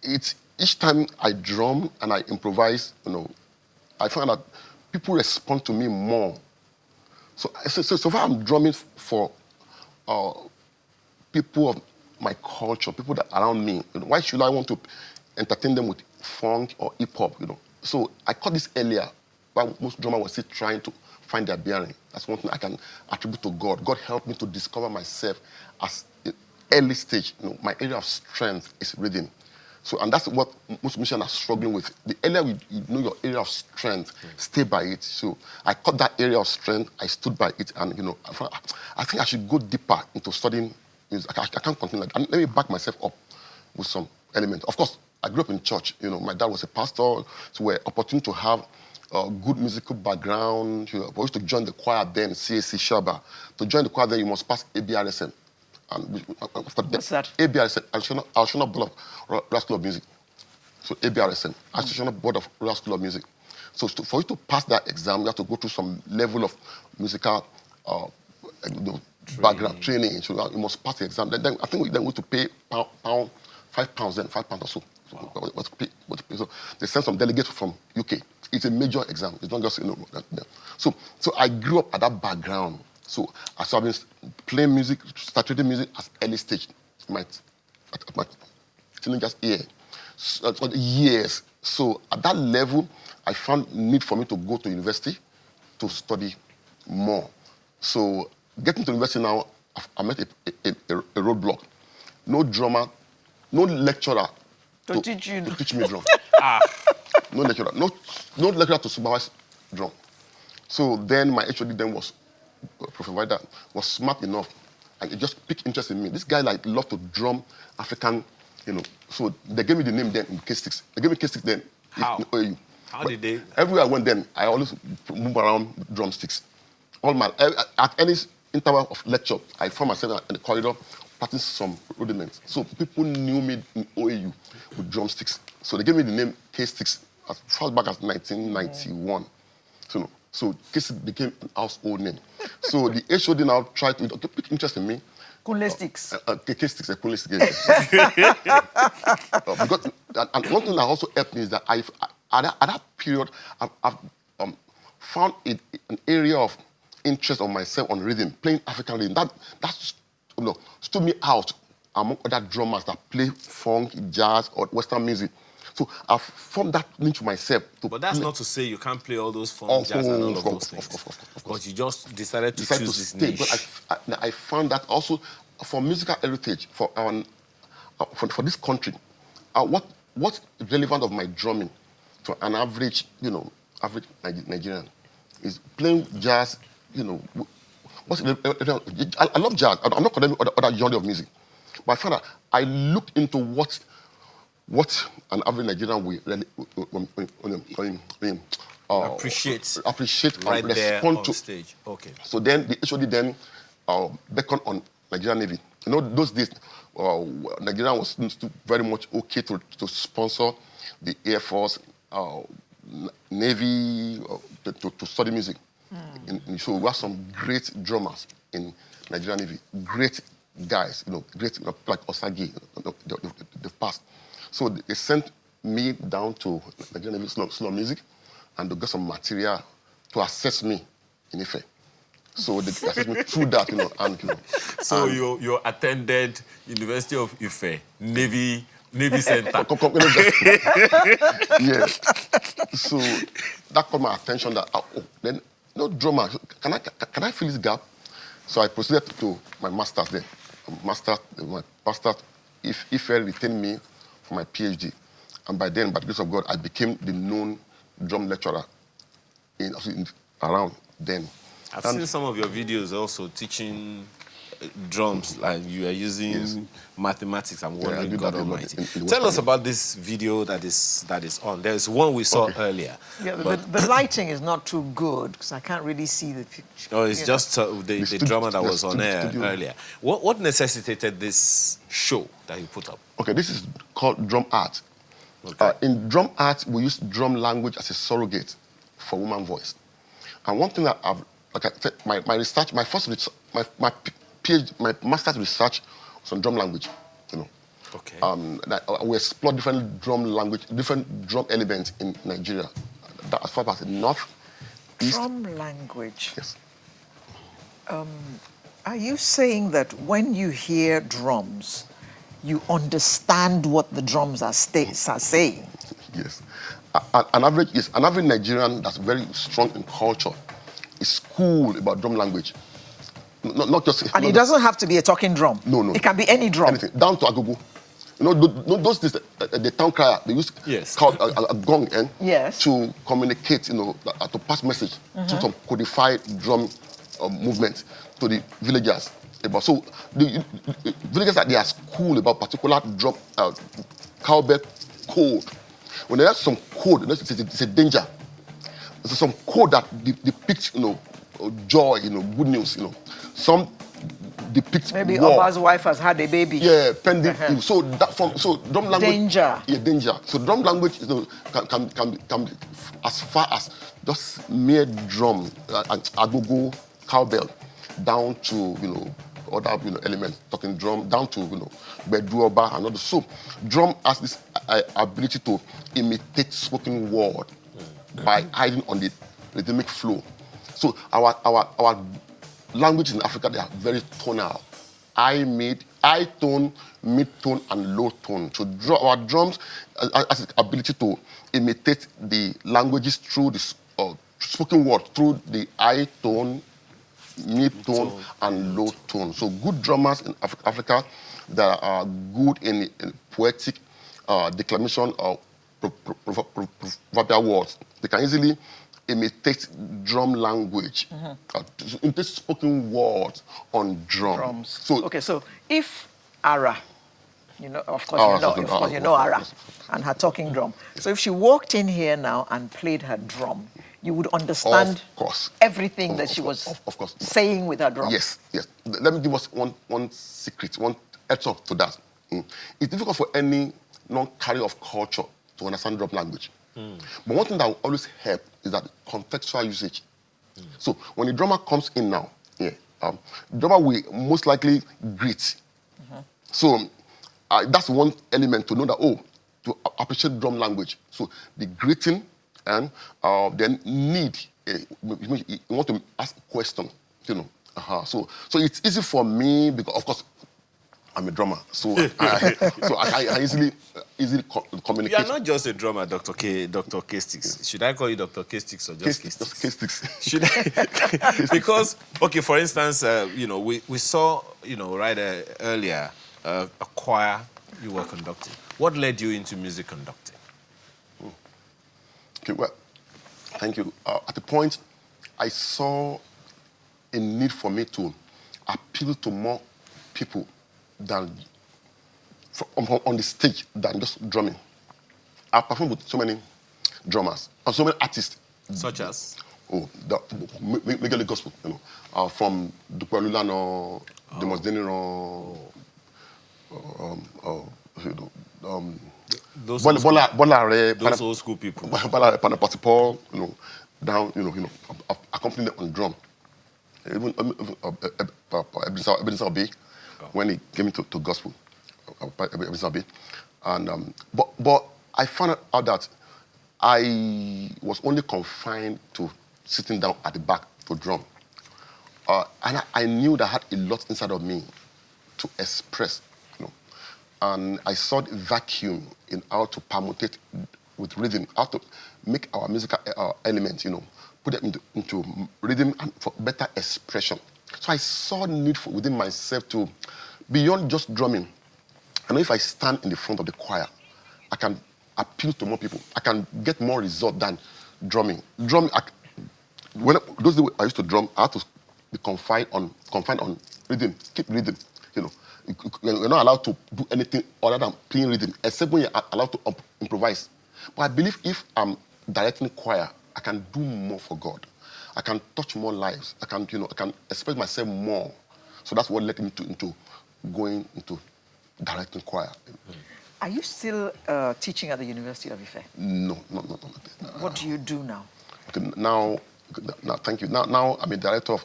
it's each time I drum and I improvise, I find that people respond to me more. So far I'm drumming for people of my culture, people that are around me. Why should I want to entertain them with funk or hip hop? So I caught this earlier, but most drummers were still trying to find their bearing. That's one thing I can attribute to God. God helped me to discover myself as an early stage. My area of strength is rhythm. So, and that's what most musicians are struggling with. The earlier you know your area of strength, stay by it. So I caught that area of strength, I stood by it, and I think I should go deeper into studying music. I can't continue like that. Let me back myself up with some elements. Of course, I grew up in church. My dad was a pastor, so we're opportune to have a good musical background. We used to join the choir then, CAC Shaba. To join the choir then, you must pass ABRSM. And after what's that? ABRSM, National Board of Royal School of Music. So ABRSM, National Board of Royal School of Music. So for you to pass that exam, you have to go through some level of musical background training. So you must pass the exam. Then I think we then need to pay £5 then, £5 or so. What to pay. So they send some delegates from UK. It's a major exam. It's not just So I grew up at that background. So I've been playing music, started music at early stage, at my teenager's years. So at that level, I found need for me to go to university to study more. So getting to university now, I met a roadblock. No drummer, no lecturer to teach me drum. No lecturer, no lecturer to supervise drum. So then my HOD then was Professor Vida was smart enough and he just picked interest in me. This guy loved to drum African, So they gave me the name then in K6. They gave me K6 then in OAU. How did they? Everywhere I went then, I always move around drumsticks. At any interval of lecture, I found myself in the corridor practicing some rudiments. So people knew me in OAU with drumsticks. So they gave me the name K6 as far back as 1991. So K6 became an household name. So the HOD now tried to pick interest in me. Kunle sticks. K6, a Kunle stick. And one thing that also helped me is that at that period, I've found an area of interest on myself on rhythm, playing African rhythm. That stood me out among other drummers that play funk, jazz, or Western music. So I've formed that niche myself. But that's not to say you can't play all those funk, jazz, and all of those things. Of course. But you just decided to choose this niche. But I found that also for musical heritage, for this country, what's relevant of my drumming to an average Nigerian is playing jazz. I love jazz. I'm not condemning other genre of music, but I found that I looked into what what an average Nigerian will really Appreciate right and there respond on to. stage. Okay. So then the HOD then beckoned on Nigerian Navy. You know, those days, Nigeria was still very much okay to sponsor the Air Force, Navy, to study music. So we have some great drummers in Nigerian Navy, great guys, great, like Osagi, the past. So they sent me down to Nigerian Navy Slow Music, and they got some material to assess me in Ife. So they assessed me through that, So you attended University of Ife, Navy Center. Yeah. So that caught my attention that, then, drummer, can I fill this gap? So I proceeded to my master's there. My master's, Ife retained me for my PhD. And by then, by the grace of God, I became the known drum lecturer around then. I've seen some of your videos also teaching drums, like you are using mathematics. I'm wondering, God Almighty. Tell us about this video that is on. There's one we saw earlier. Yeah, the lighting is not too good because I can't really see the picture. Oh, it's just the drama that was on air earlier. What necessitated this show that you put up? Okay, this is called drum art. Okay. In drum art, we use drum language as a surrogate for woman voice. And one thing that my research, my PhD, my master's research was on drum language. Okay. We explore different drum language, different drum elements in Nigeria. As far as the north, east. Drum language. Yes. Are you saying that when you hear drums, you understand what the drums are saying? Yes. An average Nigerian that's very strong in culture is cool about drum language. Not just. And it doesn't have to be a talking drum. No. It can be any drum. Anything. Down to agogo. Those days, the town crier, they used a gong to communicate, to pass message to some codified drum movement to the villagers. So the villagers they are cool about particular drum cowbell code. When there's some code, it's a danger. There's some code that depicts, joy, good news, Some depicts maybe war. Oba's wife has had a baby. Yeah, pending. So drum language. Danger. Yeah, danger. So drum language can be as far as just mere drum, agogo, cowbell, down to other elements, talking drum, down to beduoba and others. So drum has this ability to imitate spoken word by hiding on the rhythmic flow. So our languages in Africa, they are very tonal. High tone, mid tone, and low tone. So our drums has the ability to imitate the languages through the spoken word, through the high tone, mid tone, and low tone. So good drummers in Africa that are good in poetic declamation of proverbial words, they can easily imitate drum language, imitate spoken words on drums. So if Ara, of course you know Ara and her talking drum. So if she walked in here now and played her drum, you would understand everything that she was saying with her drum. Yes. Let me give us one secret, one heads up to that. It's difficult for any non-carrier of culture to understand drum language. But one thing that will always help is that contextual usage. So when the drummer comes in now, the drummer will most likely greet. So that's one element to know that, to appreciate drum language. So the greeting and then need, you want to ask a question, So it's easy for me because, of course, I'm a drummer, so I easily communicate. You are not just a drummer, Dr. K-Sticks. Should I call you Dr. K-Sticks or just K-Sticks? K-Sticks. Should I? Because, for instance, we saw, right earlier, a choir you were conducting. What led you into music conducting? Okay, well, thank you. At the point, I saw a need for me to appeal to more people than on the stage than just drumming. I performed with so many drummers and so many artists. Such as? Oh, Megale Gospel, from Dupe Lulano, Demos Deniro, those old school people. Bola Panapatipol, down, accompanying them on drum. Even Ebenezer Obey, when he came into gospel, Ebenezer Obey. And but I found out that I was only confined to sitting down at the back to drum. And I knew that I had a lot inside of me to express, And I saw the vacuum in how to permutate with rhythm, how to make our musical elements, put them into rhythm and for better expression. So I saw need within myself to, beyond just drumming, I know if I stand in the front of the choir, I can appeal to more people. I can get more result than drumming. Those days I used to drum, I had to be confined on rhythm, keep rhythm. You're not allowed to do anything other than playing rhythm, except when you're allowed to improvise. But I believe if I'm directing choir, I can do more for God. I can touch more lives. I can express myself more. So that's what led me into going into directing choir. Are you still teaching at the University of Ife? No. What do you do now? Okay, now, thank you. Now I'm a director of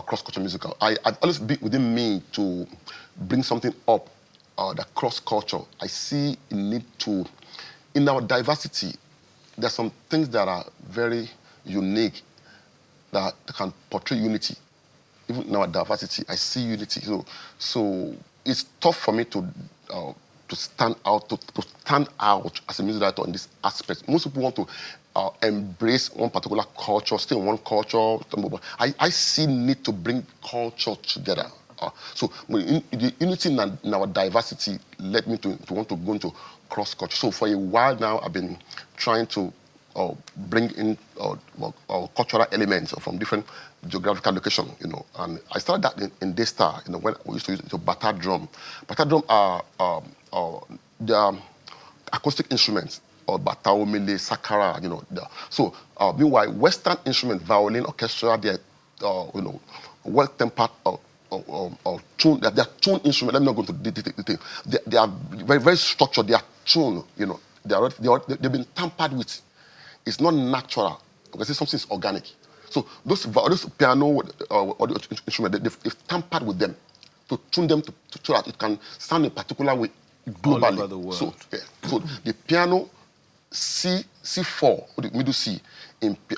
cross-cultural musical. I've always been within me to bring something up, the cross-culture. I see a need to, in our diversity, there's some things that are very unique that can portray unity. Even in our diversity, I see unity. So it's tough for me to stand out, to stand out as a music director in this aspect. Most people want to embrace one particular culture, stay in one culture. I see need to bring culture together. So the unity in our diversity led me to want to go into cross-culture. So for a while now, I've been trying to bring in cultural elements from different geographical locations, And I started that in Daystar, when we used to use bata drum. Bata drum are they are acoustic instruments, or bata, omele, sakara, So meanwhile, Western instruments, violin, orchestra, they're well-tempered or tuned. They are tuned instruments. Let me not go into detail. They are very, very structured. They are tuned. They've been tampered with. It's not natural. Because something is organic. So those piano or instruments, they've tampered with them to tune them so that it can sound a particular way globally. All over the world. So the piano C4, or the middle C,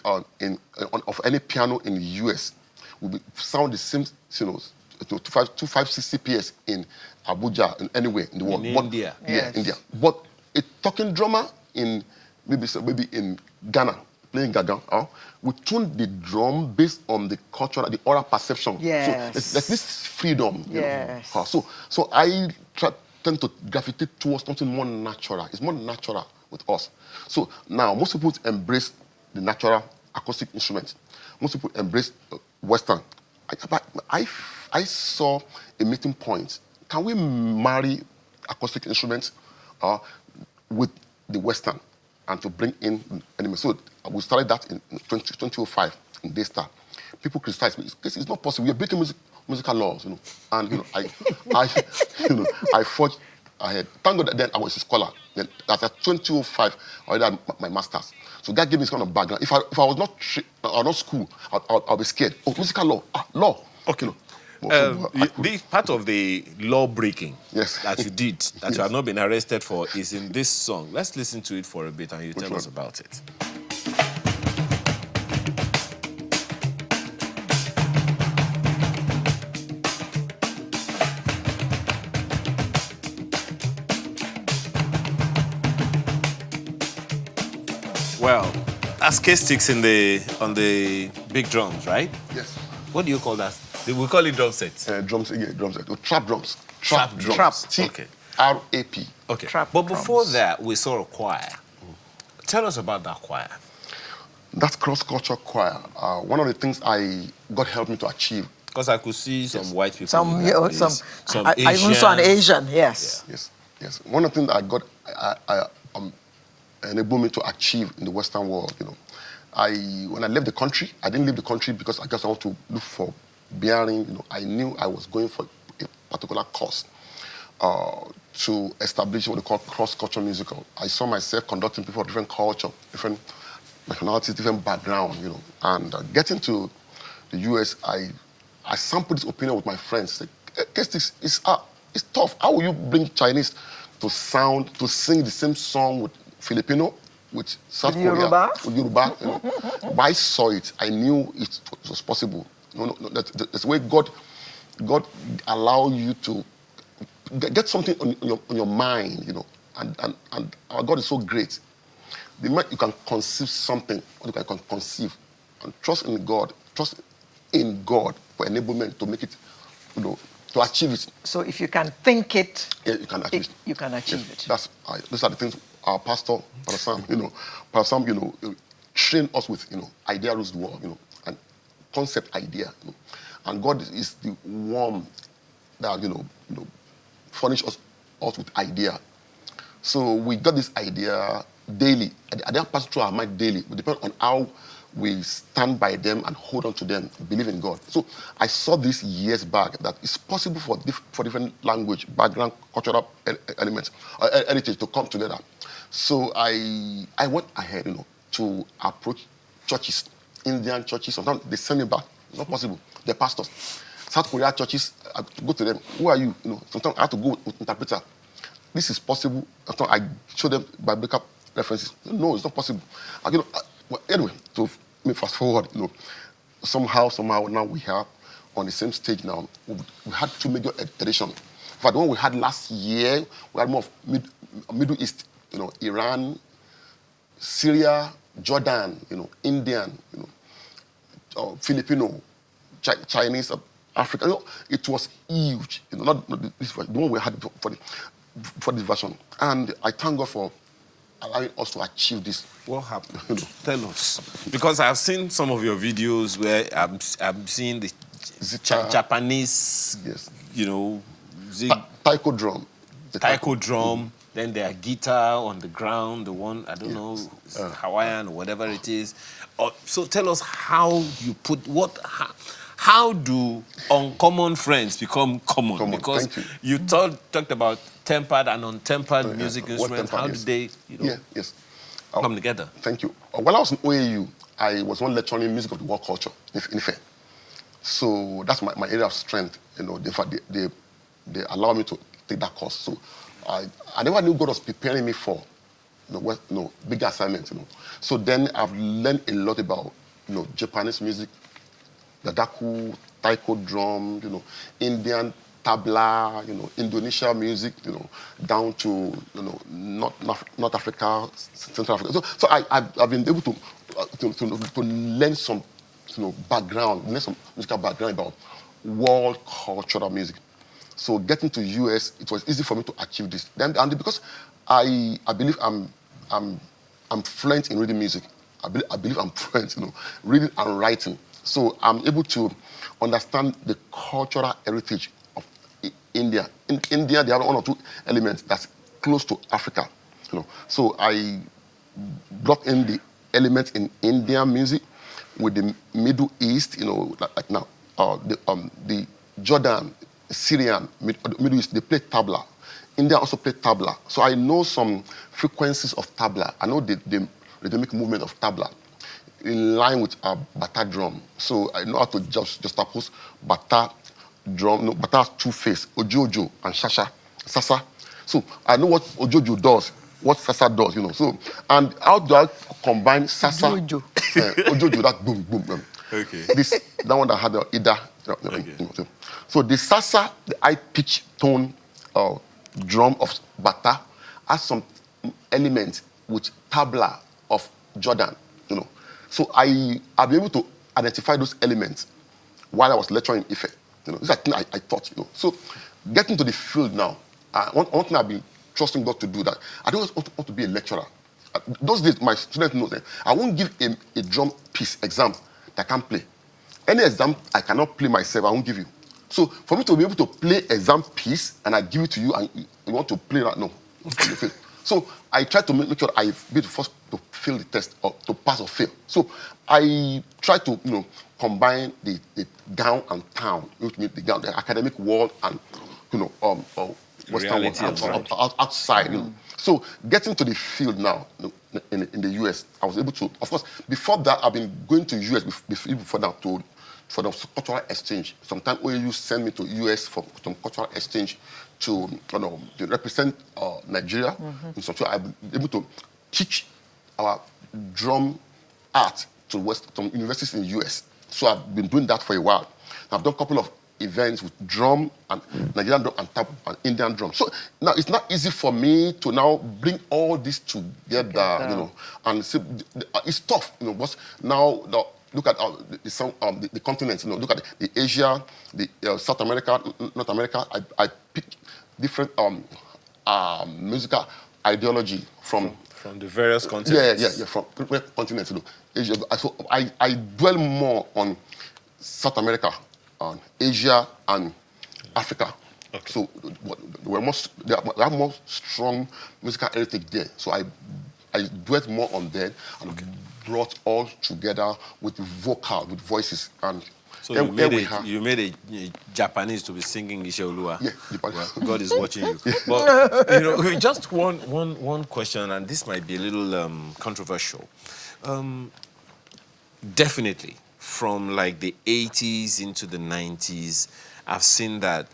of any piano in the US will sound the same, 256 CPS in Abuja, in anywhere in the world. In India. Yeah, India. But a talking drummer in maybe in Ghana, playing Gaga, we tune the drum based on the culture, the oral perception. Yes. So there's this freedom. Yes. So I tend to gravitate towards something more natural. It's more natural with us. So now most people embrace the natural acoustic instruments. Most people embrace Western. I saw a meeting point. Can we marry acoustic instruments with the Western and to bring in elements? So we started that in 2005 in Daystar. People criticized me. It's not possible. We're breaking musical laws, And I forged ahead. Thank God that then I was a scholar. Then after 2005, I already had my master's. So that gave me this kind of background. If I was not school, I'll be scared. Oh, musical law, law. Okay. The part of the law breaking that you did, that you have not been arrested for, is in this song. Let's listen to it for a bit and you tell us about it. Well, that's K-sticks on the big drums, right? Yes. What do you call that? We call it drum sets. Drum set. Trap drums. Trap drums. T-R-A-P. Okay. Trap but before drums. that, we saw a choir. Tell us about that choir. That cross-culture choir. One of the things God helped me to achieve. Because I could see some white people. Some Asians. I even saw an Asian, yes. Yes. Yes, one of the things that I got, enabled me to achieve in the Western world, when I left the country, I didn't leave the country because I just want to look for bearing. I knew I was going for a particular course to establish what they call cross-cultural musical. I saw myself conducting people of different culture, different nationalities, different background, And getting to the US, I sampled this opinion with my friends. It's tough. How will you bring Chinese to sing the same song with Filipino, with South Korea, with Yoruba? But I saw it. I knew it was possible. That's the way God allow you to get something on your mind, And our God is so great. The moment you can conceive something, you can conceive, and trust in God for enablement to make it, to achieve it. So if you can think it, yeah, you can achieve it. You can achieve it. Those are the things our pastor, Pastor Sam, train us with, idea rules the world, and concept idea, And God is the one that, furnish us with idea. So we got this idea daily. Idea pass through our mind daily. It depends on how we stand by them and hold on to them, believe in God. So I saw this years back that it's possible for different language, background, cultural elements, heritage to come together. So I went ahead, to approach churches, Indian churches. Sometimes they send me back. It's not possible. They're pastors. South Korea churches, I go to them. Who are you? Sometimes I have to go with interpreter. This is possible. I show them biblical references. No, it's not possible. Anyway, to fast forward, somehow now we have on the same stage now. We had 2 major editions. In fact, the one we had last year, we had more of Middle East, Iran, Syria, Jordan, Indian, Filipino, Chinese, Africa. It was huge. Not this the one we had for this version. And I thank God for allowing us to achieve this. What happened? Tell us. Because I've seen some of your videos where I'm seeing the Japanese, yes, taiko drum. Taiko drum. Then their guitar on the ground, the one, I don't know, Hawaiian or whatever it is. So tell us how you how do uncommon friends become common? Because you talked about tempered and untempered music instruments. How did they, come together? Thank you. While I was in OAU, I was one lecturing music of the world culture in Ife. So that's my area of strength. They allow me to take that course. So I never knew God was preparing me for bigger assignments. So then I've learned a lot about Japanese music, the daku, taiko drum, Indian tabla, Indonesia music, down to North Africa, Central Africa. So I've been able to learn some background, learn some musical background about world cultural music. So getting to US, it was easy for me to achieve this. And because I believe I'm fluent in reading music. I believe I'm fluent, reading and writing. So I'm able to understand the cultural heritage of India. In India, they have 1 or 2 elements that's close to Africa. So I brought in the elements in Indian music with the Middle East. Like now, the Jordan, Syrian, Middle East, they play tabla. India also play tabla. So I know some frequencies of tabla. I know the rhythmic movement of tabla in line with our bata drum. So I know how to just juxtapose bata drum. No, bata has 2 faces, ojojo and sasa. So I know what ojojo does, what sasa does, So, and how do I combine sasa, ojojo, that boom, boom. Okay. That one that had the ida. Okay. So the sasa, the high pitch tone drum of bata has some elements with tabla of Jordan, So I'll be able to identify those elements while I was lecturing in Ife. These are things I taught, So getting to the field now, one thing I've been trusting God to do that. I don't want to be a lecturer. Those days, my students know that I won't give a drum piece exam that I can't play. Any exam I cannot play myself, I won't give you. So for me to be able to play exam piece and I give it to you and you want to play that, no. You fail. So I try to make sure I be the first to fail the test or to pass or fail. So I try to combine the gown and town, which means the academic world and Western world outside. So getting to the field now in the US, I was able to. Of course, before that, I've been going to US before that for the cultural exchange. Sometimes OAU send me to US for some cultural exchange to represent Nigeria. And so I've been able to teach our drum art to some universities in the US. So I've been doing that for a while. I've done a couple of events with drum and Nigerian drum and tap and Indian drum. So now it's not easy for me to now bring all this together, and see, it's tough, but now look at the continents, look at the Asia, the South America, North America. I pick different musical ideology from the various continents. Yeah, from different continents, Asia. So I dwell more on South America, on Asia and Africa. Okay. So they have more strong musical heritage there. So I dwelt more on that and brought all together with voices. And so you made a Japanese to be singing Isheolua. Yeah, Japanese. Well, God is watching you. But just one question, and this might be a little controversial. Definitely, from like the 80s into the 90s, I've seen that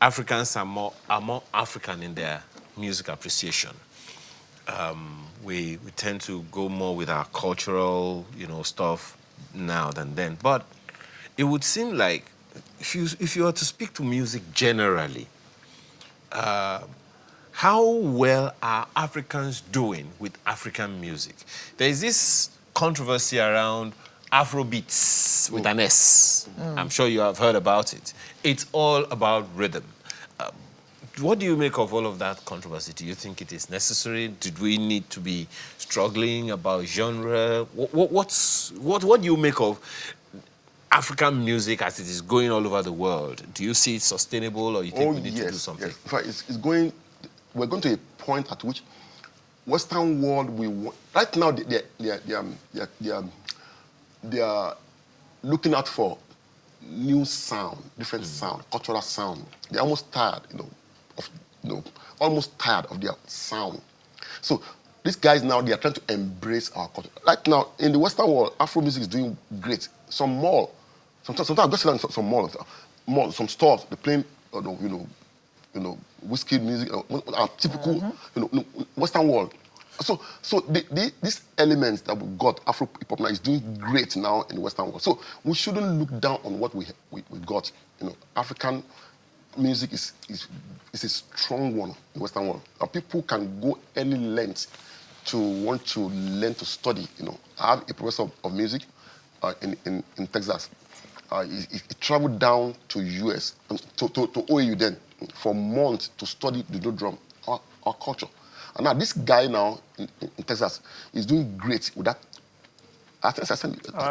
Africans are more African in their music appreciation. We tend to go more with our cultural, stuff now than then. But it would seem like if you were to speak to music generally, how well are Africans doing with African music? There is this controversy around Afrobeats with an S. I'm sure you have heard about it. It's all about rhythm. What do you make of all of that controversy? Do you think it is necessary? Did we need to be struggling about genre? What do you make of African music as it is going all over the world? Do you see it sustainable, or you think we need to do something? Yes. In fact, we're going to a point at which Western world right now they are looking out for new sound, different sound, cultural sound. They're almost tired, almost tired of their sound. So these guys now, they are trying to embrace our culture. Right now, in the Western world, Afro music is doing great. Sometimes I go sit down in some malls, some stores, they're playing, whiskey music, typical, Western world. So these elements that we got, Afro hip hop now, is doing great now in the Western world. So we shouldn't look down on what we got. African music is a strong one in the Western world. People can go any length to want to learn to study. I have a professor of music in Texas. He traveled down to US, to OAU then, for months to study the drum, our culture. And now this guy now in Texas is doing great with that.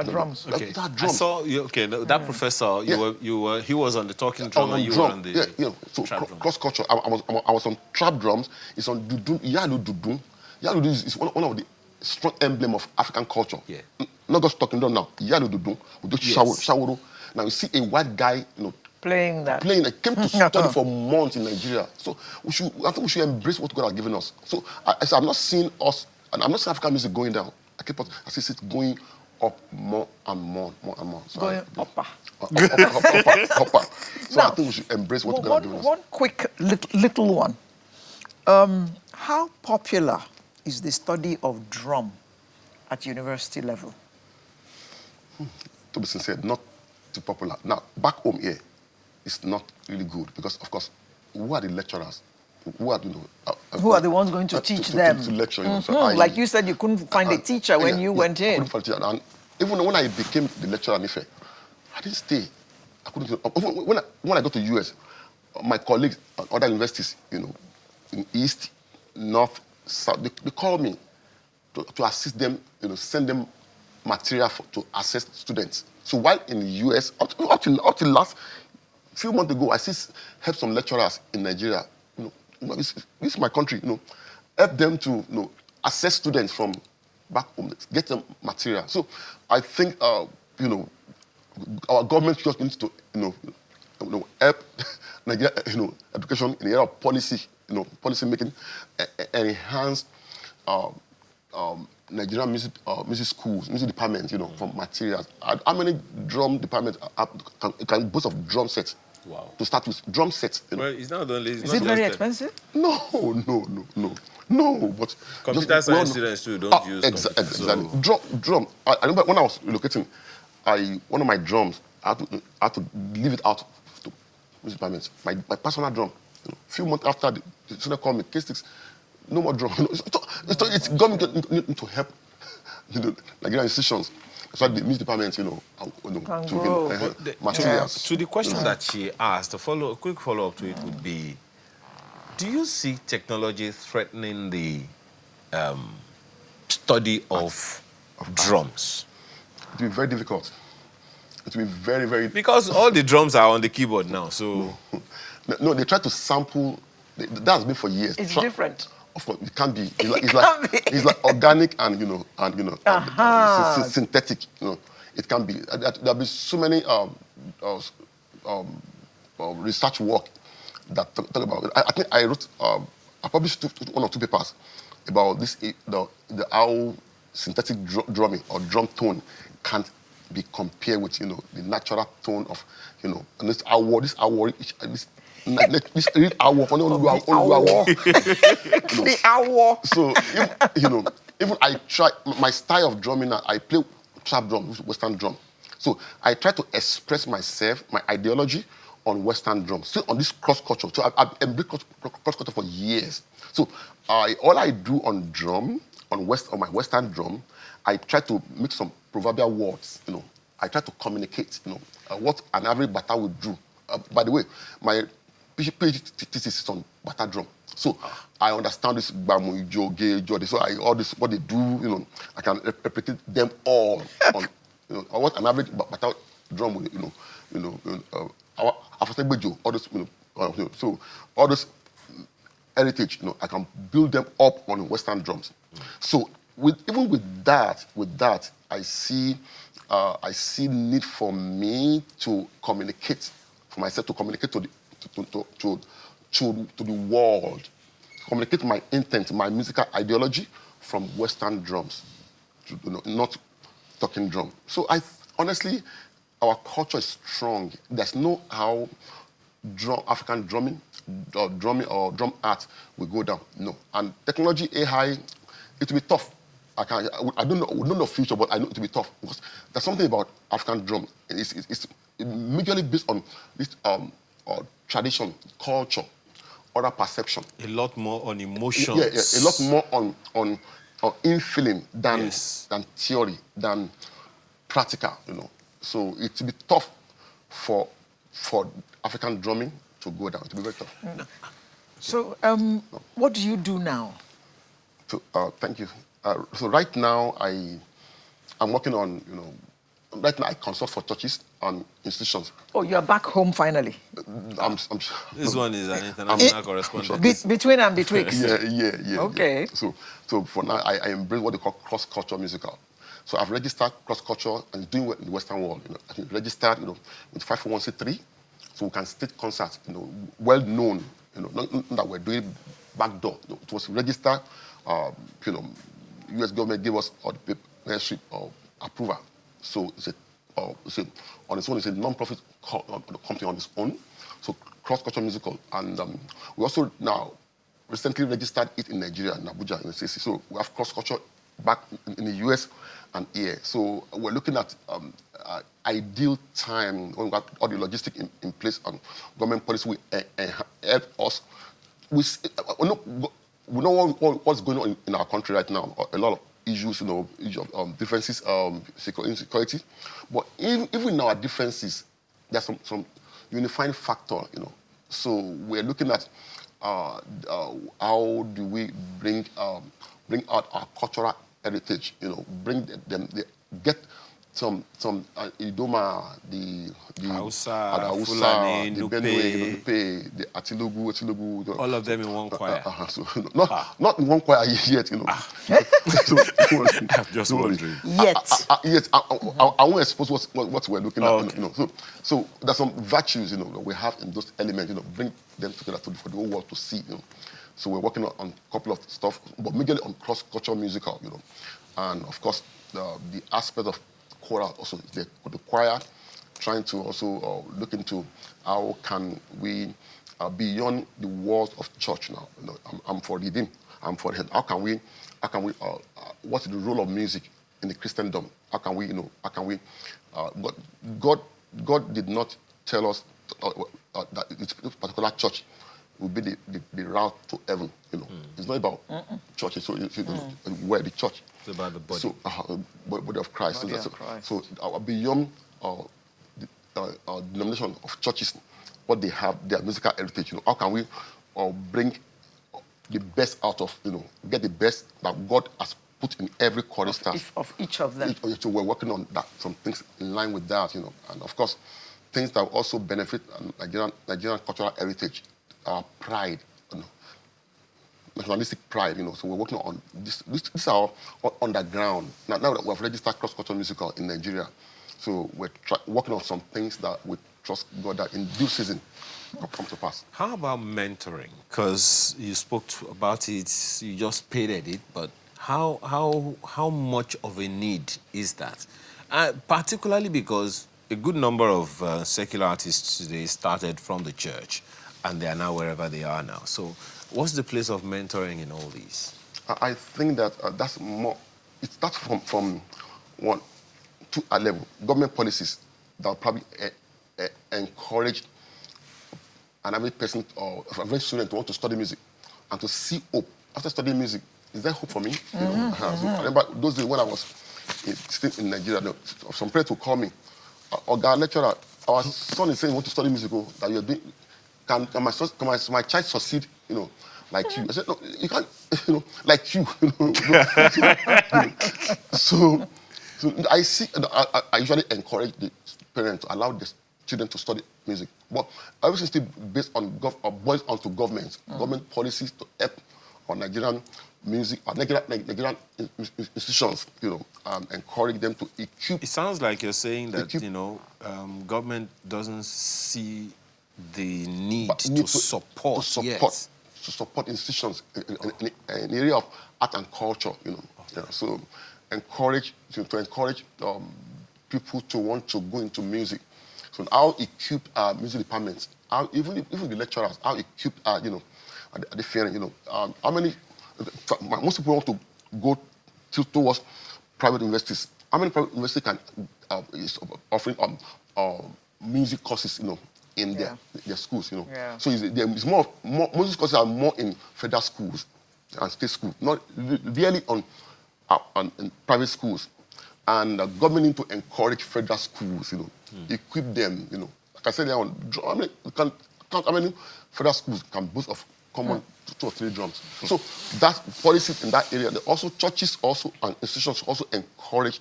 Drums. Okay. That I drum. saw you. Okay, that professor. He was on the talking drum, and you were on the So trap drum. cross culture. I was on trap drums. It's on dudum. Yalu dudum. Yalu is one of the strong emblem of African culture. Yeah. Not just talking drum now. Yalu dudum. We do shawuru. Now you see a white guy, Playing that. Came to study for months in Nigeria. So I think we should embrace what God has given us. So I'm not seeing African music going down. I see it going up more and more. So Going upper. Upper. So Now, I think we should embrace what God has given us. One quick little one. How popular is the study of drum at university level? To be sincere, not too popular. Now, back home here, it's not really good because, of course, who are the lecturers? Who are the ones going to teach them? To lecture, So like you said, you couldn't find a teacher when you went in. I couldn't find a teacher. And even when I became the lecturer in Ife, I didn't stay. I couldn't. When I got to US, my colleagues at other universities, in East, North, South, they called me to assist them, send them material to assess students. So while in the US, up till last A few months ago, I helped some lecturers in Nigeria. This is my country. Help them to assess students from back home, get them material. So I think our government just needs to help Nigeria education in the area of policy, policy making, enhance Nigerian music schools, music departments, from materials. How many drum departments can boast of drum sets? Wow. To start with, drum sets. Well, it's not only. Is it very expensive? No. But computer science students too don't use exactly. So. Drum. I remember when I was relocating, one of my drums, I had to leave it out to music departments. My personal drum. A few months after, the student called me, K6, no more drum. It's government to help Nigerian institutions. So the music department, materials. To the question that she asked, a quick follow-up to it would be, do you see technology threatening the study of drums? It will be very difficult. It will be very, very... Because all the drums are on the keyboard now, so... No, they try to sample... That's been for years. It's different. Of course, it can be. It's like organic and synthetic. It can be. There'll be so many research work that talk about it. I think I wrote. I published 1 or 2 papers about this. The how synthetic drumming or drum tone can't be compared with the natural tone of and this hour. This hour. The hour. So even I try my style of drumming. I play trap drum, Western drum. So I try to express myself, my ideology on Western drum, still on this cross culture. So I've embraced cross culture for years. So all I do on drum, on my Western drum, I try to mix some proverbial words. I try to communicate. What an average bata would do. By the way, my PhD thesis is on bata drum. So I understand this bamu, joge, jode. So all this what they do, I can replicate them all on what an average bata drum will, our all this, so all this heritage, I can build them up on Western drums. So even with that, I see need for me to communicate, for myself to communicate to the world, communicate my intent, my musical ideology from Western drums, not talking drum. So honestly, our culture is strong. There's no how African drumming or drum art will go down. No. And technology, AI, it will be tough. I don't know the future, but I know it will be tough because there's something about African drum. It's majorly based on this tradition, culture, oral perception. A lot more on emotions. Yeah, a lot more on infilling than theory, than practical. So it will be tough for African drumming to go down. It will be very tough. So, what do you do now? Thank you. So right now, I'm working on, right now I consult for churches and institutions. Oh, you're back home finally. This one is an international correspondent. Between and betwixt. Yeah. Okay. Yeah. So for now, I embrace what they call cross-culture musical. So I've registered cross-culture and doing well in the Western world. I think registered, with 501c3, so we can stage concerts, well known, not that we're doing backdoor. It was registered, U.S. government gave us the necessary approval. So it's on its own, it's a non-profit company on its own. So cross-culture musical, and we also now recently registered it in Nigeria, in Abuja, in the CC. So we have cross-culture back in the U.S. and here. So we're looking at ideal time when we got all the logistics in place and government policy will help us. We know what's going on in our country right now. A lot of issues, differences, insecurity. But even in our differences, there's some unifying factor, So we're looking at how do we bring out our cultural heritage, bring them, get Idoma, the Hausa, Hausa, Fulani, the Nupe. Benue, the Atilugu. All of them in one choir. So not in one choir yet, So, I'm just wondering. Yet. Yes, I won't expose what we're looking at. Okay. So there's some virtues, that we have in those elements, bring them together for the whole world to see, So we're working on a couple of stuff, but majorly on cross-cultural musical, and of course the aspect of choral also the choir, trying to also look into how can we beyond the walls of church now. I'm for redeem. I'm for head. How can we? What's the role of music in the Christendom? How can we? God did not tell us that this particular church will be the route to heaven. It's not about church. So where the church. It's about the body. So body of Christ. Body of Christ. So beyond the denomination of churches, what they have, their musical heritage. How can we bring the best out of, get the best that God has put in every chorister. Of each of them. So we're working on that, some things in line with that, and of course, things that also benefit Nigerian cultural heritage, our pride, nationalistic pride, So we're working on this. This is our underground. Now that we've registered cross-cultural musical in Nigeria, so we're working on some things that we trust God that in due season will come to pass. How about mentoring? Because you spoke about it, you just stated it, but how much of a need is that? Particularly because a good number of secular artists today started from the church, and they are now wherever they are now. So what's the place of mentoring in all these? I think that that's more, it starts from one to a level. Government policies that will probably encourage an average person or a average student to want to study music and to see hope after studying music. Is there hope for me? So I remember those days when I was still in Nigeria, some parents would call me, Oga lecturer, our son is saying he wants to study music, that you're doing. Can my child succeed, like you? I said, no, you can't, like you. So I see. I usually encourage the parents to allow the children to study music, but everything still based on boils onto government policies to help on Nigerian music, Nigerian institutions, encourage them to equip. It sounds like you're saying that government doesn't see the need to support institutions in the area of art and culture. So encourage people to want to go into music. So how equip music departments, how even the lecturers, how equip at the fair, how many. Most people want to go towards private universities. How many private universities is offering music courses, in their schools, So it's more music courses are more in federal schools and state schools, not really on private schools. And the government need to encourage federal schools, equip them, Like I said, how many federal schools can boast of common 2 or 3 drums. So that policy in that area. Also churches and institutions also encourage,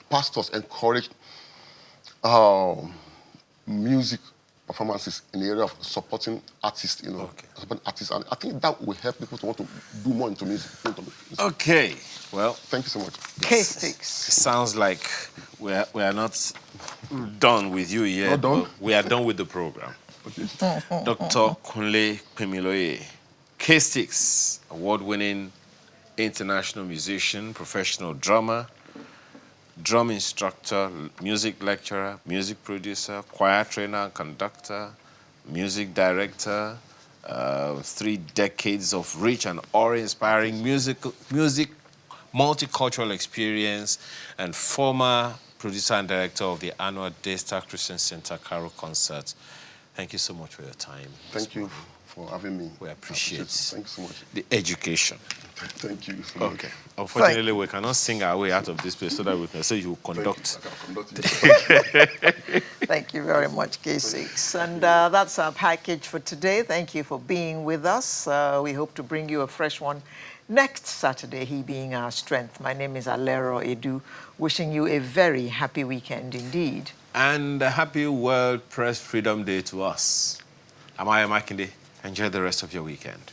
pastors encourage music performances in the area of supporting artists, supporting artists, and I think that will help people to want to do more into music. Okay, well, thank you so much. K-Sticks. It sounds like we are not done with you yet. Not done? But we are done with the program. Okay. Dr. Kunle Pemiloye, K-Sticks, award-winning international musician, professional drummer, drum instructor, music lecturer, music producer, choir trainer and conductor, music director, 3 decades of rich and awe-inspiring music, multicultural experience, and former producer and director of the annual Daystar Christian Center Carol Concert. Thank you so much for your time. Thank you for having me. We appreciate it. Thank you so much. The education. Thank you so much. Okay. Unfortunately, we cannot sing our way out of this place so that we can say you conduct. Thank you very much, K6. And that's our package for today. Thank you for being with us. We hope to bring you a fresh one next Saturday, he being our strength. My name is Alero Edu, wishing you a very happy weekend indeed. And a happy World Press Freedom Day to us. I'm Aya Makinde. Enjoy the rest of your weekend.